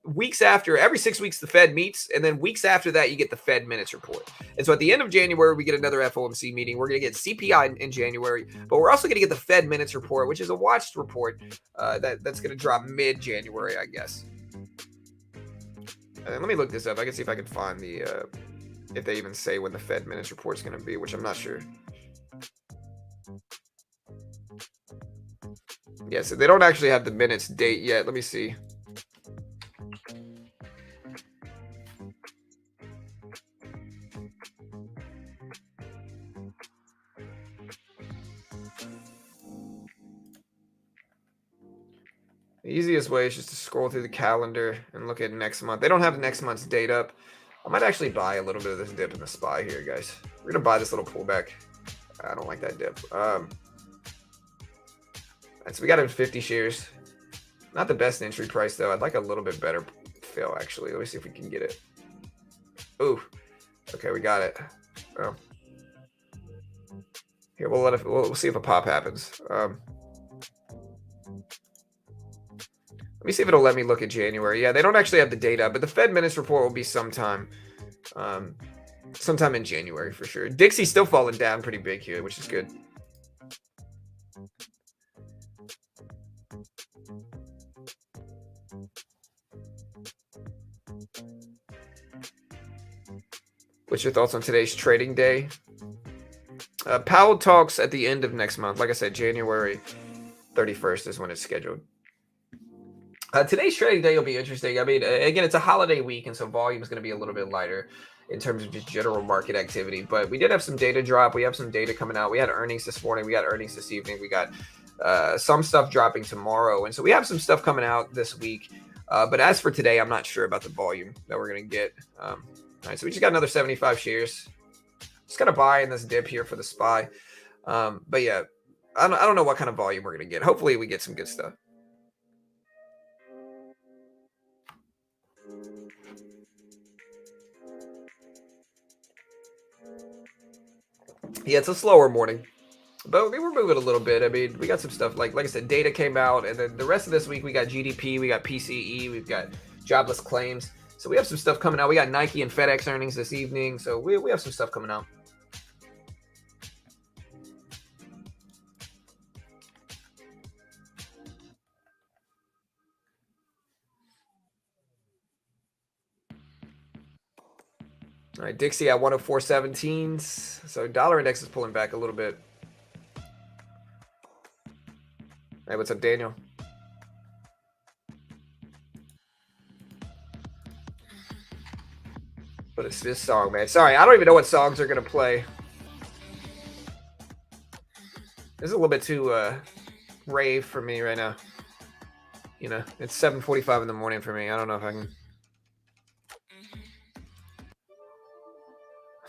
Weeks after, every 6 weeks, the Fed meets. And then weeks after that, you get the Fed minutes report. And so at the end of January, we get another FOMC meeting. We're going to get CPI in January. But we're also going to get the Fed minutes report, which is a watched report that's going to drop mid-January, I guess. Let me look this up. I can see if I can find the if they even say when the Fed minutes report is going to be, which I'm not sure. Yeah, so they don't actually have the minutes date yet. Let me see. The easiest way is just to scroll through the calendar and look at next month. They don't have next month's date up. I might actually buy a little bit of this dip in the SPY here, guys. We're going to buy this little pullback. I don't like that dip. So we got him 50 shares. Not the best entry price, though. I'd like a little bit better fill, actually. Let me see if we can get it. Ooh. Okay, we got it. Oh. Here, we'll see if a pop happens. Let me see if it'll let me look at January. Yeah, they don't actually have the data, but the Fed minutes report will be sometime in January for sure. Dixie's still falling down pretty big here, which is good. What's your thoughts on today's trading day? Powell talks at the end of next month. Like I said, January 31st is when it's scheduled. Today's trading day will be interesting. I mean, again, it's a holiday week, and so volume is going to be a little bit lighter in terms of just general market activity. But we did have some data drop. We have some data coming out. We had earnings this morning. We got earnings this evening. We got some stuff dropping tomorrow. And so we have some stuff coming out this week. But as for today, I'm not sure about the volume that we're going to get. All right, so we just got another 75 shares. Just got to buy in this dip here for the SPY. But yeah, I don't know what kind of volume we're going to get. Hopefully we get some good stuff. Yeah, it's a slower morning, but we were moving a little bit. I mean, we got some stuff like I said, data came out, and then the rest of this week we got GDP, we got PCE, we've got jobless claims. So we have some stuff coming out. We got Nike and FedEx earnings this evening, so we have some stuff coming out. All right, Dixie at 104.17. So dollar index is pulling back a little bit. Hey, what's up, Daniel? But it's this song, man. Sorry, I don't even know what songs are gonna play. This is a little bit too rave for me right now. You know, it's 7:45 in the morning for me. I don't know if I can.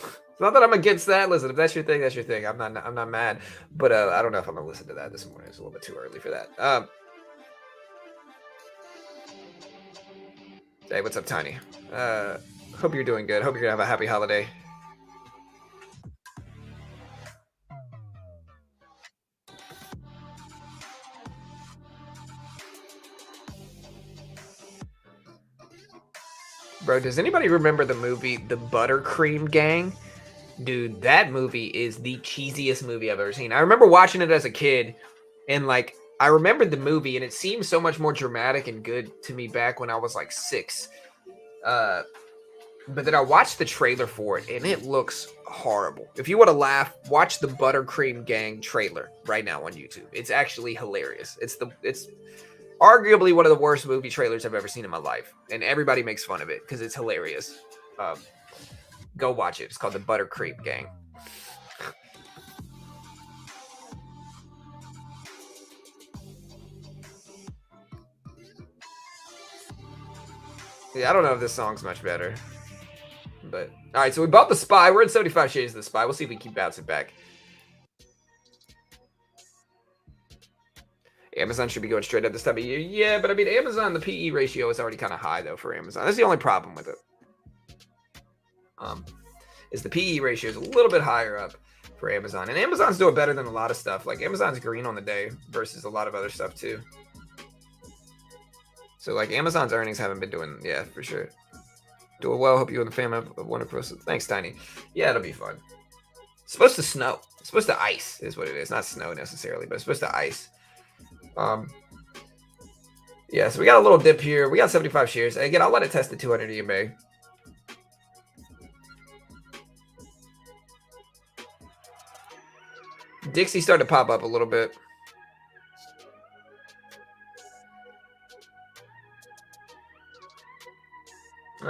It's not that I'm against that. Listen, if that's your thing, that's your thing. I'm not. I'm not mad, but I don't know if I'm gonna listen to that this morning. It's a little bit too early for that. Hey, what's up, Tiny? Hope you're doing good. Hope you're gonna have a happy holiday. Bro, does anybody remember the movie The Buttercream Gang? Dude, that movie is the cheesiest movie I've ever seen. I remember watching it as a kid, and like I remembered the movie, and it seemed so much more dramatic and good to me back when I was like 6. Uh, but then I watched the trailer for it, and it looks horrible. If you want to laugh, watch the Buttercream Gang trailer right now on YouTube. It's actually hilarious. It's arguably one of the worst movie trailers I've ever seen in my life, and everybody makes fun of it because it's hilarious. Go watch it. It's called the Buttercream Gang. Yeah, I don't know if this song's much better. But all right, so we bought the Spy. We're in 75 Shades of the Spy. We'll see if we can keep bouncing back. Amazon should be going straight up this time of year. Yeah, but I mean, Amazon, the PE ratio is already kind of high, though, for Amazon. That's the only problem with it. Is the PE ratio is a little bit higher up for Amazon. And Amazon's doing better than a lot of stuff. Like, Amazon's green on the day versus a lot of other stuff, too. So, like, Amazon's earnings haven't been doing, yeah, for sure. Doing well. Hope you and the family have a wonderful. Thanks, Tiny. Yeah, it'll be fun. It's supposed to snow. It's supposed to ice, is what it is. Not snow necessarily, but it's supposed to ice. Yeah, so we got a little dip here. We got 75 shares. Again, I'll let it test the 200 EMA. Dixie started to pop up a little bit.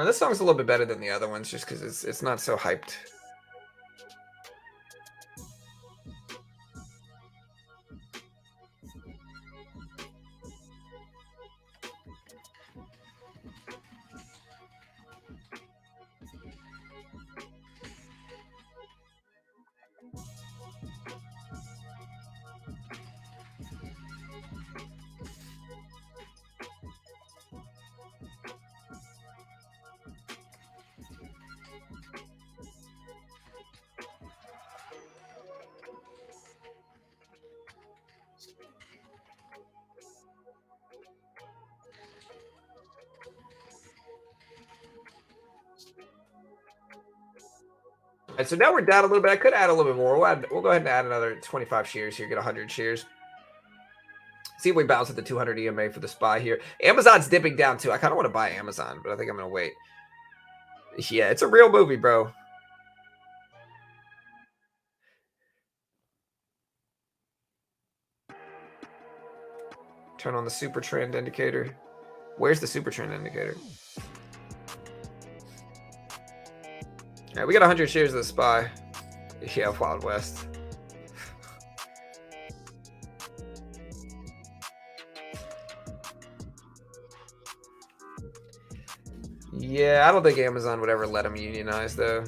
This song's a little bit better than the other ones just because it's not so hyped. All right, so now we're down a little bit. I could add a little bit more. We'll go ahead and add another 25 shares here, get 100 shares. See if we bounce at the 200 EMA for the Spy here. Amazon's dipping down too. I kind of want to buy Amazon, but I think I'm going to wait. Yeah, it's a real movie, bro. Turn on the super trend indicator. Where's the super trend indicator? All right, we got 100 shares of the Spy. Yeah, Wild West. Yeah, I don't think Amazon would ever let them unionize, though.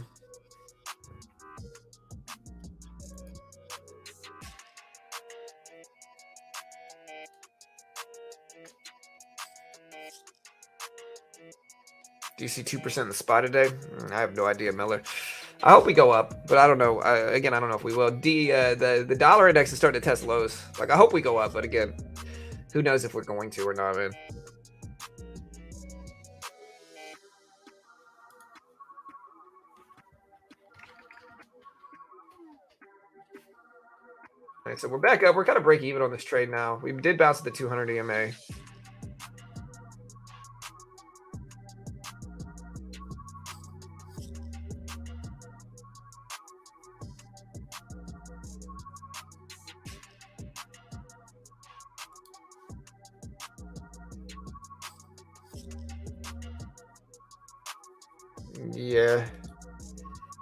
Do you see 2% in the Spy today? I have no idea, Miller. I hope we go up, but I don't know. Again, I don't know if we will. The dollar index is starting to test lows. Like, I hope we go up, but again, who knows if we're going to or not, man. All right, so we're back up. We're kind of break even on this trade now. We did bounce at the 200 EMA. Yeah.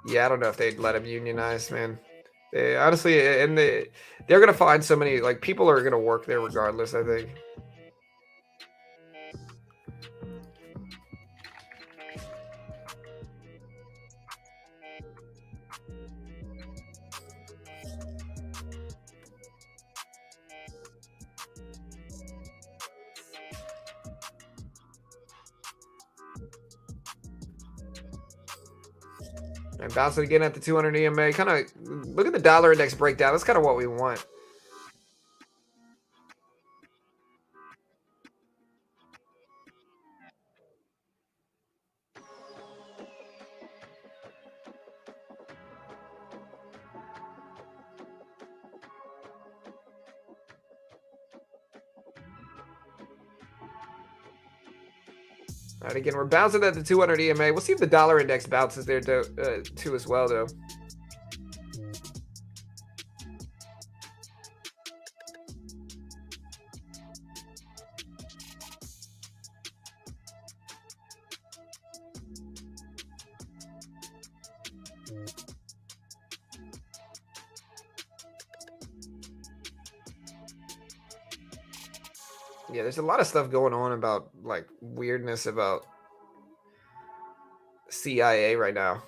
Yeah, I don't know if they'd let him unionize, man. They honestly, and they're gonna find so many like people are gonna work there regardless. I think. And bouncing again at the 200 EMA. Kind of look at the dollar index breakdown. That's kind of what we want. All right, again, we're bouncing at the 200 EMA. We'll see if the dollar index bounces there too as well, though. Yeah, there's a lot of stuff going on about like weirdness about CIA right now.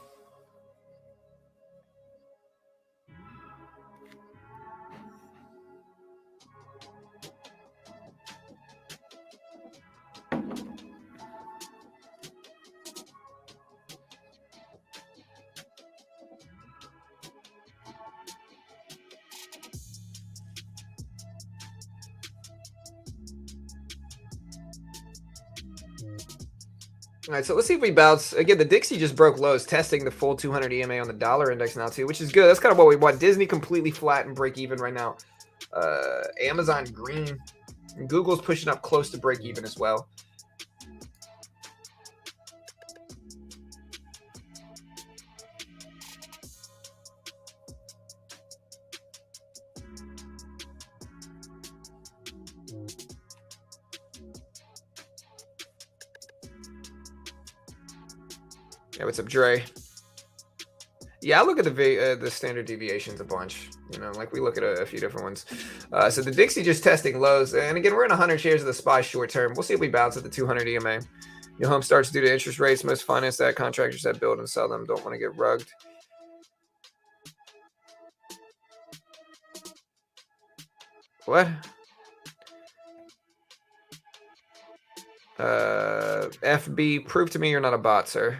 All right, so let's see if we bounce. Again, the Dixie just broke lows, testing the full 200 EMA on the dollar index now, too, which is good. That's kind of what we want. Disney completely flat and break even right now. Amazon green. And Google's pushing up close to break even as well. Yeah, what's up, Dre? Yeah, I look at the standard deviations a bunch. You know, like we look at a few different ones. So the Dixie just testing lows, and again, we're in 100 shares of the SPY short term. We'll see if we bounce at the 200 EMA. Your home starts due to interest rates. Most finance that contractors that build and sell them don't want to get rugged. What? FB, prove to me you're not a bot, sir.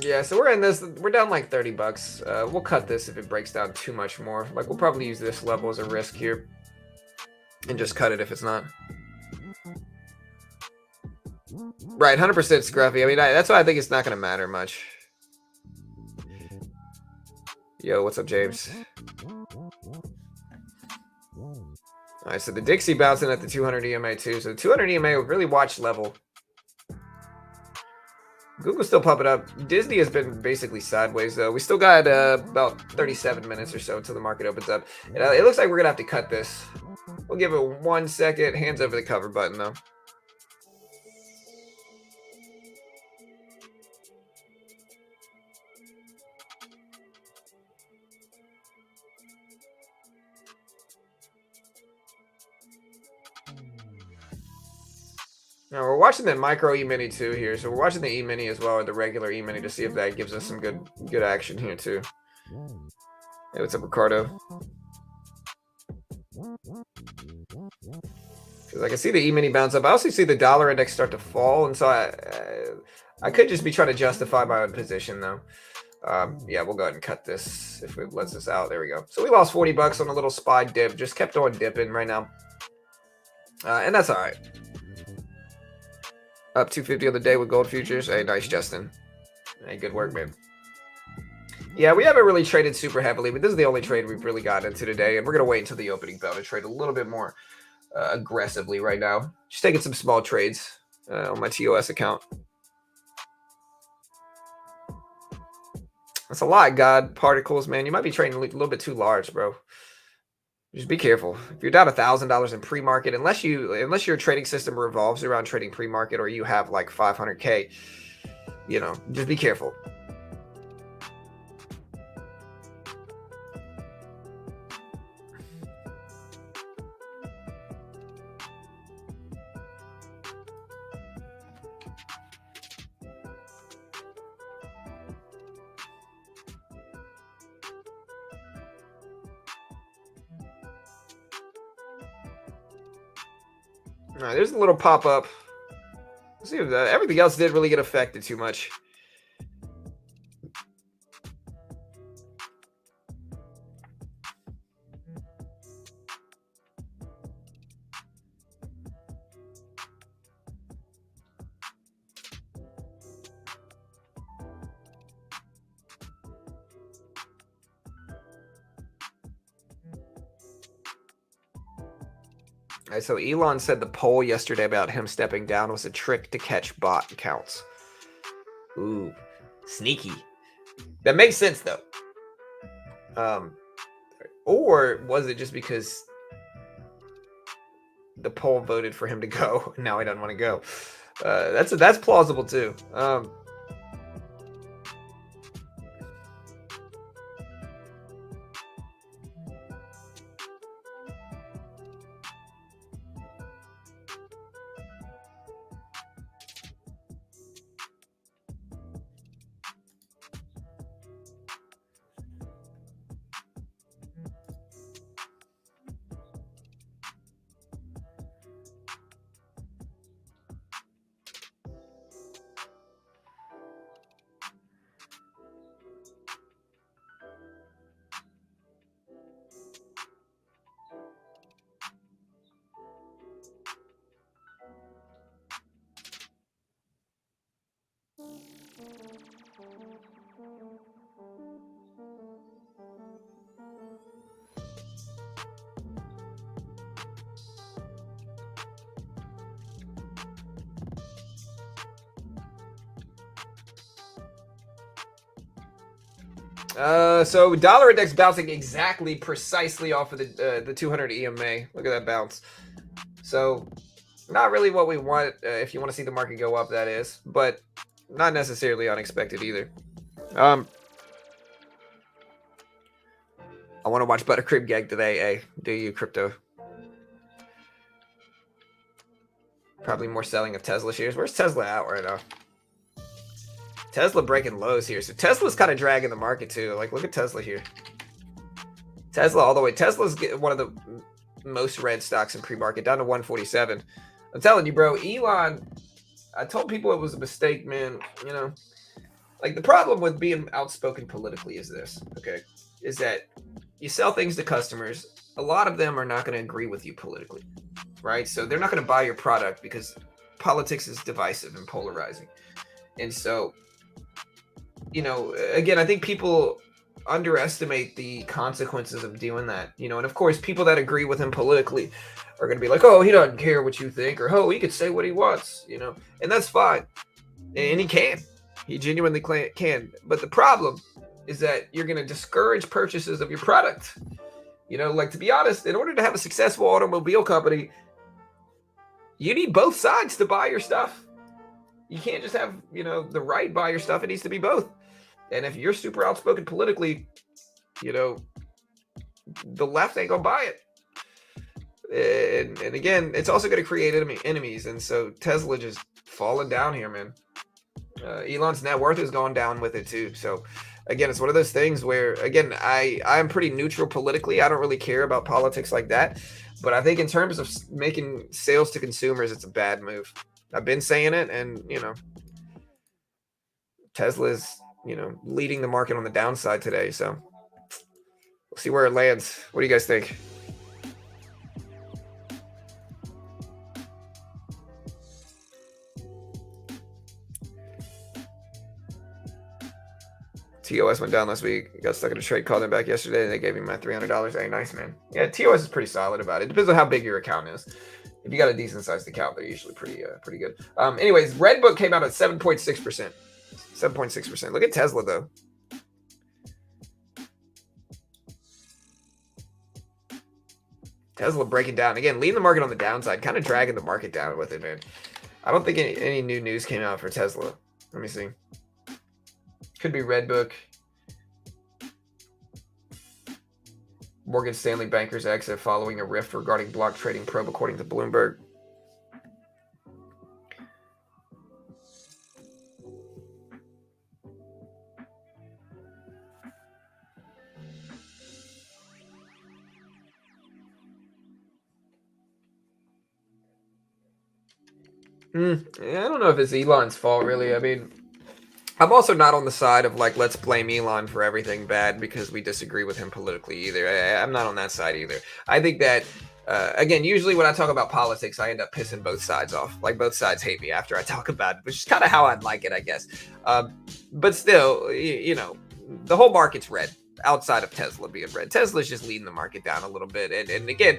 Yeah, so we're in this. We're down like 30 bucks. We'll cut this if it breaks down too much more. Like we'll probably use this level as a risk here, and just cut it if it's not. Right, 100% scruffy. I mean, that's why I think it's not going to matter much. Yo, what's up, James? All right, so the Dixie bouncing at the 200 EMA too. So the 200 EMA really watch level. Google's still pumping up. Disney has been basically sideways, though. We still got about 37 minutes or so until the market opens up. It looks like we're going to have to cut this. We'll give it 1 second. Hands over the cover button, though. Now we're watching the micro E-mini too here. So we're watching the E-mini as well, or the regular E-mini, to see if that gives us some good action here too. Hey, what's up, Ricardo? Because I can see the E-mini bounce up. I also see the dollar index start to fall, and so I could just be trying to justify my own position though. Yeah, we'll go ahead and cut this if it lets us out. There we go. So we lost 40 bucks on a little SPY dip. Just kept on dipping right now, and that's all right. Up 250 on the day with gold futures. Hey, nice, Justin. Hey, good work, man. Yeah, we haven't really traded super heavily, but this is the only trade we've really gotten into today, and we're going to wait until the opening bell to trade a little bit more aggressively right now. Just taking some small trades on my TOS account. That's a lot, God particles, man. You might be trading a little bit too large, bro. Just be careful. If you're down $1,000 in pre-market, unless your trading system revolves around trading pre-market or you have like 500K, just be careful. All right, there's a little pop up. See if everything else didn't really get affected too much. All right, so Elon said the poll yesterday about him stepping down was a trick to catch bot accounts. Ooh, sneaky. That makes sense though. Or was it just because the poll voted for him to go? Now he doesn't want to go. That's plausible too. So dollar index bouncing exactly precisely off of the 200 EMA. Look at that bounce. So not really what we want if you want to see the market go up, that is, but not necessarily unexpected either. I want to watch Buttercream Gang today. Hey, do you, crypto? Probably more selling of Tesla shares. Where's Tesla at right now? Tesla breaking lows here. So Tesla's kind of dragging the market too. Like, look at Tesla here. Tesla all the way. Tesla's one of the most read stocks in pre-market, down to 147. I'm telling you, bro, Elon, I told people it was a mistake, man. Like, the problem with being outspoken politically is this, okay? Is that you sell things to customers. A lot of them are not going to agree with you politically, right? So they're not going to buy your product because politics is divisive and polarizing. And so, again, I think people underestimate the consequences of doing that, and of course, people that agree with him politically are going to be like, oh, he doesn't care what you think, or oh, he could say what he wants, and that's fine. And he genuinely can. But the problem is that you're going to discourage purchases of your product. Like, to be honest, in order to have a successful automobile company, you need both sides to buy your stuff. You can't just have, the right buy your stuff. It needs to be both. And if you're super outspoken politically, the left ain't gonna buy it. And again, it's also going to create enemies. And so Tesla just falling down here, man. Elon's net worth is going down with it too. So again, it's one of those things where, again, I'm pretty neutral politically. I don't really care about politics like that. But I think in terms of making sales to consumers, it's a bad move. I've been saying it, and Tesla's leading the market on the downside today. So we'll see where it lands. What do you guys think? TOS went down last week. Got stuck in a trade, called them back yesterday, and they gave me my $300. Hey, nice, man. Yeah, TOS is pretty solid about it. Depends on how big your account is. If you got a decent sized account, they're usually pretty good. Anyways, Redbook came out at 7.6%. 7.6%. Look at Tesla though. Tesla breaking down again, leading the market on the downside, kind of dragging the market down with it, man. I don't think any new news came out for Tesla. Let me see. Could be Redbook. Morgan Stanley bankers exit following a rift regarding block trading probe, according to Bloomberg. I don't know if it's Elon's fault, really. I mean, I'm also not on the side of like, let's blame Elon for everything bad because we disagree with him politically either. I'm not on that side either. I think that, again, usually when I talk about politics, I end up pissing both sides off. Like, both sides hate me after I talk about it, which is kind of how I'd like it, I guess. But still, you know, the whole market's red outside of Tesla being red. Tesla's just leading the market down a little bit. And again,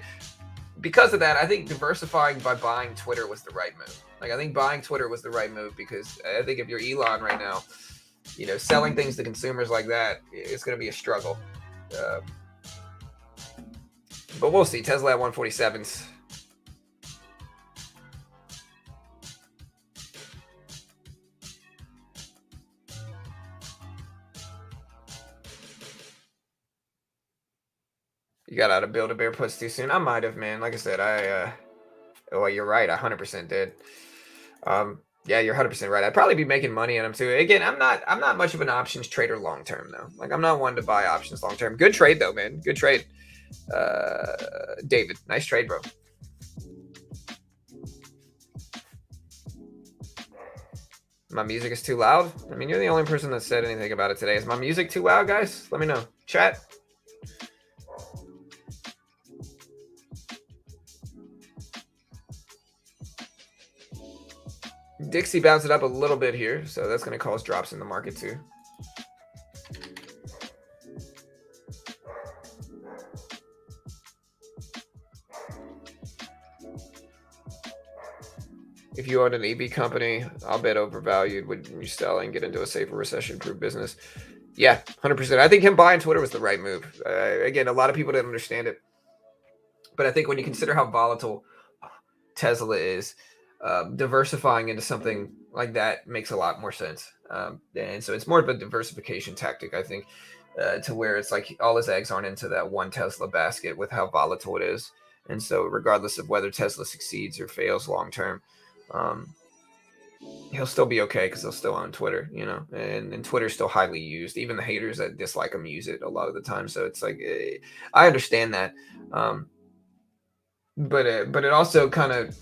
because of that, I think diversifying by buying Twitter was the right move. Like, I think buying Twitter was the right move because I think if you're Elon right now, you know, selling things to consumers like that, it's going to be a struggle. But we'll see. Tesla at 147s. You got out of Build-A-Bear puts too soon. I might have, man. Like I said, well, you're right. I 100% did. Yeah, you're 100% right. I'd probably be making money on them too. Again, I'm not much of an options trader long term though. Like, I'm not one to buy options long term. Good trade though, man. Good trade. David, nice trade, bro. My music is too loud. I mean, you're the only person that said anything about it today. Is my music too loud, guys? Let me know. Chat. Dixie bounced it up a little bit here, so that's going to cause drops in the market too. If you own an EV company, I'll bet overvalued when you sell and get into a safer recession-proof business. Yeah, 100%. I think him buying Twitter was the right move. Again, a lot of people didn't understand it. But I think when you consider how volatile Tesla is, diversifying into something like that makes a lot more sense. And so it's more of a diversification tactic, I think, to where it's like all his eggs aren't into that one Tesla basket with how volatile it is. And so regardless of whether Tesla succeeds or fails long term, he'll still be okay because he'll still own Twitter, you know, and Twitter's still highly used. Even the haters that dislike him use it a lot of the time. So it's like, I understand that. But it also kind of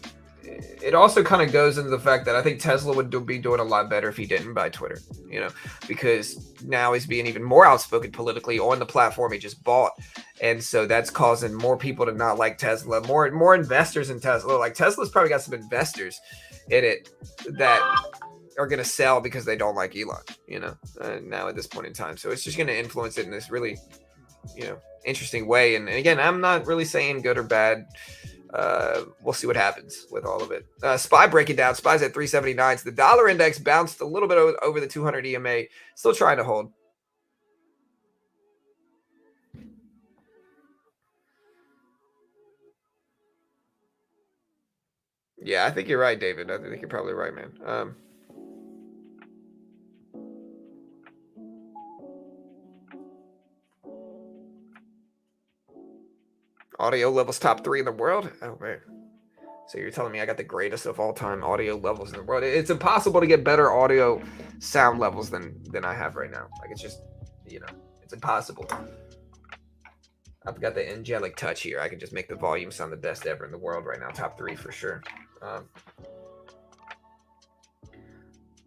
goes into the fact that I think Tesla would be doing a lot better if he didn't buy Twitter, you know, because now he's being even more outspoken politically on the platform he just bought. And so that's causing more people to not like Tesla, more investors in Tesla. Like, Tesla's probably got some investors in it that are going to sell because they don't like Elon, you know, now at this point in time. So it's just going to influence it in this really, you know, interesting way. And again, I'm not really saying good or bad. We'll see what happens with all of it. SPY breaking down. SPY's at 379. So the dollar index bounced a little bit over the 200 EMA. Still trying to hold. Yeah, I think you're right, David. I think you're probably right, man. Audio levels top 3 in the world. Oh man. So you're telling me I got the greatest of all time audio levels in the world? It's impossible to get better audio sound levels than I have right now. Like, it's just, you know, it's impossible. I've got the angelic touch here. I can just make the volume sound the best ever in the world right now. Top 3 for sure.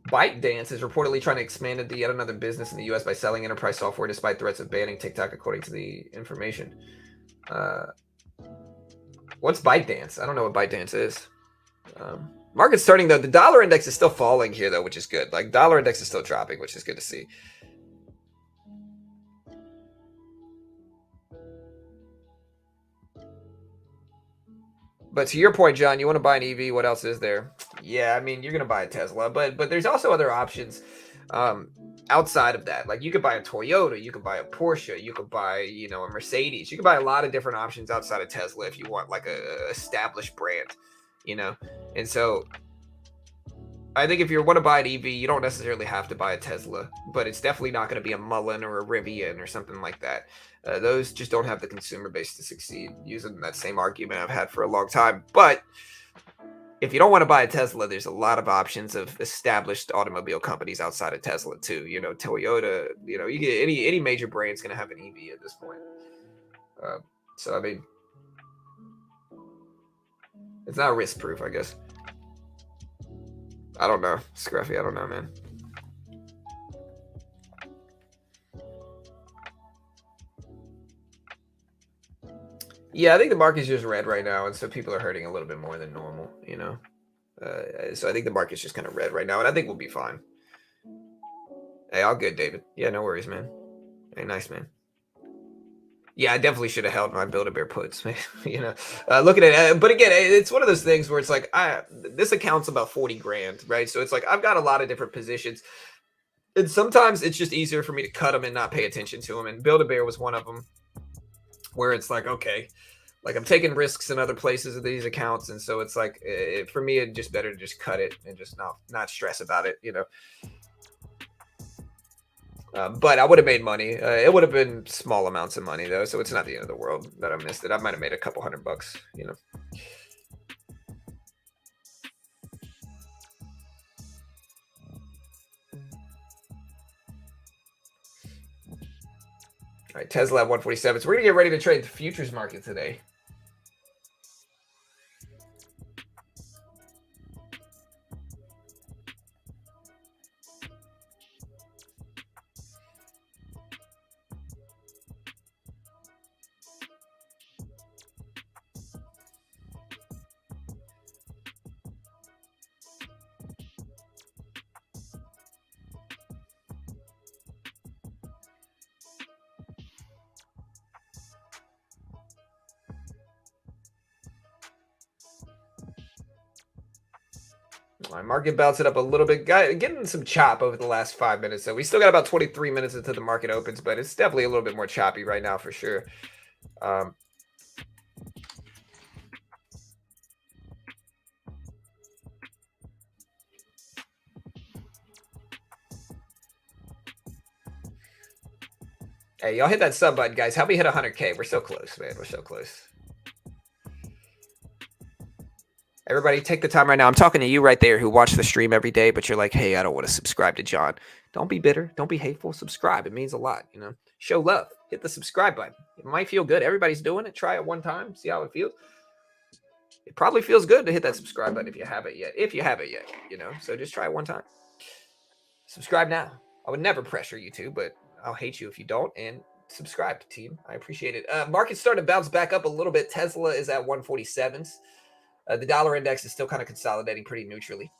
ByteDance is reportedly trying to expand into yet another business in the U.S. by selling enterprise software despite threats of banning TikTok, according to the information. What's ByteDance? I don't know what ByteDance is. Market's turning, though. The dollar index is still falling here, though, which is good. Like, dollar index is still dropping, which is good to see. But to your point, John, you want to buy an EV. What else is there? Yeah, I mean, you're going to buy a Tesla, but there's also other options. outside of that, like you could buy a Toyota, you could buy a Porsche, you could buy, you know, a Mercedes, you could buy a lot of different options outside of Tesla if you want like a established brand, you know. And so I think if you want to buy an EV, you don't necessarily have to buy a Tesla, but it's definitely not going to be a Mullen or a Rivian or something like that. Those just don't have the consumer base to succeed, using that same argument I've had for a long time. But if you don't want to buy a Tesla, there's a lot of options of established automobile companies outside of Tesla too. You know, Toyota. You know, you get any major brand's going to have an EV at this point. Uh, so I mean, it's not risk proof, I guess. I don't know, Scruffy. I don't know, man. Yeah, I think the market's just red right now, and so people are hurting a little bit more than normal, you know. So I think the market's just kind of red right now, and I think we'll be fine. Hey, all good, David. Yeah, no worries, man. Hey, nice, man. Yeah, I definitely should have held my Build-A-Bear puts, man. You know, looking at it, but again, it's one of those things where it's like, this account's about 40 grand, right? So it's like I've got a lot of different positions, and sometimes it's just easier for me to cut them and not pay attention to them. And Build-A-Bear was one of them, where it's like, okay, like I'm taking risks in other places of these accounts, and so it's like for me, it's just better to just cut it and just not stress about it, you know. But I would have made money. It would have been small amounts of money though, so it's not the end of the world that I missed it. I might have made a couple $100, you know. All right, Tesla at 147. So we're gonna get ready to trade the futures market today. My market bounced it up a little bit, getting some chop over the last 5 minutes. So we still got about 23 minutes until the market opens, but it's definitely a little bit more choppy right now for sure. Hey, y'all hit that sub button, guys. Help me hit 100K. We're so close, man. We're so close. Everybody, take the time right now. I'm talking to you right there who watch the stream every day, but you're like, hey, I don't want to subscribe to John. Don't be bitter. Don't be hateful. Subscribe. It means a lot, you know. Show love. Hit the subscribe button. It might feel good. Everybody's doing it. Try it one time. See how it feels. It probably feels good to hit that subscribe button if you haven't yet. If you haven't yet, you know. So just try it one time. Subscribe now. I would never pressure you to, but I'll hate you if you don't. And subscribe, team. I appreciate it. Market started to bounce back up a little bit. Tesla is at 147s. The dollar index is still kind of consolidating pretty neutrally.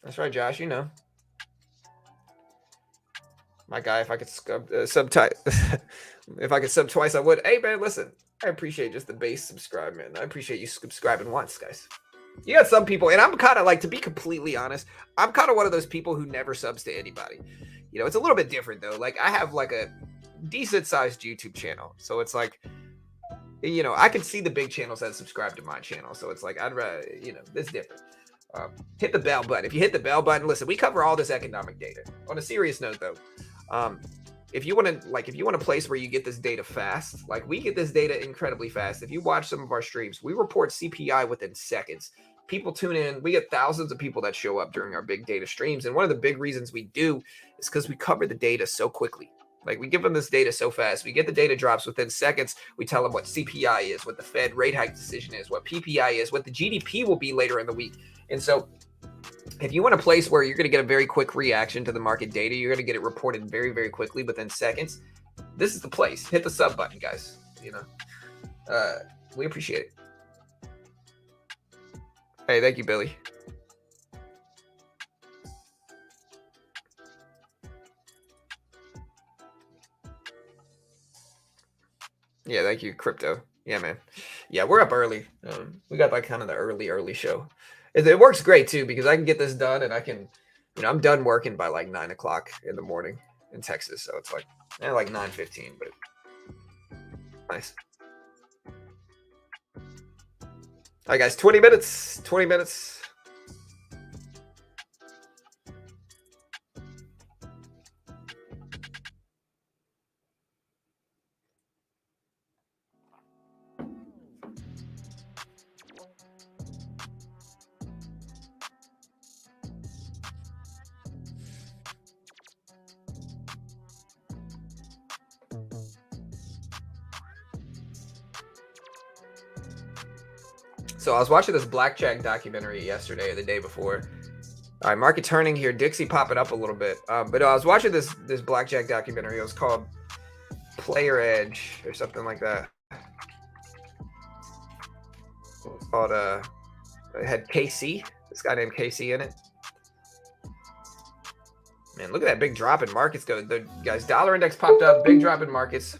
That's right, Josh. You know. My guy, if I could sub if I could sub twice, I would. Hey, man, listen. I appreciate just the base subscribe, man. I appreciate you subscribing once, guys. You got some people, and I'm kind of like, to be completely honest, I'm kind of one of those people who never subs to anybody. You know, it's a little bit different, though. Like, I have, like, a decent-sized YouTube channel. So it's like, you know, I can see the big channels that subscribe to my channel. So it's like, I'd rather, you know, it's different. Hit the bell button. If you hit the bell button, listen, we cover all this economic data. On a serious note, though, if you want a place where you get this data fast, like we get this data incredibly fast. If you watch some of our streams, we report CPI within seconds. People tune in. We get thousands of people that show up during our big data streams. And one of the big reasons we do is because we cover the data so quickly. Like we give them this data so fast. We get the data drops within seconds. We tell them what CPI is, what the Fed rate hike decision is, what PPI is, what the GDP will be later in the week. And so if you want a place where you're going to get a very quick reaction to the market data, you're going to get it reported very, very quickly within seconds, this is the place. Hit the sub button, guys. You know, we appreciate it. Hey, thank you, Billy. Yeah, thank you, crypto. Yeah, man. Yeah, we're up early. We got like kind of the early show. It works great too because I can get this done and I can, I'm done working by like 9 o'clock in the morning in Texas. So it's like 9:15, but nice. All right, guys, 20 minutes. 20 minutes. So I was watching this blackjack documentary yesterday or the day before. All right, market turning here. Dixie popping up a little bit. But I was watching this blackjack documentary. It was called Player Edge or something like that. It was called it had KC, this guy named KC in it. Man, look at that big drop in markets. The guys, dollar index popped up, big drop in markets.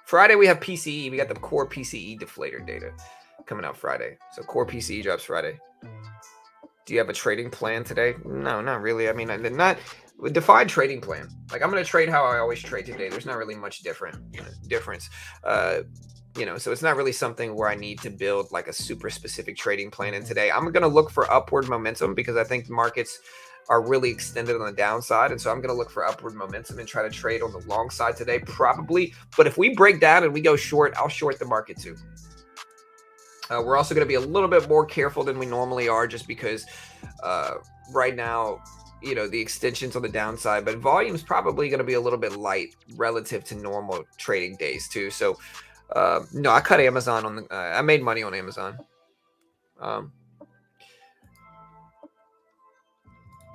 Friday we have PCE. We got the core PCE deflator data coming out Friday. So core PCE drops Friday. Do you have a trading plan today? No, not really. I mean, not defined trading plan. Like I'm going to trade how I always trade today. There's not really much difference. So it's not really something where I need to build like a super specific trading plan in today. I'm going to look for upward momentum because I think markets are really extended on the downside. And so I'm going to look for upward momentum and try to trade on the long side today, probably. But if we break down and we go short, I'll short the market too. We're also going to be a little bit more careful than we normally are just because right now, the extension's on the downside, but volume is probably going to be a little bit light relative to normal trading days too. So no, I cut Amazon on the. I made money on Amazon.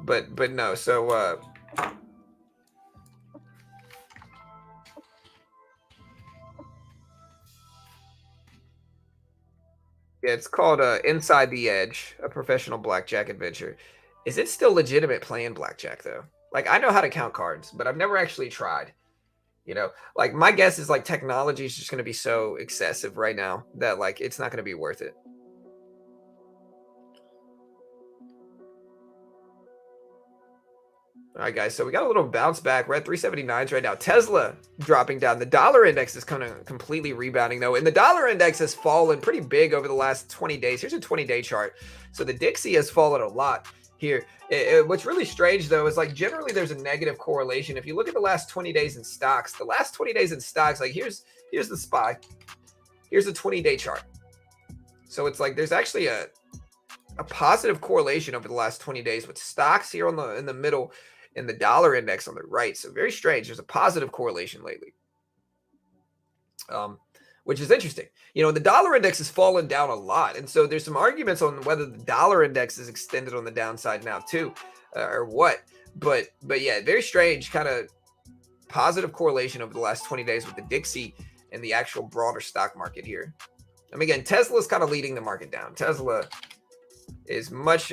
But no. So yeah, it's called Inside the Edge, a professional blackjack adventure. Is it still legitimate playing blackjack though? Like I know how to count cards, but I've never actually tried. Like my guess is like technology is just going to be so excessive right now that like it's not going to be worth it. All right, guys. So we got a little bounce back. We're at 379s right now. Tesla dropping down. The dollar index is kind of completely rebounding though, and the dollar index has fallen pretty big over the last 20 days. Here's a 20-day chart. So the Dixie has fallen a lot here. What's really strange though is like generally there's a negative correlation. If you look at the last 20 days in stocks, like here's the SPY. Here's a 20-day chart. So it's like there's actually a positive correlation over the last 20 days with stocks here in the middle and the dollar index on the right. So very strange. There's a positive correlation lately, which is interesting. The dollar index has fallen down a lot. And so there's some arguments on whether the dollar index is extended on the downside now too, or what. But yeah, very strange kind of positive correlation over the last 20 days with the Dixie and the actual broader stock market here. I mean, again, Tesla's kind of leading the market down. Tesla is much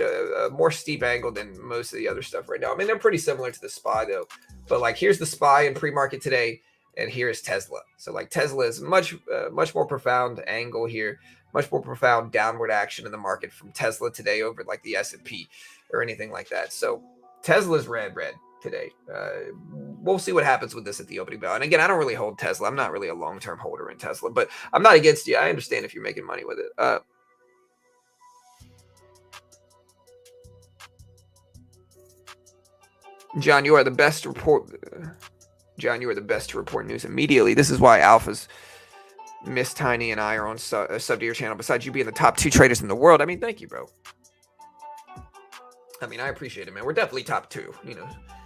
more steep angle than most of the other stuff right now. I mean, they're pretty similar to the SPY though, but like here's the SPY in pre-market today, and here's Tesla. So like Tesla is much more profound angle here, much more profound downward action in the market from Tesla today over like the S&P or anything like that. So Tesla's red today. We'll see what happens with this at the opening bell. And again, I don't really hold Tesla. I'm not really a long-term holder in Tesla, but I'm not against you. I understand if you're making money with it. John, you are the best to report. John, you are the best to report news immediately. This is why Alpha's Miss Tiny and I are on sub to your channel. Besides you being the top 2 traders in the world, I mean, thank you, bro. I mean, I appreciate it, man. We're definitely top 2.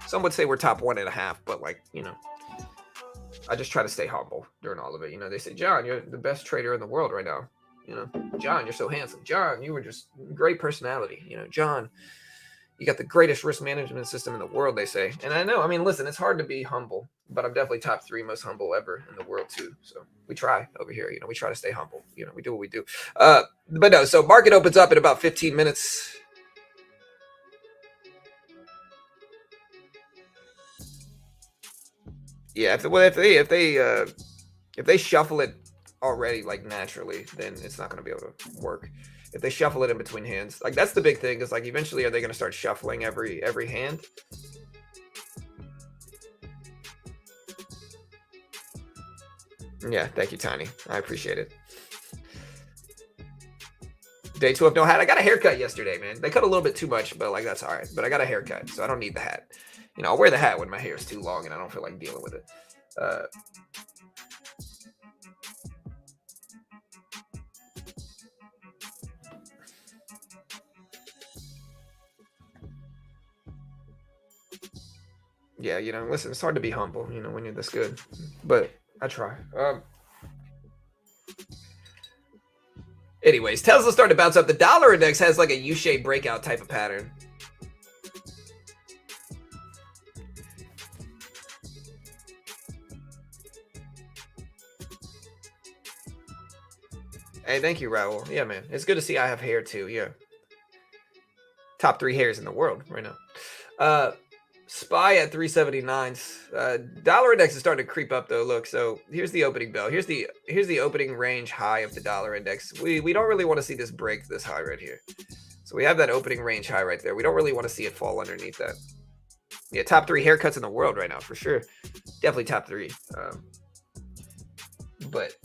Some would say we're top 1.5, but like, I just try to stay humble during all of it. They say, John, you're the best trader in the world right now. John, you're so handsome. John, you were just great personality. John, you got the greatest risk management system in the world, they say. And I know, I mean, listen, it's hard to be humble, but I'm definitely top 3 most humble ever in the world too. So we try over here, we try to stay humble. We do what we do. But no, so market opens up in about 15 minutes. Yeah, if they If they shuffle it already like naturally, then it's not going to be able to work. If they shuffle it in between hands, like that's the big thing is like eventually are they going to start shuffling every hand? Yeah, thank you, Tiny. I appreciate it. Day 2 of no hat. I got a haircut yesterday, man. They cut a little bit too much, but like that's all right. But I got a haircut, so I don't need the hat. You know, I'll wear the hat when my hair is too long and I don't feel like dealing with it. Uh, yeah, you know, listen, it's hard to be humble, you know, when you're this good, but I try. Anyways, Tesla started to bounce up. The dollar index has like a U-shaped breakout type of pattern. Hey, thank you, Raul. Yeah, man. It's good to see I have hair too. Yeah. Top 3 hairs in the world right now. SPY at 379. Dollar index is starting to creep up though. Look, so here's the opening bell. Here's the opening range high of the dollar index. We don't really want to see this break this high right here. So we have that opening range high right there. We don't really want to see it fall underneath that. Yeah, top 3 haircuts in the world right now for sure. Definitely top 3. But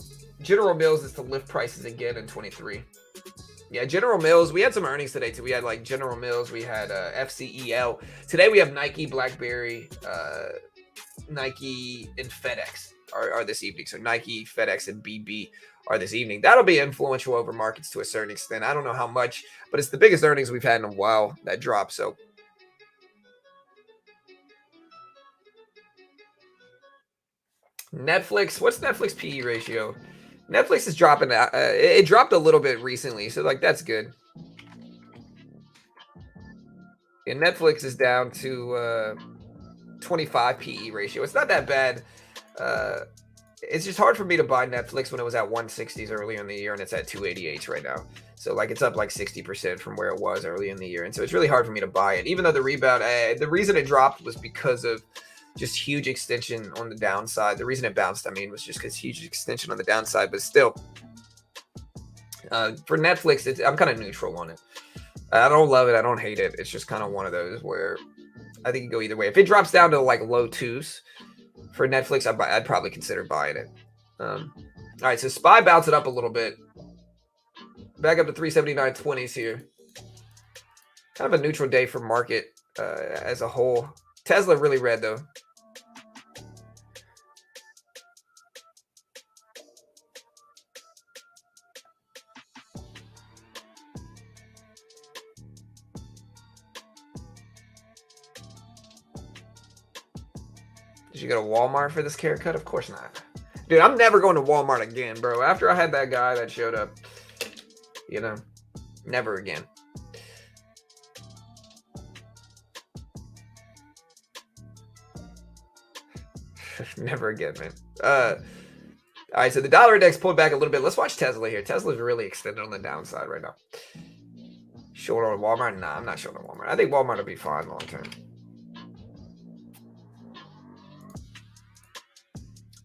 General Mills is to lift prices again in 23. Yeah, General Mills. We had some earnings today too. We had like General Mills. We had FCEL. Today we have Nike, BlackBerry, Nike, and FedEx are this evening. So Nike, FedEx, and BB are this evening. That'll be influential over markets to a certain extent. I don't know how much, but it's the biggest earnings we've had in a while that drop. So Netflix. What's Netflix PE ratio? Netflix is dropping. It dropped a little bit recently, so like that's good. And Netflix is down to 25 PE ratio. It's not that bad. It's just hard for me to buy Netflix when it was at 160s earlier in the year and it's at 288s right now. So like it's up like 60% from where it was early in the year. And so it's really hard for me to buy it. Even though the rebound, the reason it dropped was because of just huge extension on the downside. The reason it bounced, I mean, was just because huge extension on the downside. But still, for Netflix, I'm kind of neutral on it. I don't love it. I don't hate it. It's just kind of one of those where I think it can go either way. If it drops down to like low 2s for Netflix, I'd probably consider buying it. All right, so SPY bounced it up a little bit. Back up to 379.20s here. Kind of a neutral day for market as a whole. Tesla really red though. Did you go to Walmart for this haircut? Of course not. Dude, I'm never going to Walmart again, bro. After I had that guy that showed up, you know, never again. Never again, man. All right, so the dollar index pulled back a little bit. Let's watch Tesla here. Tesla's really extended on the downside right now. Short on Walmart? Nah, I'm not short on Walmart. I think Walmart will be fine long term.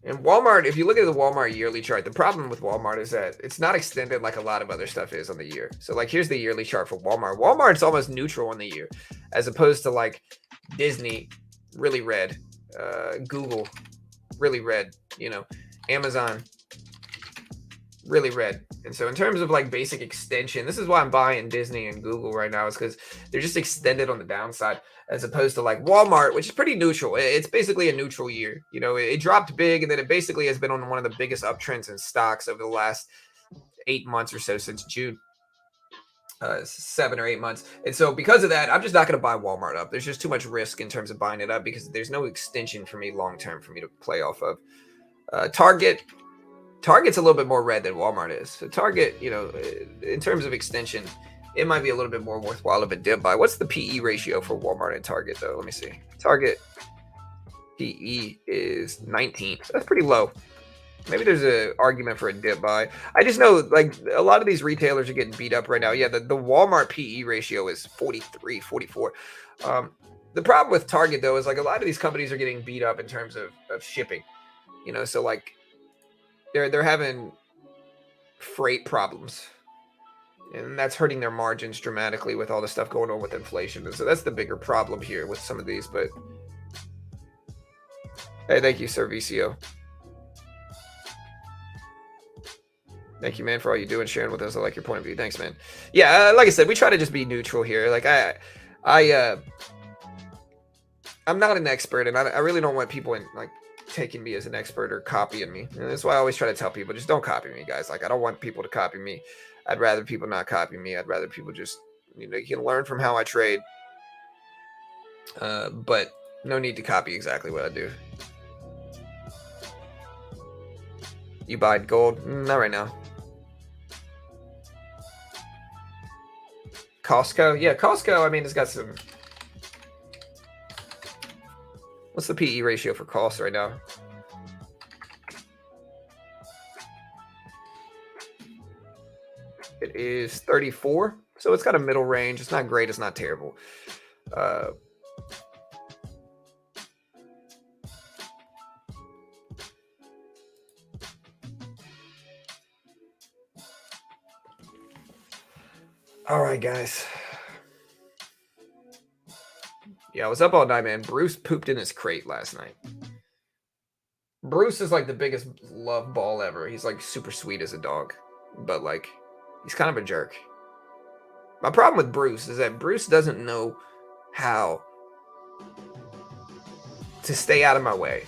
And Walmart, if you look at the Walmart yearly chart, the problem with Walmart is that it's not extended like a lot of other stuff is on the year. So like here's the yearly chart for Walmart. Walmart's almost neutral on the year, as opposed to like Disney, really red, Google, really red, you know, Amazon, really red. And so in terms of like basic extension, this is why I'm buying Disney and Google right now, is because they're just extended on the downside, as opposed to like Walmart, which is pretty neutral. It's basically a neutral year. You know, it dropped big, and then it basically has been on one of the biggest uptrends in stocks over the last 8 months or so, since June. 7 or 8 months. And so because of that, I'm just not going to buy Walmart up. There's just too much risk in terms of buying it up, because there's no extension for me long term for me to play off of. Target's a little bit more red than Walmart is. So Target, you know, in terms of extension, it might be a little bit more worthwhile of a dip buy. What's the PE ratio for Walmart and Target though? Let me see. Target PE is 19. That's pretty low. Maybe there's an argument for a dip buy. I just know like a lot of these retailers are getting beat up right now. Yeah, the Walmart PE ratio is 43, 44. The problem with Target though is like a lot of these companies are getting beat up in terms of shipping. You know, so like they're having freight problems, and that's hurting their margins dramatically with all the stuff going on with inflation. So that's the bigger problem here with some of these. But hey, thank you, Sir VCO. Thank you, man, for all you do and sharing with us. I like your point of view. Thanks, man. Yeah, like I said, we try to just be neutral here. Like I'm not an expert, and I really don't want people like taking me as an expert or copying me. And that's why I always try to tell people, just don't copy me, guys. Like I don't want people to copy me. I'd rather people not copy me. I'd rather people just, you can learn from how I trade, but no need to copy exactly what I do. You buy gold? Not right now. Costco? Yeah, Costco, I mean, it's got some... What's the PE ratio for cost right now? It is 34. So it's got a middle range. It's not great. It's not terrible. All right, guys. Yeah, I was up all night, man. Bruce pooped in his crate last night. Bruce is like the biggest love ball ever. He's like super sweet as a dog, but like he's kind of a jerk. My problem with Bruce is that Bruce doesn't know how to stay out of my way.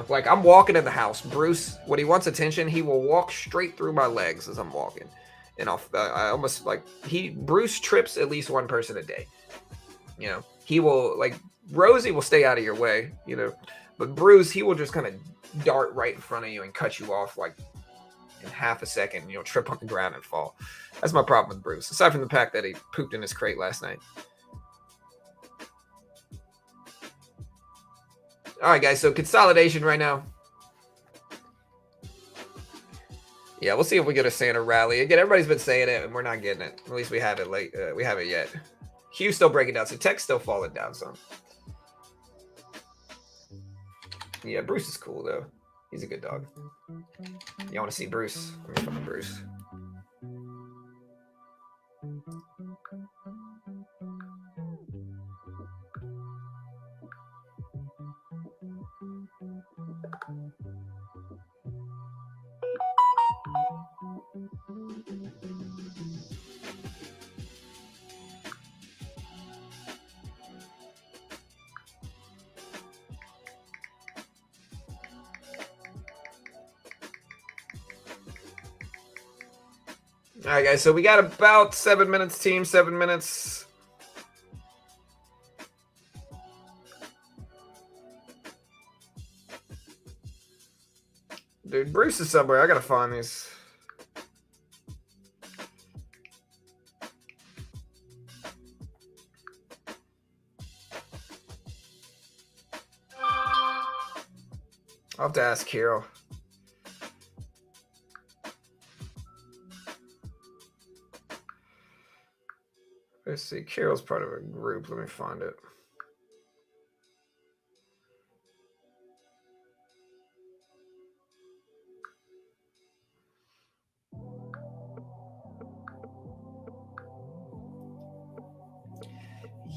Like I'm walking in the house. Bruce, when he wants attention, he will walk straight through my legs as I'm walking. And I almost like Bruce trips at least one person a day. He will, like, Rosie will stay out of your way, but Bruce, he will just kind of dart right in front of you and cut you off like in half a second, and you'll trip on the ground and fall. That's my problem with Bruce, aside from the fact that he pooped in his crate last night. All right, guys, so consolidation right now. Yeah, we'll see if we get a Santa rally. Again, everybody's been saying it, and we're not getting it. At least we haven't we haven't yet. Hugh's still breaking down, so Tech's still falling down some. Yeah, Bruce is cool, though. He's a good dog. You want to see Bruce? Let me find Bruce. All right, guys, so we got about 7 minutes, team, 7 minutes. Dude, Bruce is somewhere. I gotta find these. I'll have to ask Carol. Let's see. Carol's part of a group. Let me find it.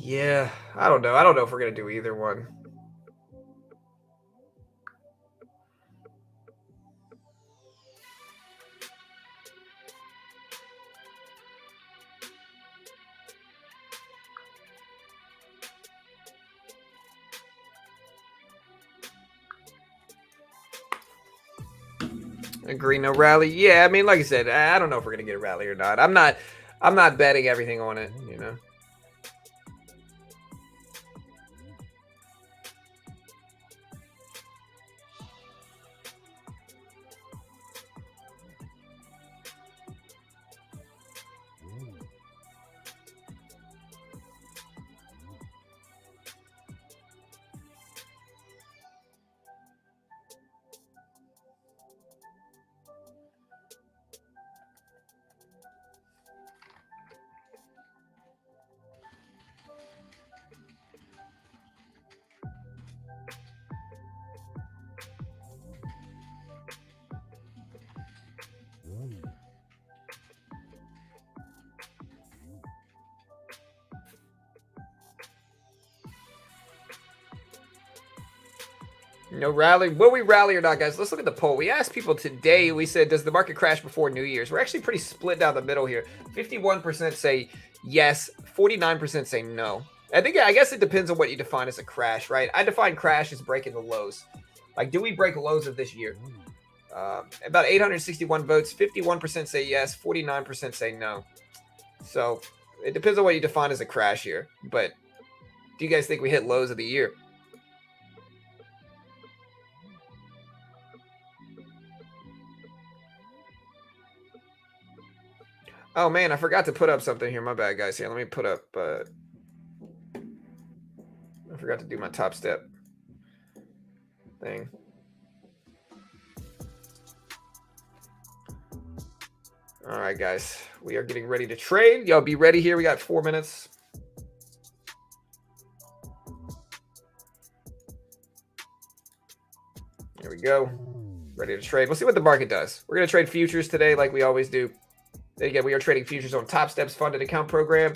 Yeah, I don't know. I don't know if we're going to do either one. Agree, no rally. Yeah, I mean, like I said, I don't know if we're gonna get a rally or not. I'm not betting everything on it, No rally. Will we rally or not, guys? Let's look at the poll. We asked people today. We said, does the market crash before New Year's? We're actually pretty split down the middle here. 51% say yes. 49% say no. I guess it depends on what you define as a crash, right? I define crash as breaking the lows. Like, do we break lows of this year? About 861 votes. 51% say yes. 49% say no. So it depends on what you define as a crash here. But do you guys think we hit lows of the year? Oh man, I forgot to put up something here. My bad, guys. Here, let me put up. I forgot to do my top step thing. All right, guys. We are getting ready to trade. Y'all be ready here. We got 4 minutes. Here we go. Ready to trade. We'll see what the market does. We're going to trade futures today like we always do. Again, we are trading futures on Top Steps funded account program.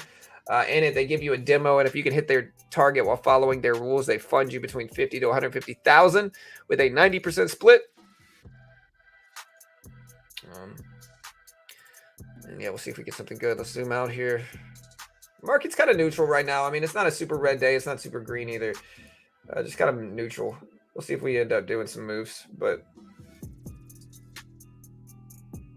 In it, they give you a demo, and if you can hit their target while following their rules, they fund you between 50 to 150,000 with a 90% split. And yeah, we'll see if we get something good. Let's zoom out here. Market's kind of neutral right now. I mean, it's not a super red day. It's not super green either. Just kind of neutral. We'll see if we end up doing some moves, but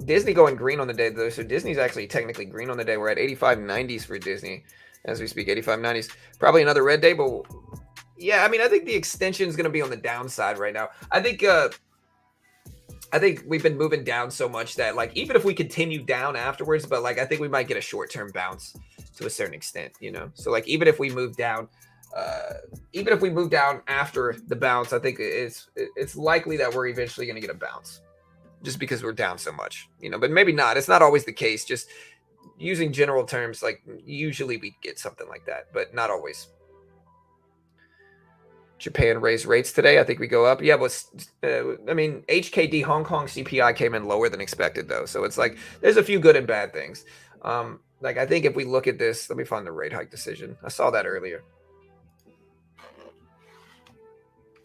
Disney going green on the day, though. So Disney's actually technically green on the day. We're at 85.90s for Disney as we speak. 85.90s. Probably another red day, but yeah, I mean, I think the extension is going to be on the downside right now. I think we've been moving down so much that, like, even if we continue down afterwards, but like I think we might get a short-term bounce to a certain extent, you know. So like even if we move down after the bounce, I think it's likely that we're eventually going to get a bounce. Just because we're down so much, you know, but maybe not. It's not always the case. Just using general terms, like usually we get something like that, but not always. Japan raised rates today. I think we go up. Yeah, but I mean, HKD Hong Kong CPI came in lower than expected, though. So it's like there's a few good and bad things. Like I think if we look at this, let me find the rate hike decision. I saw that earlier.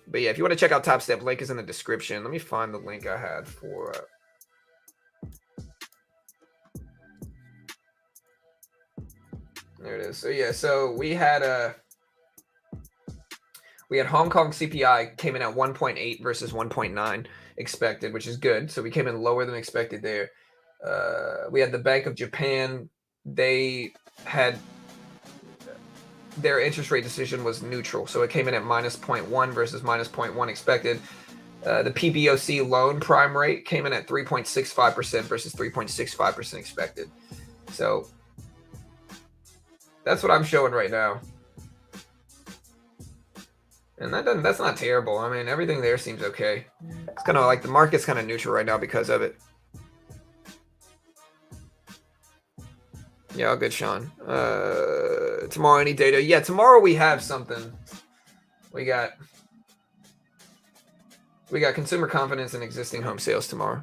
But yeah, if you want to check out Top Step, link is in the description. Let me find the link I had for. There it is. So yeah, so we had Hong Kong CPI came in at 1.8 versus 1.9 expected, which is good. So we came in lower than expected there. We had the Bank of Japan. They had their interest rate decision was neutral. So it came in at minus 0.1 versus minus 0.1 expected. The PBOC loan prime rate came in at 3.65% versus 3.65% expected. So that's what I'm showing right now. And that's not terrible. I mean, everything there seems okay. It's kind of like the market's kind of neutral right now because of it. Yeah, all good, Sean. Tomorrow, any data? Yeah, tomorrow we have something. We got consumer confidence and existing home sales tomorrow.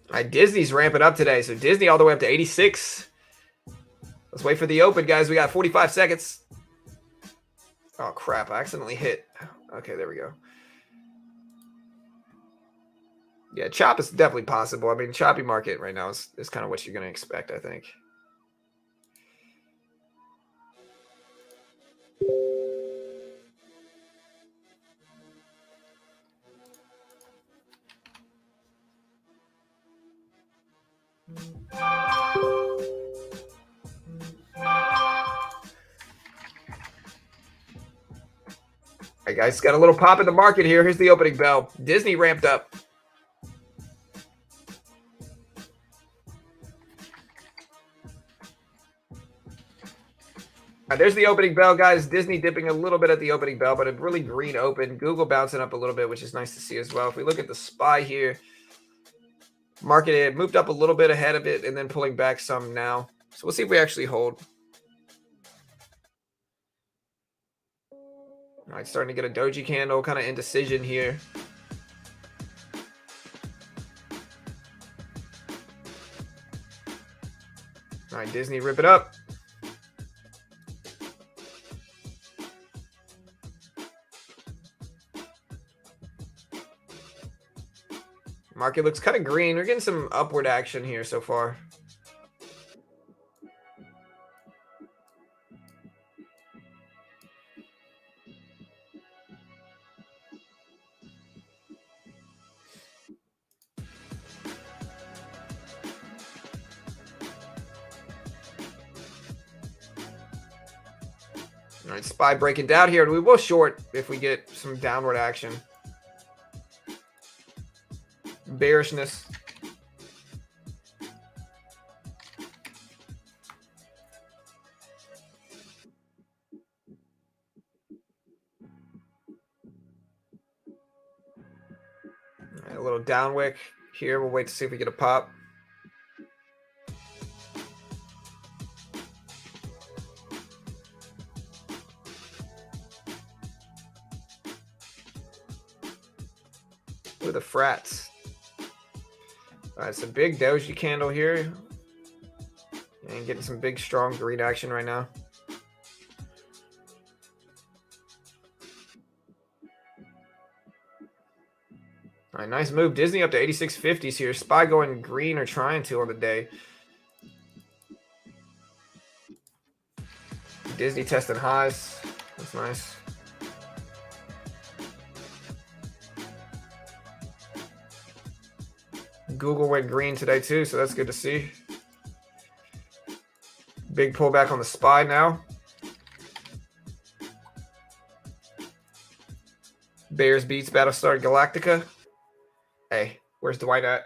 All right, Disney's ramping up today. So Disney all the way up to 86. Let's wait for the open, guys. We got 45 seconds. Oh, crap. I accidentally hit. Okay, there we go. Yeah, chop is definitely possible. I mean, choppy market right now is kind of what you're going to expect, I think. All right, guys, got a little pop in the market here. Here's the opening bell. Disney ramped up. There's the opening bell, guys. Disney dipping a little bit at the opening bell, but a really green open. Google bouncing up a little bit, which is nice to see as well. If we look at the SPY here, market had moved up a little bit ahead of it and then pulling back some now. So we'll see if we actually hold. All right, starting to get a doji candle, kind of indecision here. All right, Disney, rip it up. Market looks kind of green. We're getting some upward action here so far. All right, SPY breaking down here. We will short if we get some downward action. Bearishness. All right, a little down wick here. We'll wait to see if we get a pop. Look at the frats. All right, it's a big doji candle here. And getting some big, strong green action right now. All right, nice move. Disney up to 86.50s here. SPY going green or trying to on the day. Disney testing highs. That's nice. Google went green today too, so that's good to see. Big pullback on the SPY now. Bears beats Battlestar Galactica. Hey, where's Dwight at?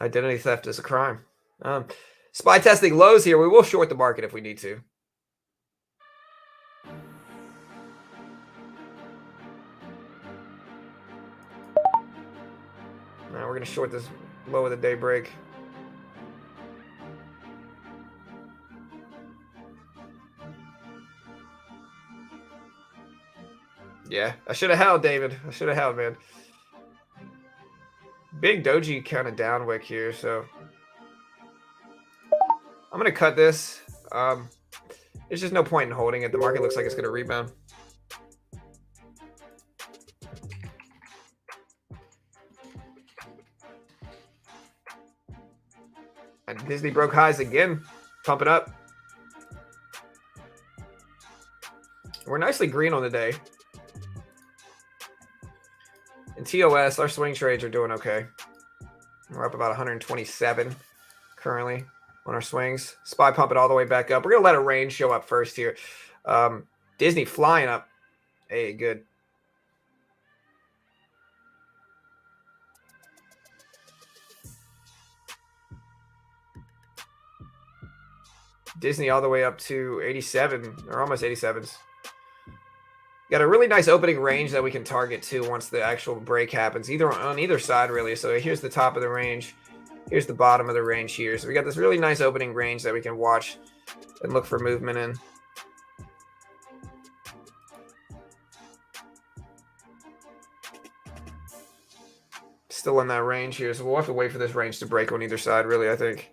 Identity theft is a crime. SPY testing lows here. We will short the market if we need to. Now we're going to short this low of the day break. Yeah, I should have held, David. I should have held, man. Big doji kind of down wick here, so I'm going to cut this. There's just no point in holding it. The market looks like it's going to rebound. And Disney broke highs again. Pump it up. We're nicely green on the day. In TOS, our swing trades are doing okay. We're up about 127 currently on our swings. SPY pump it all the way back up. We're going to let a range show up first here. Disney flying up. Hey, good. Disney all the way up to 87 or almost 87s. Got a really nice opening range that we can target too once the actual break happens, either on either side really. So here's the top of the range. Here's the bottom of the range here. So we got this really nice opening range that we can watch and look for movement in. Still in that range here, so we'll have to wait for this range to break on either side really, I think.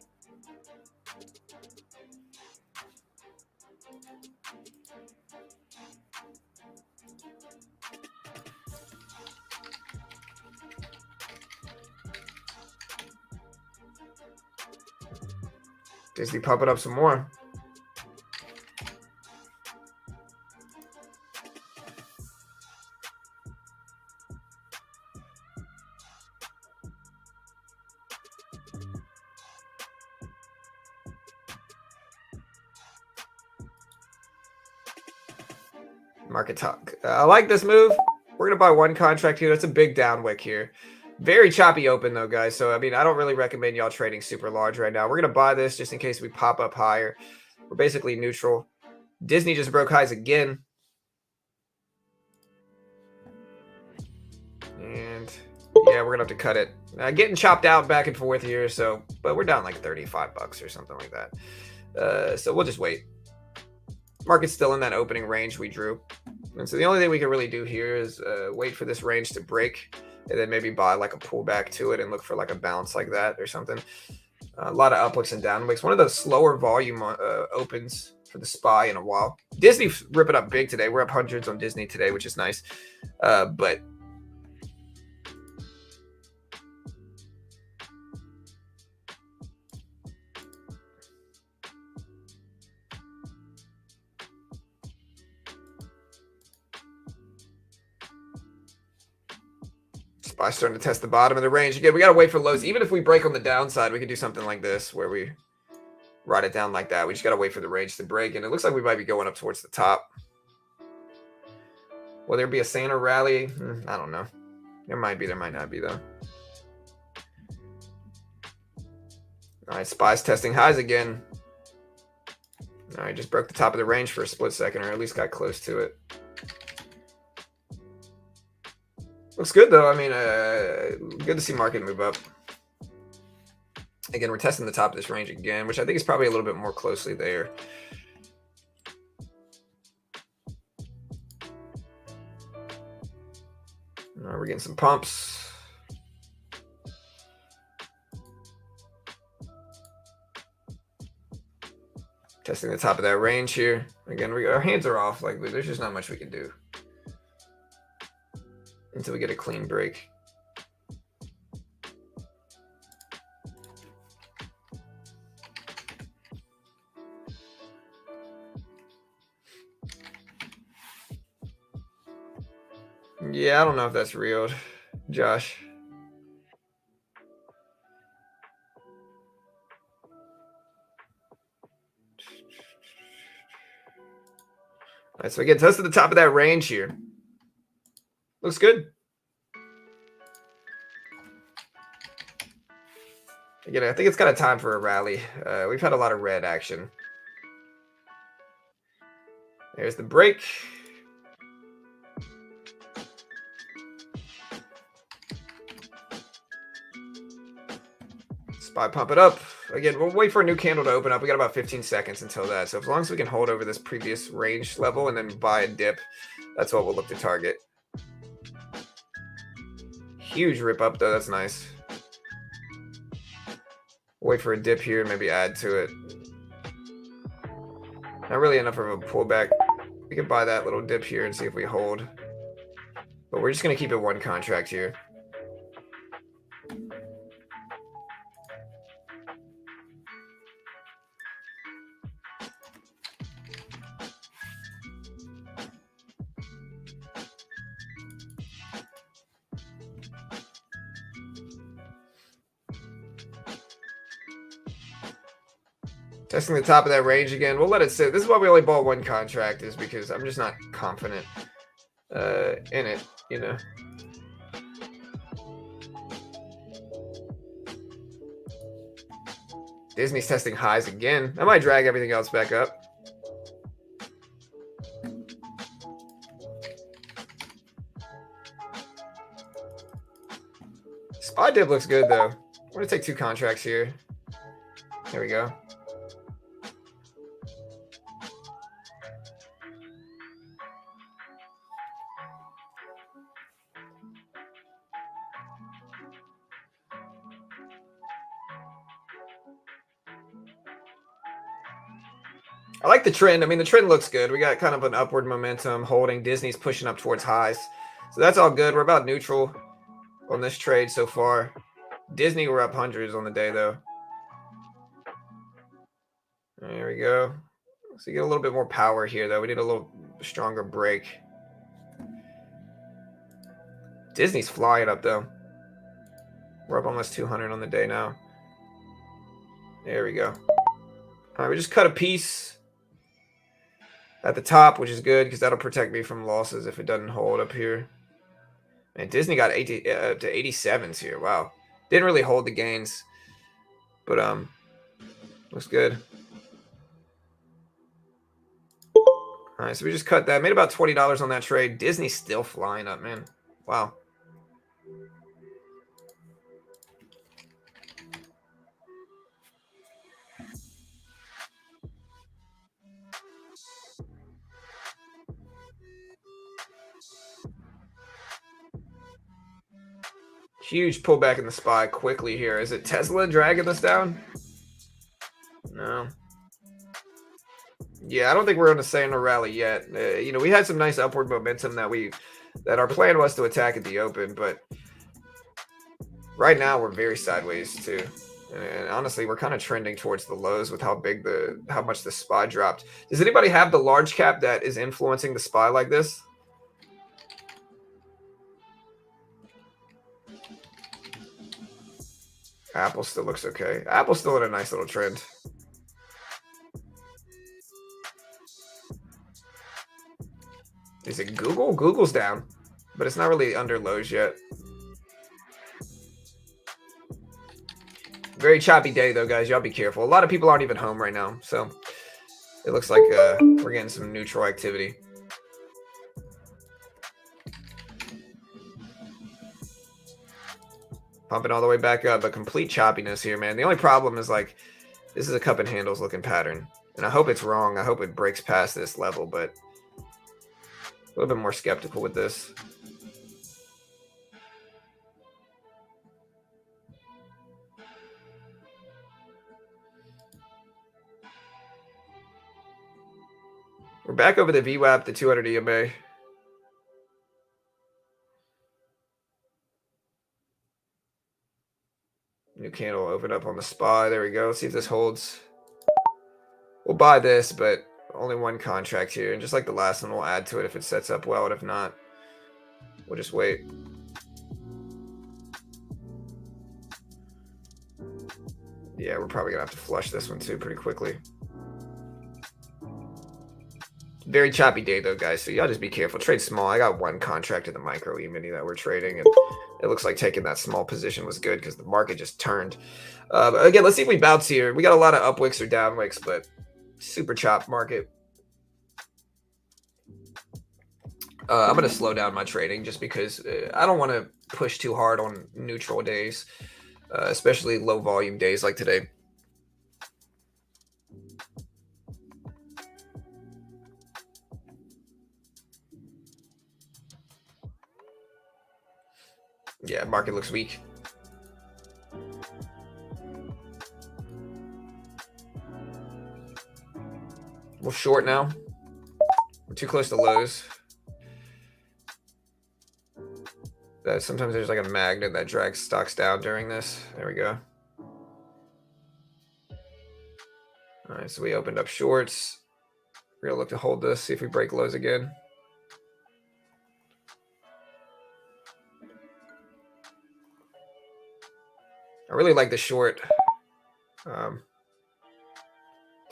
Disney pump it up some more. Market talk. I like this move. We're going to buy one contract here. That's a big down wick here. Very choppy open though, guys. So, I mean, I don't really recommend y'all trading super large right now. We're going to buy this just in case we pop up higher. We're basically neutral. Disney just broke highs again. And, yeah, we're going to have to cut it. Getting chopped out back and forth here, so, but we're down like 35 bucks or something like that. So we'll just wait. Market's still in that opening range we drew. And so the only thing we can really do here is wait for this range to break and then maybe buy like a pullback to it and look for like a bounce like that or something. A lot of uplooks and downwicks. One of those slower volume opens for the SPY in a while. Disney ripping up big today. We're up hundreds on Disney today, which is nice. But SPY starting to test the bottom of the range. Again, we got to wait for lows. Even if we break on the downside, we can do something like this where we ride it down like that. We just got to wait for the range to break. And it looks like we might be going up towards the top. Will there be a Santa rally? I don't know. There might be. There might not be, though. All right, SPY's testing highs again. All right, just broke the top of the range for a split second, or at least got close to it. Looks good, though. I mean, good to see market move up. Again, we're testing the top of this range again, which I think is probably a little bit more closely there. All right, we're getting some pumps. Testing the top of that range here. Again, our hands are off. Like, there's just not much we can do until we get a clean break. Yeah, I don't know if that's real, Josh. All right, so again, test at the top of that range here. Looks good. Again, I think it's kind of time for a rally. We've had a lot of red action. There's the break. SPY pump it up. Again, we'll wait for a new candle to open up. We got about 15 seconds until that. So as long as we can hold over this previous range level and then buy a dip, that's what we'll look to target. Huge rip up, though. That's nice. Wait for a dip here, maybe add to it. Not really enough of a pullback. We can buy that little dip here and see if we hold. But we're just going to keep it one contract here. Testing the top of that range again. We'll let it sit. This is why we only bought one contract, is because I'm just not confident in it, you know. Disney's testing highs again. I might drag everything else back up. SPY dip looks good, though. I'm going to take two contracts here. There we go. I like the trend. I mean, the trend looks good. We got kind of an upward momentum holding. Disney's pushing up towards highs. So that's all good. We're about neutral on this trade so far. Disney, we're up hundreds on the day, though. There we go. So you get a little bit more power here, though. We need a little stronger break. Disney's flying up, though. We're up almost 200 on the day now. There we go. All right, we just cut a piece at the top, which is good because that'll protect me from losses if it doesn't hold up here. And Disney got 80 to 87s here. Wow. Didn't really hold the gains, but looks good. All right, so we just cut that. Made about $20 on that trade. Disney's still flying up, man. Wow. Huge pullback in the SPY quickly here. Is it Tesla dragging this down? No. Yeah, I don't think we're going to stay in a rally yet. We had some nice upward momentum that our plan was to attack at the open, but right now we're very sideways too. And honestly, we're kind of trending towards the lows with how much the SPY dropped. Does anybody have the large cap that is influencing the SPY like this? Apple still looks okay. Apple's still in a nice little trend. Is it Google? Google's down, but it's not really under lows yet. Very choppy day though, guys. Y'all be careful. A lot of people aren't even home right now, so it looks like we're getting some neutral activity. Pumping all the way back up, but complete choppiness here, man. The only problem is like this is a cup and handles looking pattern, and I hope it's wrong. I hope it breaks past this level, but a little bit more skeptical with this. We're back over the VWAP, the 200 EMA. New candle open up on the SPY. There we go. Let's see if this holds. We'll buy this, but only one contract here. And just like the last one, we'll add to it if it sets up well. And if not, we'll just wait. Yeah, we're probably going to have to flush this one too pretty quickly. Very choppy day though, guys, so y'all just be careful. Trade small. I got one contract in the micro E-mini that we're trading, and it looks like taking that small position was good because the market just turned. Again, let's see if we bounce here. We got a lot of up wicks or down wicks, but super chopped market. I'm going to slow down my trading just because I don't want to push too hard on neutral days, especially low volume days like today. Yeah, market looks weak. We'll short now. We're too close to lows. Sometimes there's like a magnet that drags stocks down during this. There we go. All right, so we opened up shorts. We're gonna look to hold this, see if we break lows again. I really like the short.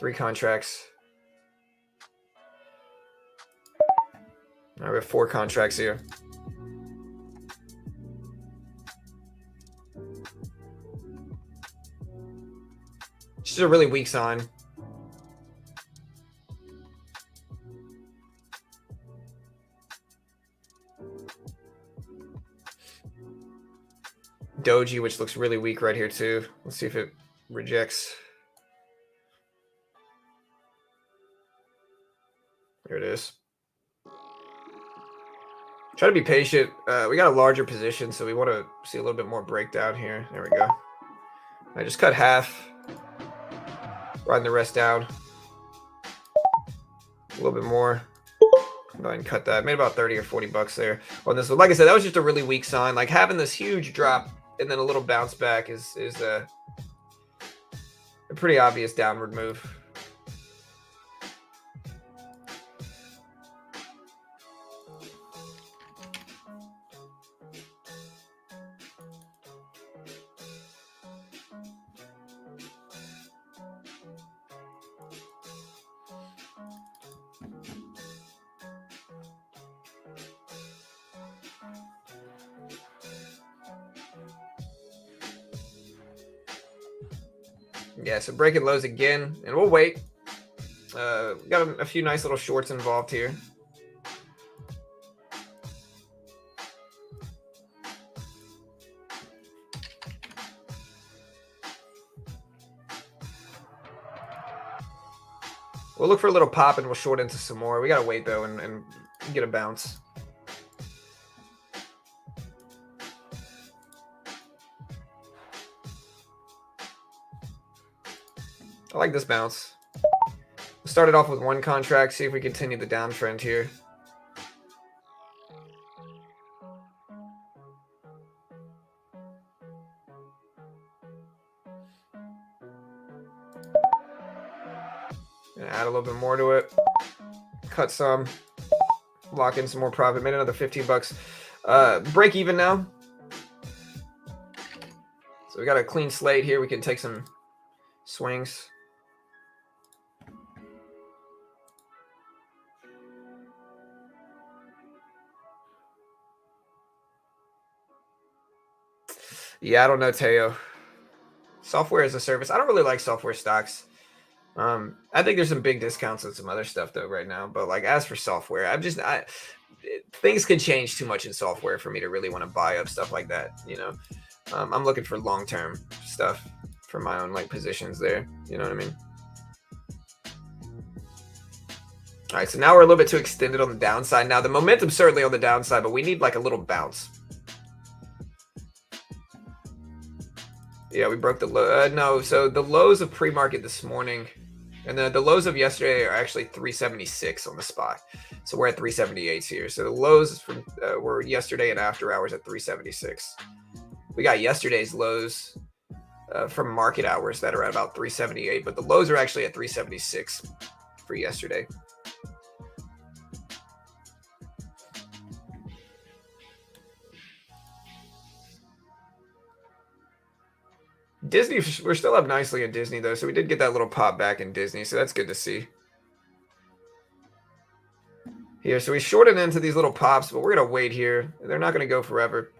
3 contracts. Now we have 4 contracts here. This is a really weak sign. Doji, which looks really weak right here too. Let's see if it rejects. There it is. Try to be patient. We got a larger position, so we want to see a little bit more breakdown here. There we go. I just cut half. Riding the rest down. A little bit more. Go ahead and cut that. Made about 30 or 40 bucks there on this one. Like I said, that was just a really weak sign. Like having this huge drop and then a little bounce back is a pretty obvious downward move. Yeah, so breaking lows again, and we'll wait. Got a few nice little shorts involved here. We'll look for a little pop and we'll short into some more. We got to wait though and get a bounce. I like this bounce. We'll start it off with one contract, see if we continue the downtrend here. Gonna add a little bit more to it. Cut some. Lock in some more profit. Made another 15 bucks. Break even now. So we got a clean slate here. We can take some swings. Yeah, I don't know, Teo. Software as a service. I don't really like software stocks. I think there's some big discounts on some other stuff though right now. But like as for software, things can change too much in software for me to really want to buy up stuff like that. You know, I'm looking for long-term stuff for my own like positions there. You know what I mean? All right, so now we're a little bit too extended on the downside. Now the momentum's certainly on the downside, but we need like a little bounce. Yeah, we broke the low. No, so the lows of pre-market this morning and the lows of yesterday are actually 376 on the spot. So we're at 378 here. So the lows from were yesterday and after hours at 376. We got yesterday's lows from market hours that are at about 378, but the lows are actually at 376 for yesterday. Disney, we're still up nicely in Disney, though, so we did get that little pop back in Disney, so that's good to see. Here, so we shorted into these little pops, but we're going to wait here. They're not going to go forever.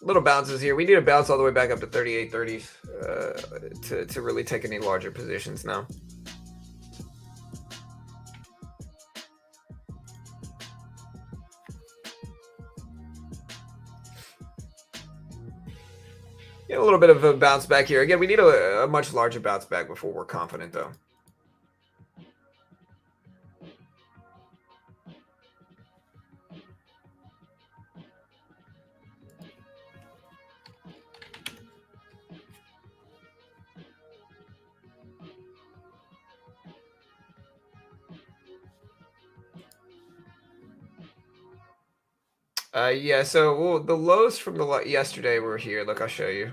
Little bounces here. We need to bounce all the way back up to 38.30 to really take any larger positions now. Yeah, a little bit of a bounce back here. Again, we need a much larger bounce back before we're confident, though. Yeah, so the lows from yesterday were here. Look, I'll show you.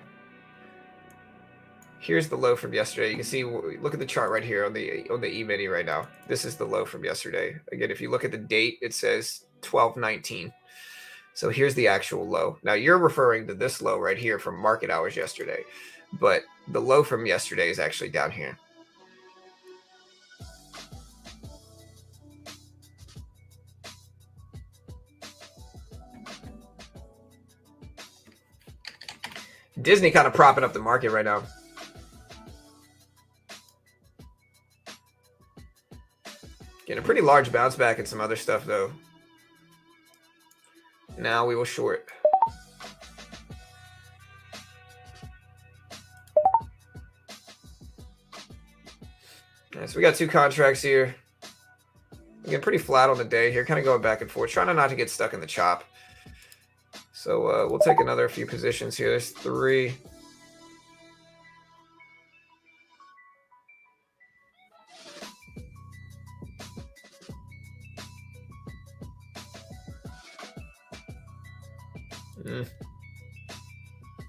Here's the low from yesterday. You can see, look at the chart right here on the E-mini right now. This is the low from yesterday. Again, if you look at the date, it says 12/19. So here's the actual low. Now you're referring to this low right here from market hours yesterday, but the low from yesterday is actually down here. Disney kind of propping up the market right now. Getting a pretty large bounce back and some other stuff, though. Now we will short. Right, so we got two contracts here. Again, pretty flat on the day here, kind of going back and forth, trying not to get stuck in the chop. So we'll take another few positions here. There's three.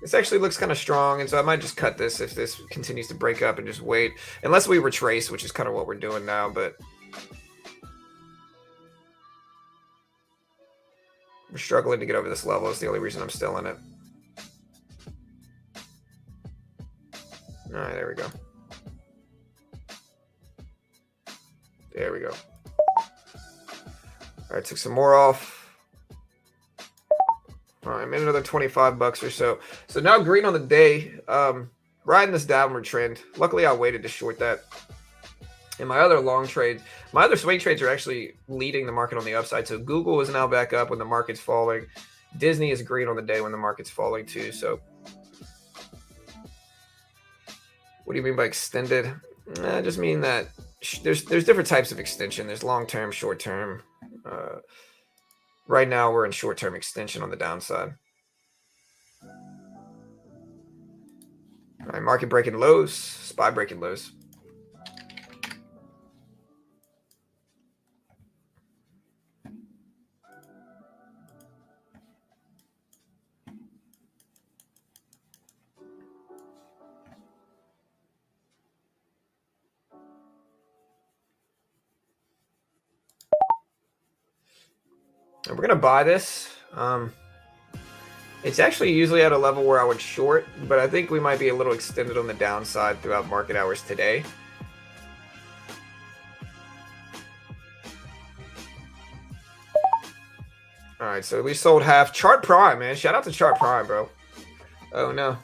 This actually looks kind of strong, and so I might just cut this if this continues to break up and just wait. Unless we retrace, which is kind of what we're doing now, but we're struggling to get over this level. It's the only reason I'm still in it. All right, there we go. There we go. All right, took some more off. All right, made another 25 bucks or so. So now green on the day, riding this downward trend. Luckily, I waited to short that. And my other long trades, my other swing trades are actually leading the market on the upside. So Google is now back up when the market's falling. Disney is green on the day when the market's falling too. So What do you mean by extended? I just mean that there's different types of extension. There's long term, short term. Right now we're in short term extension on the downside. All right, market breaking lows, SPY breaking lows. And we're gonna buy this. It's actually usually at a level where I would short, but I think we might be a little extended on the downside throughout market hours today. All right, so we sold half. Chart Prime, man. Shout out to Chart Prime, bro. Oh, no.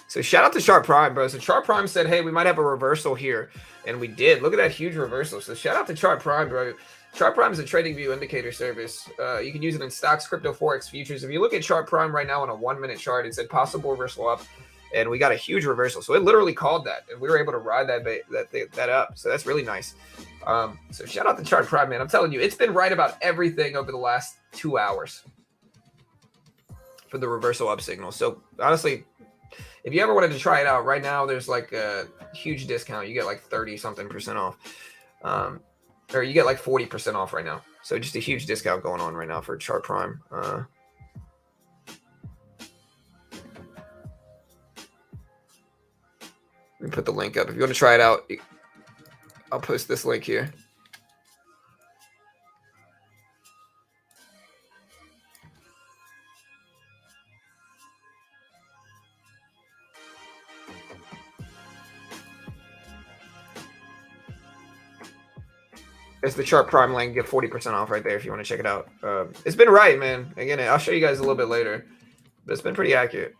So shout out to Chart Prime, bro. So Chart Prime said, hey, we might have a reversal here. And we did. Look at that huge reversal. So shout out to Chart Prime, bro. Chart Prime is a trading view indicator service. You can use it in stocks, crypto, forex, futures. If you look at Chart Prime right now on a 1 minute chart, it said possible reversal up, and we got a huge reversal. So it literally called that, and we were able to ride that up. So that's really nice. So shout out to Chart Prime, man. I'm telling you, it's been right about everything over the last 2 hours for the reversal up signal. So honestly, if you ever wanted to try it out right now, there's like a huge discount. You get like 30-something% off. Or you get like 40% off right now. So just a huge discount going on right now for Chart Prime. Let me put the link up. If you want to try it out, I'll post this link here. It's the Chart Prime link. Get 40% off right there if you want to check it out. It's been right, man. Again, I'll show you guys a little bit later, but it's been pretty accurate.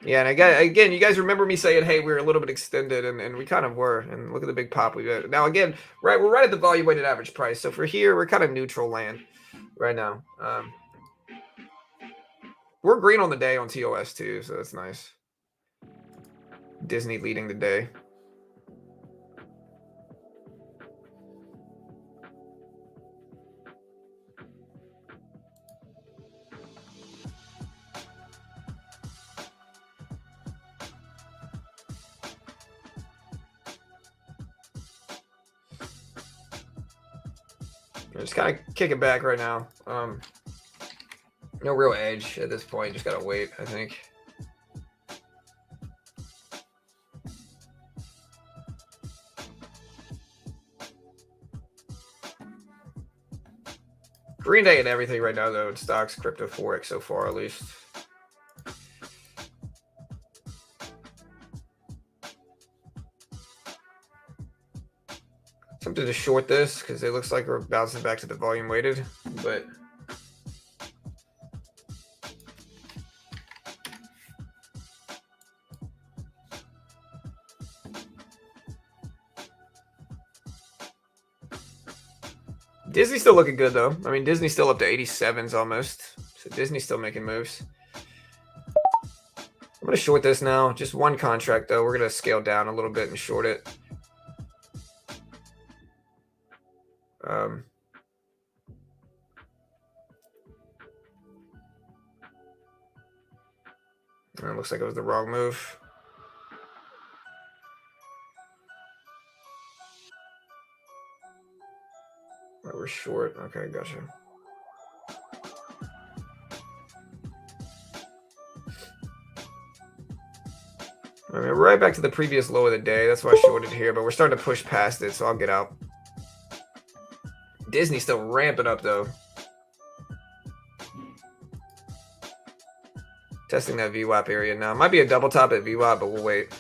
Yeah, and again, you guys remember me saying, hey, we were a little bit extended, and we kind of were. And look at the big pop we got. Now, again, we're right at the volume weighted average price. So for here, we're kind of neutral land right now. We're green on the day on TOS too, so that's nice. Disney leading the day. Just kind of kick it back right now. No real edge at this point. Just gotta wait, I think. Green day and everything right now, though, in stocks, crypto, forex so far, at least. Tempted to short this because it looks like we're bouncing back to the volume weighted, but Disney's still looking good, though. I mean, Disney's still up to 87s almost. So Disney's still making moves. I'm going to short this now. Just one contract, though. We're going to scale down a little bit and short it. It looks like it was the wrong move. Right, we're short. Okay, gotcha. I mean, we're right back to the previous low of the day. That's why I shorted here, but we're starting to push past it, so I'll get out. Disney's still ramping up, though. Testing that VWAP area now. Might be a double top at VWAP, but we'll wait.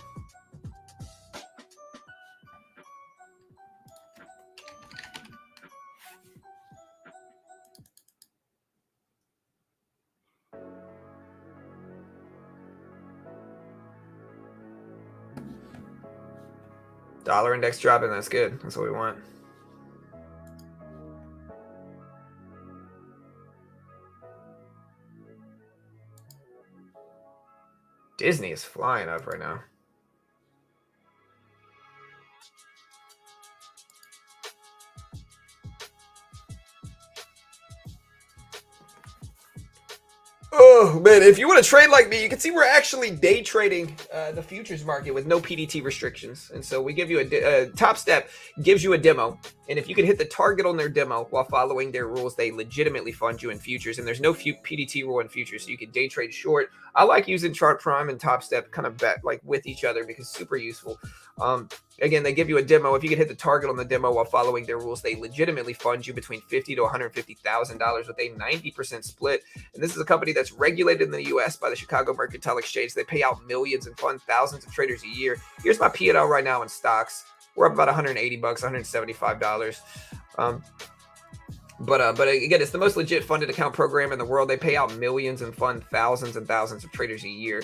Dollar index dropping. That's good. That's what we want. Disney is flying up right now. Oh man, if you want to trade like me, you can see we're actually day trading the futures market with no PDT restrictions. And so we give you Top Step gives you a demo, and if you can hit the target on their demo while following their rules, they legitimately fund you in futures. And there's no PDT rule in futures, so you can day trade short. I like using Chart Prime and Top Step kind of bet like with each other because it's super useful. Again, they give you a demo. If you can hit the target on the demo while following their rules, they legitimately fund you between $50,000 to $150,000 with a 90% split. And this is a company that's regulated in the U.S. by the Chicago Mercantile Exchange. They pay out millions and fund thousands of traders a year. Here's my P&L right now in stocks. We're up about $180, $175. But again, it's the most legit funded account program in the world. They pay out millions and fund thousands and thousands of traders a year.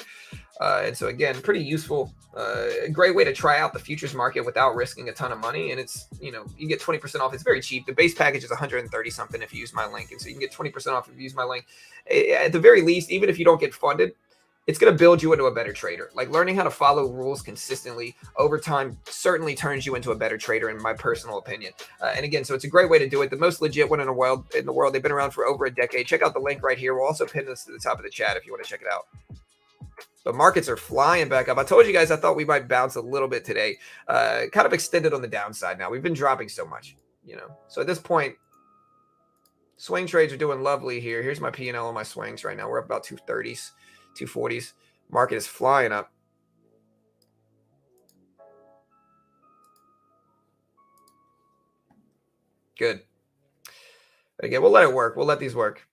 And so again, pretty useful, a great way to try out the futures market without risking a ton of money. And it's, you get 20% off. It's very cheap. The base package is 130 something if you use my link. And so you can get 20% off if you use my link. At the very least, even if you don't get funded, it's going to build you into a better trader. Like learning how to follow rules consistently over time certainly turns you into a better trader, in my personal opinion. And again, so it's a great way to do it. The most legit one in the world. They've been around for over a decade. Check out the link right here. We'll also pin this to the top of the chat if you want to check it out. But markets are flying back up. I told you guys I thought we might bounce a little bit today. Kind of extended on the downside now. We've been dropping so much, So at this point, swing trades are doing lovely here. Here's my P&L on my swings right now. We're up about 230s, 240s. Market is flying up. Good. Again, we'll let it work. We'll let these work.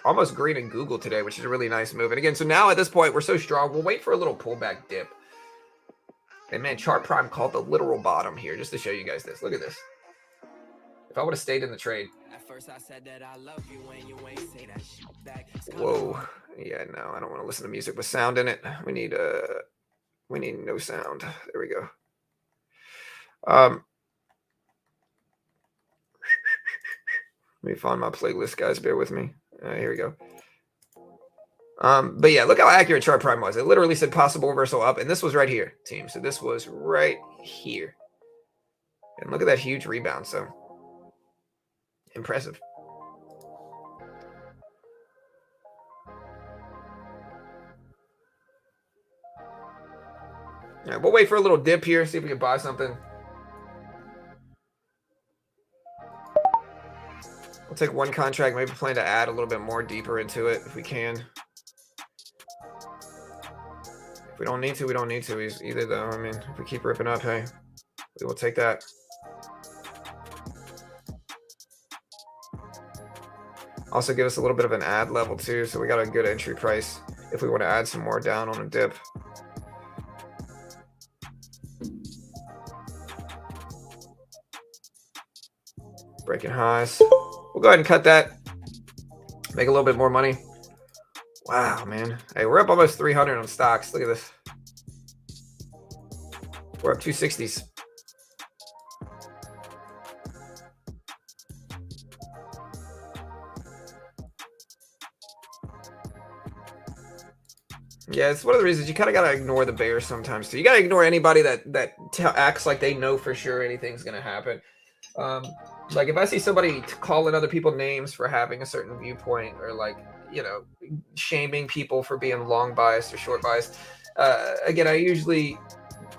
Almost green in Google today, which is a really nice move. And again, so now at this point, we're so strong. We'll wait for a little pullback dip. And man, Chart Prime called the literal bottom here, just to show you guys this. Look at this. If I would have stayed in the trade. At first I said that I love you when you ain't say that shit back. Whoa. Yeah, no, I don't want to listen to music with sound in it. We need no sound. There we go. Let me find my playlist, guys. Bear with me. Here we go. But yeah, look how accurate Chart Prime was. It literally said possible reversal up, and this was right here, team. So this was right here. And look at that huge rebound. So impressive. All right, we'll wait for a little dip here, see if we can buy something. We'll take one contract, maybe plan to add a little bit more deeper into it if we can. If we don't need to, we don't need to either, though. I mean, if we keep ripping up, hey, we will take that. Also give us a little bit of an add level, too, so we got a good entry price if we want to add some more down on a dip. Breaking highs. We'll go ahead and cut that. Make a little bit more money. Wow, man. Hey, we're up almost 300 on stocks. Look at this. We're up 260s. Yeah, it's one of the reasons you kind of got to ignore the bears sometimes, too. You got to ignore anybody that acts like they know for sure anything's going to happen. Like if I see somebody calling other people names for having a certain viewpoint, or like, shaming people for being long biased or short biased, again, I usually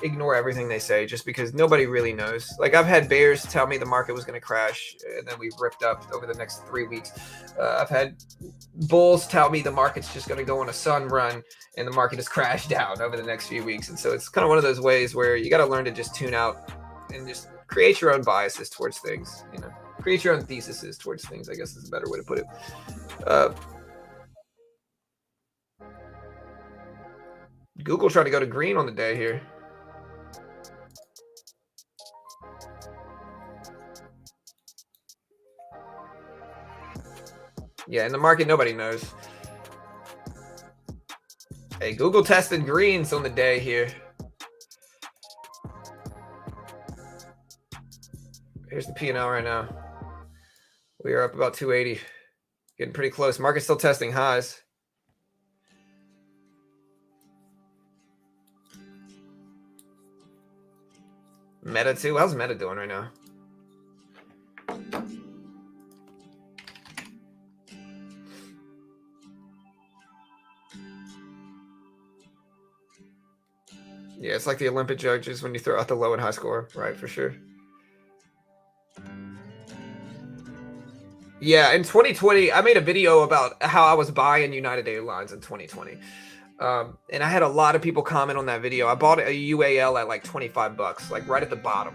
ignore everything they say just because nobody really knows. Like I've had bears tell me the market was going to crash and then we've ripped up over the next 3 weeks. I've had bulls tell me the market's just going to go on a sun run and the market has crashed down over the next few weeks. And so it's kind of one of those ways where you got to learn to just tune out and just create your own biases towards things, create your own theses towards things, I guess is a better way to put it. Google trying to go to green on the day here. Yeah, in the market, nobody knows. Hey, Google tested greens on the day here. Here's the P&L right now. We are up about 280. Getting pretty close. Market's still testing highs. Meta too. How's Meta doing right now? Yeah, it's like the Olympic judges when you throw out the low and high score, right? For sure. Yeah, in 2020, I made a video about how I was buying United Airlines in 2020. And I had a lot of people comment on that video. I bought a UAL at like 25 bucks, like right at the bottom.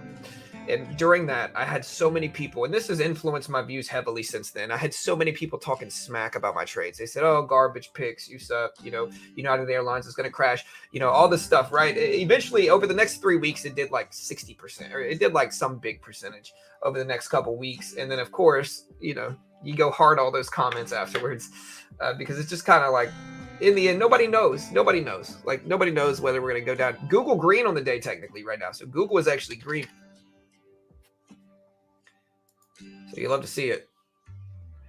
And during that, I had so many people, and this has influenced my views heavily since then. I had so many people talking smack about my trades. They said, "Oh, garbage picks, you suck. You know, United Airlines is going to crash. You know, all this stuff." Right? Eventually, over the next 3 weeks, it did like 60%, or it did like some big percentage over the next couple weeks. And then, of course, you go hard all those comments afterwards because it's just kind of like, in the end, nobody knows. Nobody knows. Like, nobody knows whether we're going to go down. Google green on the day technically right now. So Google is actually green. So you love to see it.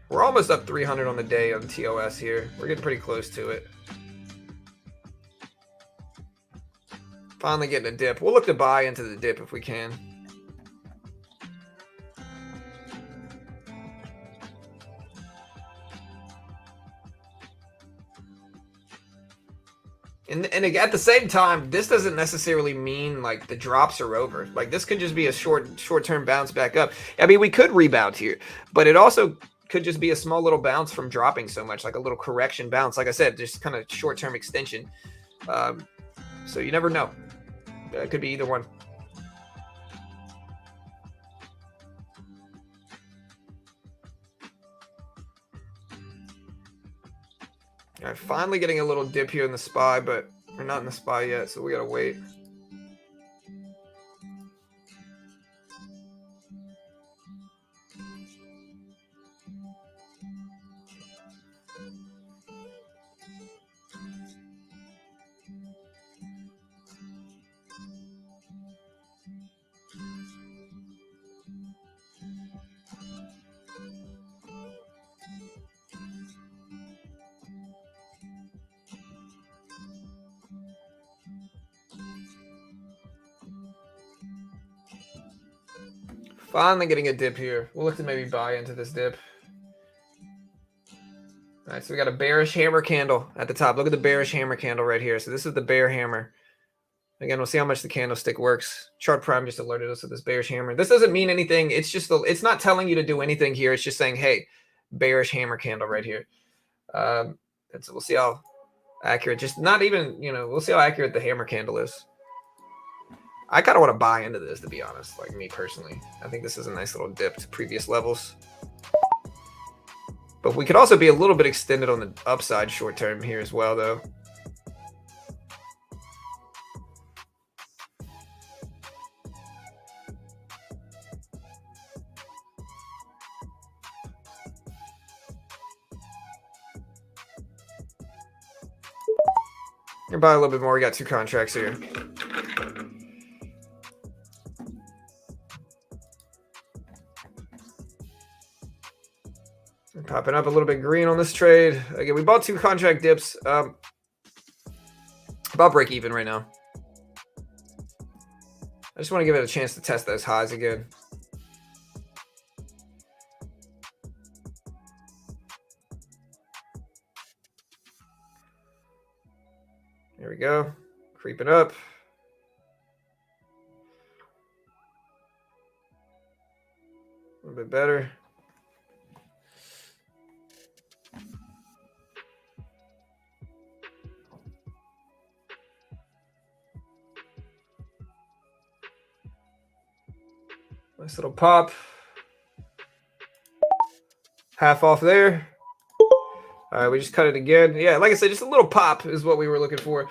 We're almost up 300 on the day on TOS here. We're getting pretty close to it. Finally getting a dip. We'll look to buy into the dip if we can. And at the same time, this doesn't necessarily mean like the drops are over. Like this could just be a short-term bounce back up. I mean, we could rebound here, but it also could just be a small little bounce from dropping so much, like a little correction bounce. Like I said, just kind of short-term extension. So you never know. It could be either one. All right, finally getting a little dip here in the SPY, but we're not in the SPY yet, so we gotta wait. Finally getting a dip here. We'll look to maybe buy into this dip. All right, so we got a bearish hammer candle at the top. Look at the bearish hammer candle right here. So this is the bear hammer. Again, we'll see how much the candlestick works. Chart Prime just alerted us of this bearish hammer. This doesn't mean anything. It's just it's not telling you to do anything here. It's just saying, hey, bearish hammer candle right here. And so we'll see how accurate. Just not even, we'll see how accurate the hammer candle is. I kind of want to buy into this, to be honest, like me personally. I think this is a nice little dip to previous levels. But we could also be a little bit extended on the upside short term here as well, though. We're buy a little bit more. We got 2 contracts here. Popping up a little bit green on this trade. Again, we bought 2 contract dips. About break even right now. I just want to give it a chance to test those highs again. There we go. Creeping up. A little bit better. Nice little pop. Half off there. All right, we just cut it again. Yeah, like I said, just a little pop is what we were looking for.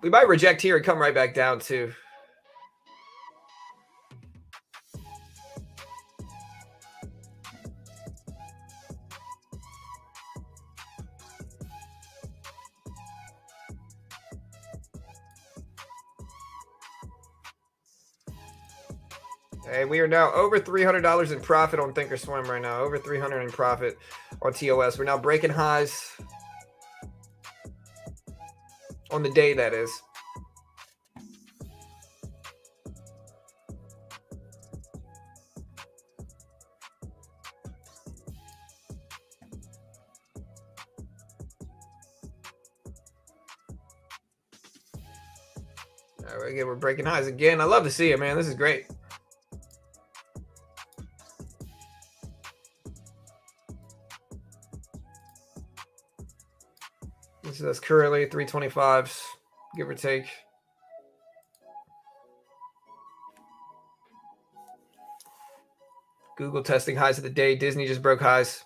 We might reject here and come right back down too. Hey, we are now over $300 in profit on Thinkorswim right now. Over 300 in profit on TOS. We're now breaking highs on the day, that is. Again, we're breaking highs again. I love to see it, man. This is great. That's currently 325s, give or take. Google testing highs of the day. Disney just broke highs.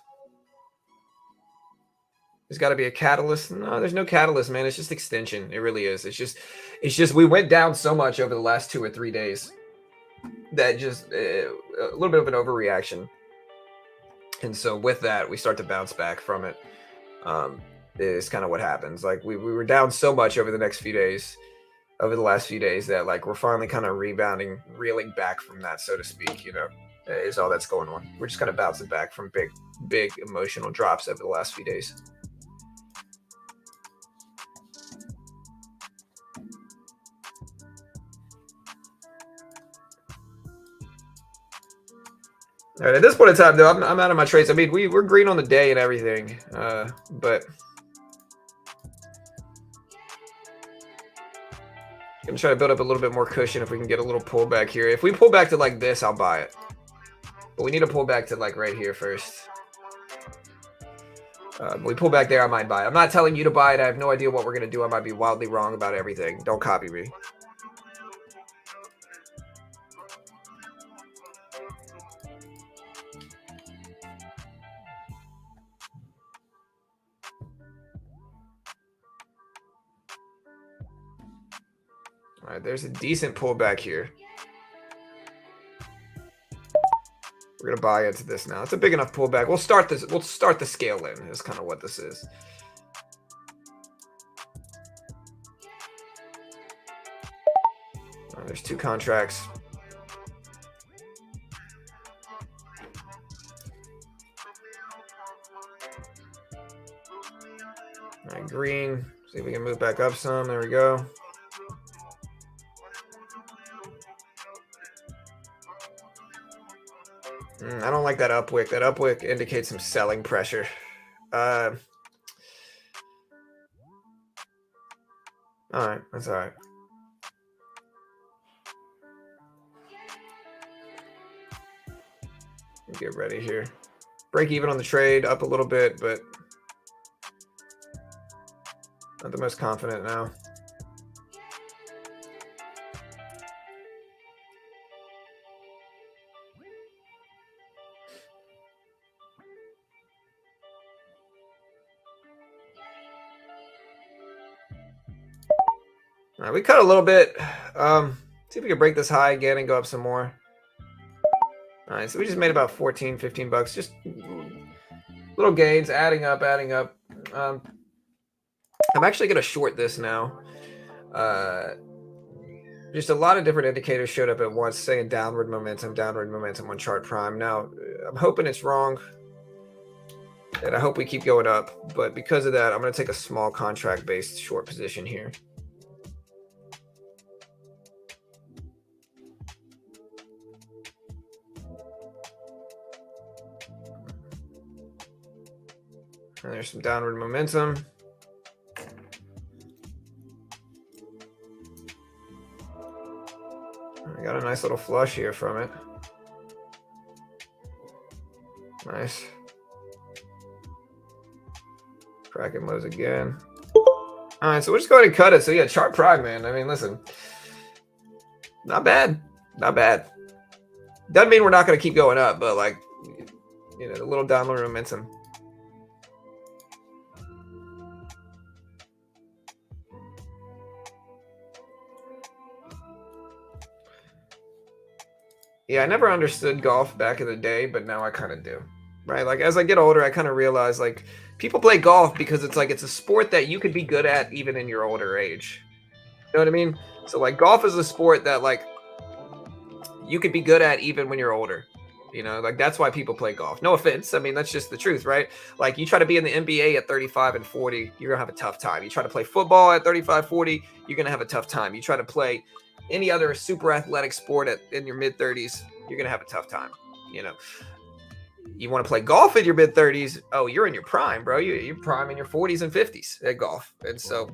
There's got to be a catalyst. No, there's no catalyst, man. It's just extension. It really is. It's just we went down so much over the last 2 or 3 days that just a little bit of an overreaction. And so with that, we start to bounce back from it. Is kind of what happens. Like we were down so much over the last few days that like we're finally kind of rebounding, reeling back from that, so to speak, is all that's going on. We're just kind of bouncing back from big emotional drops over the last few days. All right, at this point in time, though, I'm out of my trades. I mean, we're green on the day and everything, but I'm gonna try to build up a little bit more cushion if we can get a little pullback here. If we pull back to like this, I'll buy it. But we need to pull back to like right here first. We pull back there, I might buy it. I'm not telling you to buy it. I have no idea what we're gonna do. I might be wildly wrong about everything. Don't copy me. All right, there's a decent pullback here. We're gonna buy into this now. It's a big enough pullback. We'll start this. We'll start the scale in. Is kind of what this is. All right, there's 2 contracts. All right, green. See if we can move back up some. There we go. I don't like that upwick. That upwick indicates some selling pressure. All right, that's all right. Get ready here. Break even on the trade, up a little bit, but not the most confident now. All right, we cut a little bit. See if we can break this high again and go up some more. All right, so we just made about 14, 15 bucks. Just little gains, adding up. I'm actually going to short this now. Just a lot of different indicators showed up at once saying downward momentum on chart prime. Now, I'm hoping it's wrong. And I hope we keep going up. But because of that, I'm going to take a small contract-based short position here. And there's some downward momentum. I got a nice little flush here from it. Nice. Cracking lows again. All right, so we're just going to cut it. So yeah, chart prime, man. I mean, listen, not bad. Doesn't mean we're not going to keep going up, but like, the little downward momentum. Yeah, I never understood golf back in the day, but now I kind of do, right? Like as I get older, I kind of realize like people play golf because it's a sport that you could be good at even in your older age. You know what I mean? So like golf is a sport that like you could be good at even when you're older. Like that's why people play golf. No offense. I mean, that's just the truth, right? Like you try to be in the NBA at 35 and 40, you're going to have a tough time. You try to play football at 35, 40, you're going to have a tough time. You try to play any other super athletic sport in your mid 30s, you're gonna have a tough time. You want to play golf in your mid 30s? Oh, you're in your prime, bro. You're prime in your 40s and 50s at golf, and so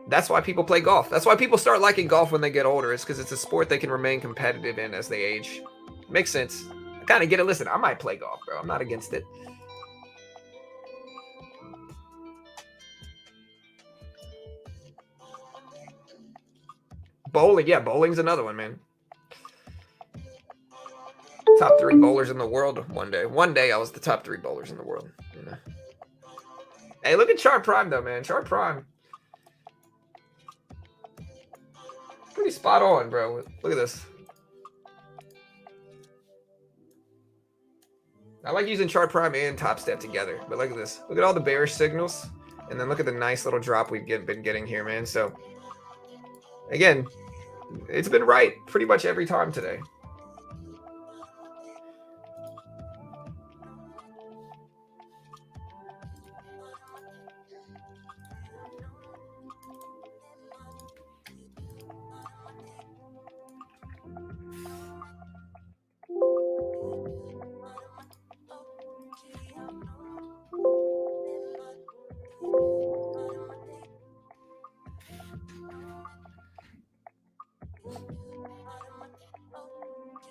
That's why people play golf. That's why people start liking golf when they get older. It's because it's a sport they can remain competitive in as they age. Makes sense. I kind of get it. Listen, I might play golf, bro. I'm not against it. Bowling. Yeah, bowling's another one, man. Top 3 bowlers in the world one day. One day I was the top 3 bowlers in the world. You know. Hey, look at Chart Prime, though, man. Chart Prime. Pretty spot on, bro. Look at this. I like using Chart Prime and Top Step together, but look at this. Look at all the bearish signals, and then look at the nice little drop we've been getting here, man. So, again, it's been right pretty much every time today.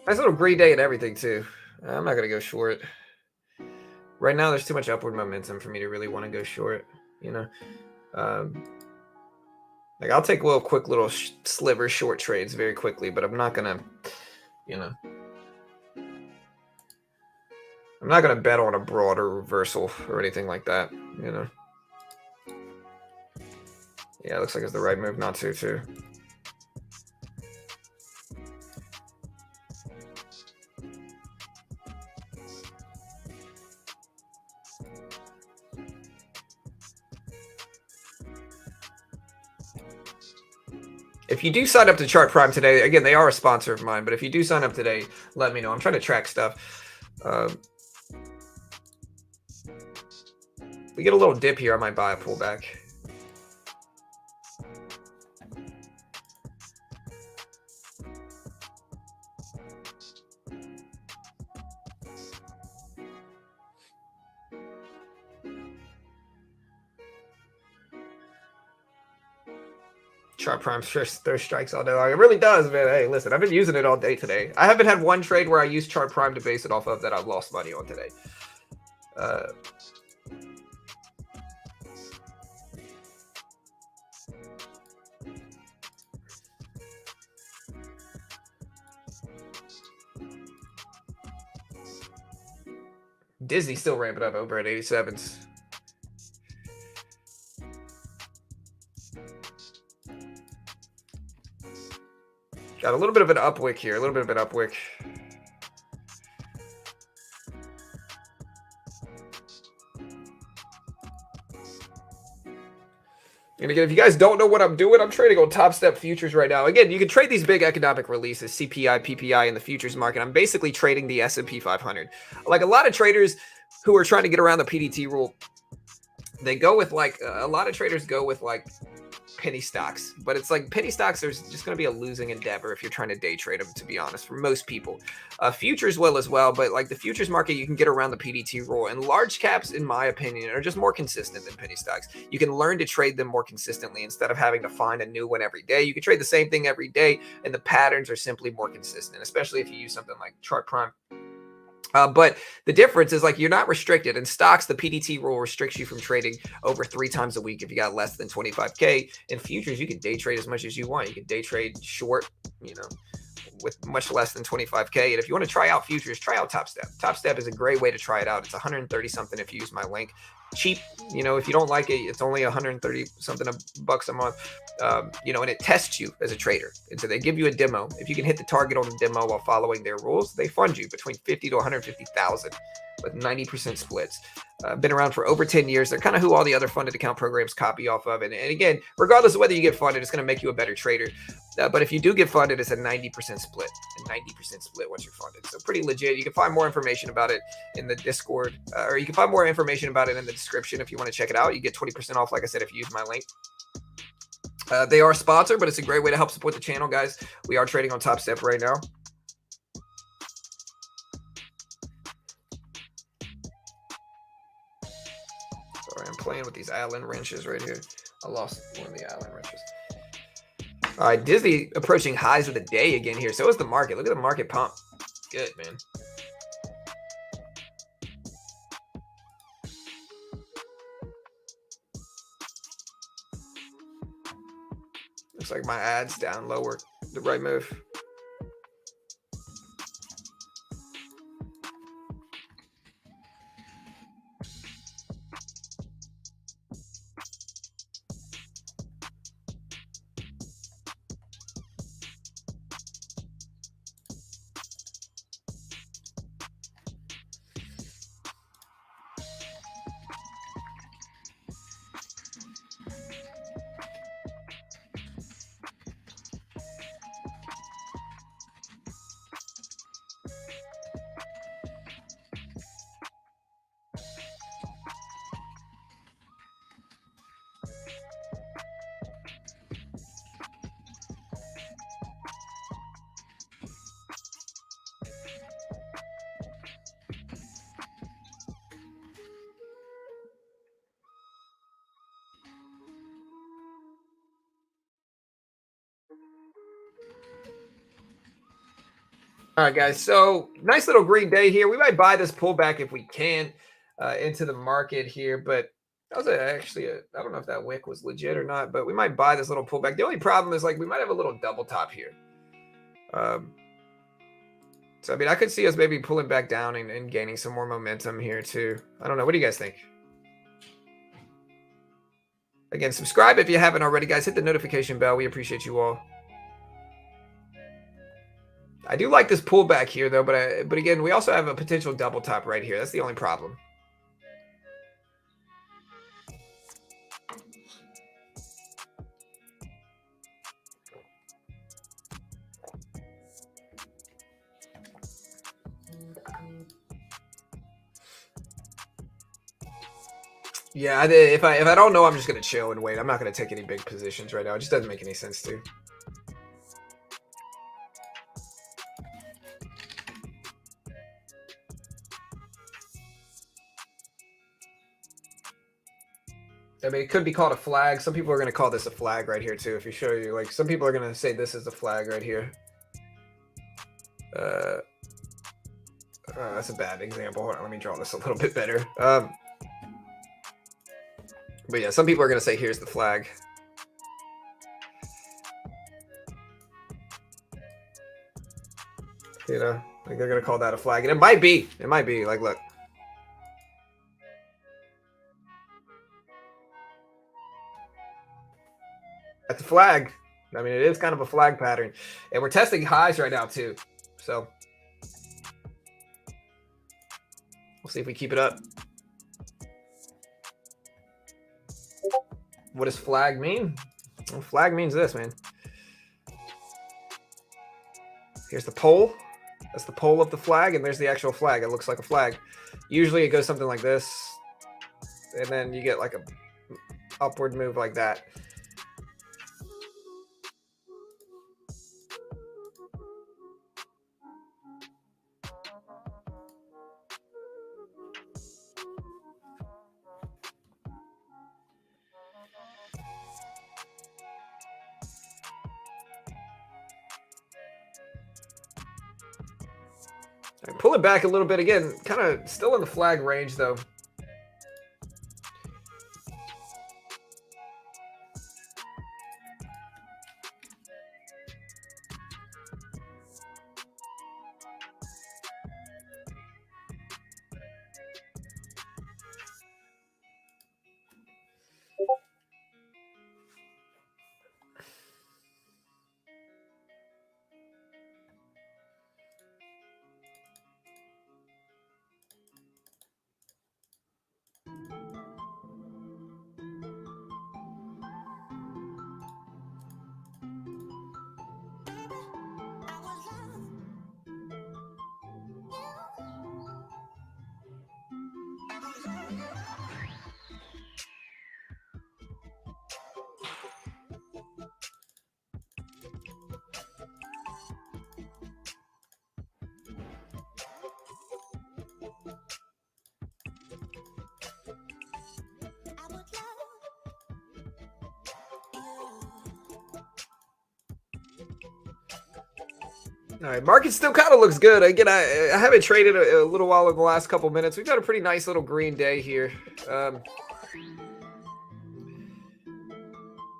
Nice little green day and everything, too. I'm not going to go short. Right now, there's too much upward momentum for me to really want to go short, you know. Like, I'll take little quick little sliver short trades very quickly, but I'm not going to, you know. I'm not going to bet on a broader reversal or anything like that, you know. Yeah, it looks like it's the right move not to, too. If you do sign up to Chart Prime today, again, they are a sponsor of mine, but if you do sign up today, let me know. I'm trying to track stuff. We get a little dip here, I might buy a pullback. Chart Prime throws strikes all day long. It really does, man. Hey, listen, I've been using it all day today. I haven't had one trade where I used Chart Prime to base it off of that I've lost money on today. Disney still ramping up over at 87s. Got a little bit of an upwick here, a little bit of an upwick. And again, if you guys don't know what I'm doing, I'm trading on Top Step futures right now. Again, you can trade these big economic releases, CPI, PPI in the futures market. I'm basically trading the S&P 500. Like a lot of traders who are trying to get around the PDT rule, they go with like, a lot of traders go with like penny stocks, but it's like penny stocks are just going to be a losing endeavor if you're trying to day trade them, to be honest, for most people. Futures will as well, but like the futures market, you can get around the PDT rule, and large caps, in my opinion, are just more consistent than penny stocks. You can learn to trade them more consistently instead of having to find a new one every day. You can trade the same thing every day, and the patterns are simply more consistent, especially if you use something like Chart Prime. But the difference is like you're not restricted. In stocks, the PDT rule restricts you from trading over 3 times a week if you got less than 25K. In futures, you can day trade as much as you want. You can day trade short, you know, with much less than 25K. And if you want to try out futures, try out Top Step. Top Step is a great way to try it out. It's 130 something if you use my link. Cheap, you know, if you don't like it, it's only 130 something bucks a month. You know, and it tests you as a trader. And so they give you a demo. If you can hit the target on the demo while following their rules, they fund you between 50 to 150,000 with 90% splits. Been around for over 10 years. They're kind of who all the other funded account programs copy off of. And again, regardless of whether you get funded, it's going to make you a better trader. But if you do get funded, it's a 90% split. A 90% split once you're funded. So pretty legit. You can find more information about it in the Discord, or you can find more information about it in the description if you want to check it out. You get 20% off, like I said, if you use my link. They are a sponsor, but it's a great way to help support the channel, guys. We are trading on Top Step right now. Sorry, I'm playing with these Allen wrenches right here. I lost one of the Allen wrenches. All right, Disney approaching highs of the day again here. So is the market. Look at the market pump. Good, man. Looks like my ad's down lower. The right move. All right, guys. So nice little green day here. We might buy this pullback if we can into the market here, but that was actually I don't know if that wick was legit or not, but we might buy this little pullback. The only problem is like we might have a little double top here. So I mean, I could see us maybe pulling back down and gaining some more momentum here too. I don't know. What do you guys think? Again, subscribe if you haven't already, guys. Hit the notification bell. We appreciate you all. I do like this pullback here, though, but again, we also have a potential double top right here. That's the only problem. Yeah, if I don't know, I'm just gonna chill and wait. I'm not gonna take any big positions right now. It just doesn't make any sense to. I mean, it could be called a flag. Some people are going to call this a flag right here, too, if you show you. Like, some people are going to say this is a flag right here. That's a bad example. Hold on, let me draw this a little bit better. But yeah, some people are going to say here's the flag. You know, like they're going to call that a flag. And it might be. It might be. Like, look. That's a flag. I mean, it is kind of a flag pattern. And we're testing highs right now, too. So we'll see if we keep it up. What does flag mean? Well, flag means this, man. Here's the pole. That's the pole of the flag, and there's the actual flag. It looks like a flag. Usually it goes something like this, and then you get like a upward move like that. Pull it back a little bit again, kind of still in the flag range though. All right, market still kind of looks good. Again, I haven't traded a little while in the last couple minutes. We've got a pretty nice little green day here.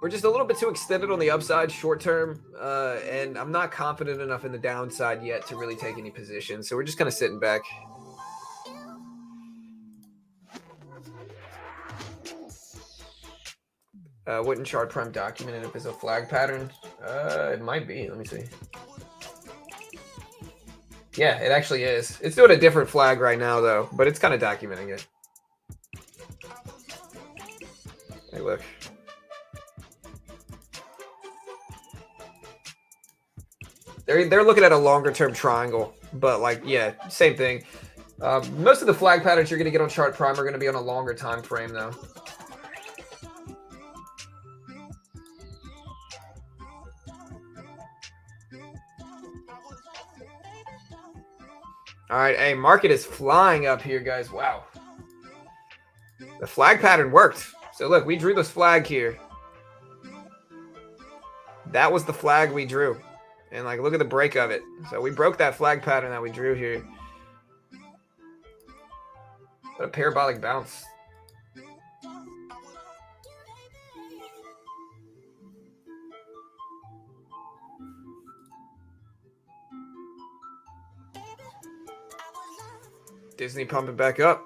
We're just a little bit too extended on the upside short term, and I'm not confident enough in the downside yet to really take any positions. So we're just kind of sitting back. Wouldn't chart prime document it if it's a flag pattern? It might be. Let me see. Yeah, it actually is. It's doing a different flag right now, though, but it's kind of documenting it. Hey, look. They're looking at a longer term triangle, but like, yeah, same thing. Most of the flag patterns you're going to get on chart prime are going to be on a longer time frame, though. All right, hey, market is flying up here, guys. Wow. The flag pattern worked. So look, we drew this flag here. That was the flag we drew. And like, look at the break of it. So we broke that flag pattern that we drew here. What a parabolic bounce. Disney pumping back up.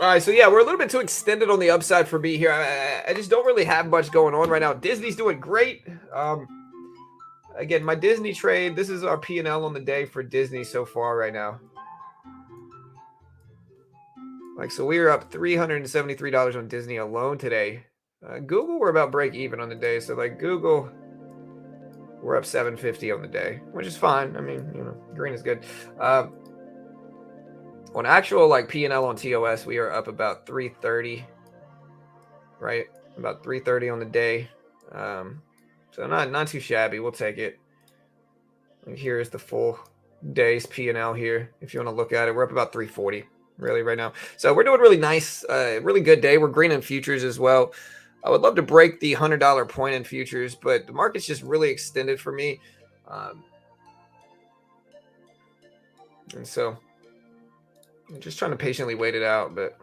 All right, so yeah, we're a little bit too extended on the upside for me here. I just don't really have much going on right now. Disney's doing great. Again, my Disney trade, this is our P&L on the day for Disney so far right now. Like, so we were up $373 on Disney alone today. Google, we're about break even on the day. So like Google, we're up $750 on the day, which is fine. I mean, you know, green is good. On actual like P&L on TOS, we are up about 330, right? About 330 on the day. So not too shabby. We'll take it. And here's the full day's P&L here. If you want to look at it, we're up about 340 really right now. So we're doing really nice, really good day. We're green in futures as well. I would love to break the $100 point in futures, but the market's just really extended for me. And so I'm just trying to patiently wait it out, but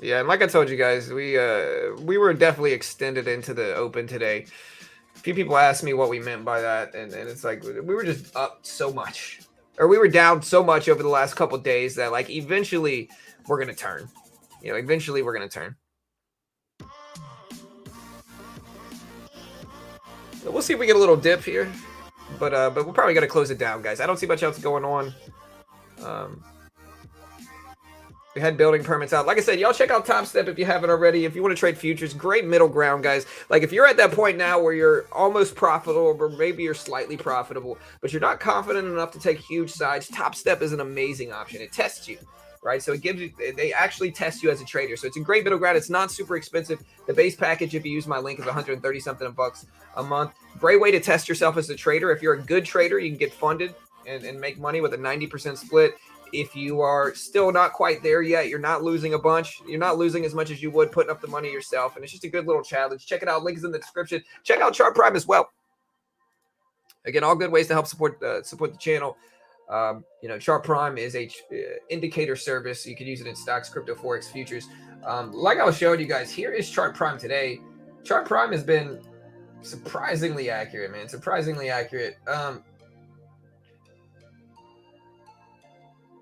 yeah, and like I told you guys, we were definitely extended into the open today. A few people asked me what we meant by that, and it's like we were just up so much, or we were down so much over the last couple of days that like eventually we're gonna turn. You know, eventually we're gonna turn. So we'll see if we get a little dip here, but we're probably gonna close it down, guys. I don't see much else going on. We had building permits out. Like I said, y'all check out Top Step if you haven't already. If you want to trade futures, great middle ground, guys. Like if you're at that point now where you're almost profitable, or maybe you're slightly profitable, but you're not confident enough to take huge sides, Top Step is an amazing option. It tests you, right? So it gives you, they actually test you as a trader. So it's a great middle ground. It's not super expensive. The base package, if you use my link, is 130 something bucks a month. Great way to test yourself as a trader. If you're a good trader, you can get funded and make money with a 90% split. If you are still not quite there yet, you're not losing a bunch. You're not losing as much as you would putting up the money yourself. And it's just a good little challenge. Check it out. Link is in the description. Check out Chart Prime as well. Again, all good ways to help support the channel. You know, Chart Prime is a indicator service. You can use it in stocks, crypto, forex, futures. Like I was showing you guys, here is Chart Prime today. Chart Prime has been surprisingly accurate, man. Surprisingly accurate.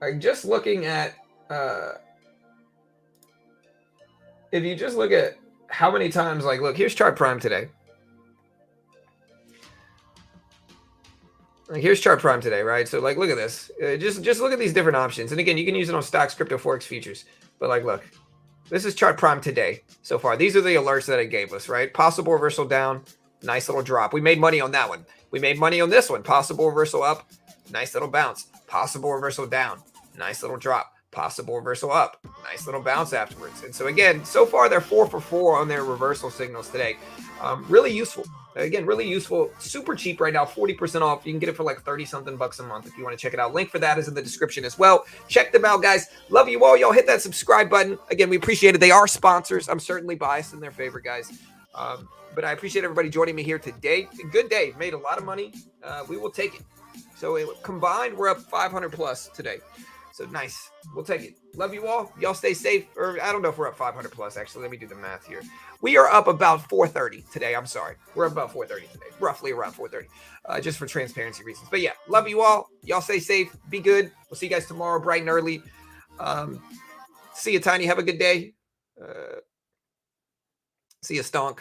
like just looking at, if you just look at how many times, like, look, here's chart prime today. Like, here's chart prime today, right? So, like, look at this. Just look at these different options. And again, you can use it on stocks, crypto, forex, futures. But like, look, this is chart prime today so far. These are the alerts that it gave us, right? Possible reversal down, nice little drop. We made money on that one. We made money on this one. Possible reversal up, nice little bounce. Possible reversal down, nice little drop. Possible reversal up, nice little bounce afterwards. And so again, so far they're 4 for 4 on their reversal signals today. Really useful. Again, really useful. Super cheap right now, 40% off. You can get it for like 30 something bucks a month if you want to check it out. Link for that is in the description as well. Check them out, guys. Love you all. Y'all hit that subscribe button. Again, we appreciate it. They are sponsors. I'm certainly biased in their favor, guys. But I appreciate everybody joining me here today. Good day. Made a lot of money. We will take it. So combined, we're up 500 plus today. So nice. We'll take it. Love you all. Y'all stay safe. Or I don't know if we're up 500 plus. Actually, let me do the math here. We are up about 430 today. I'm sorry. We're up about 430 today. Roughly around 430. Just for transparency reasons. But yeah, love you all. Y'all stay safe. Be good. We'll see you guys tomorrow bright and early. See you, Tiny. Have a good day. See you, Stonk.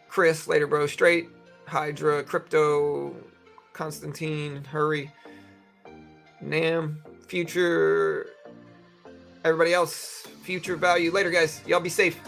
Chris, later, bro. Straight. Hydra, Crypto, Constantine, Hurry. Nam, Future, everybody else, Future Value. Later, guys. Y'all be safe.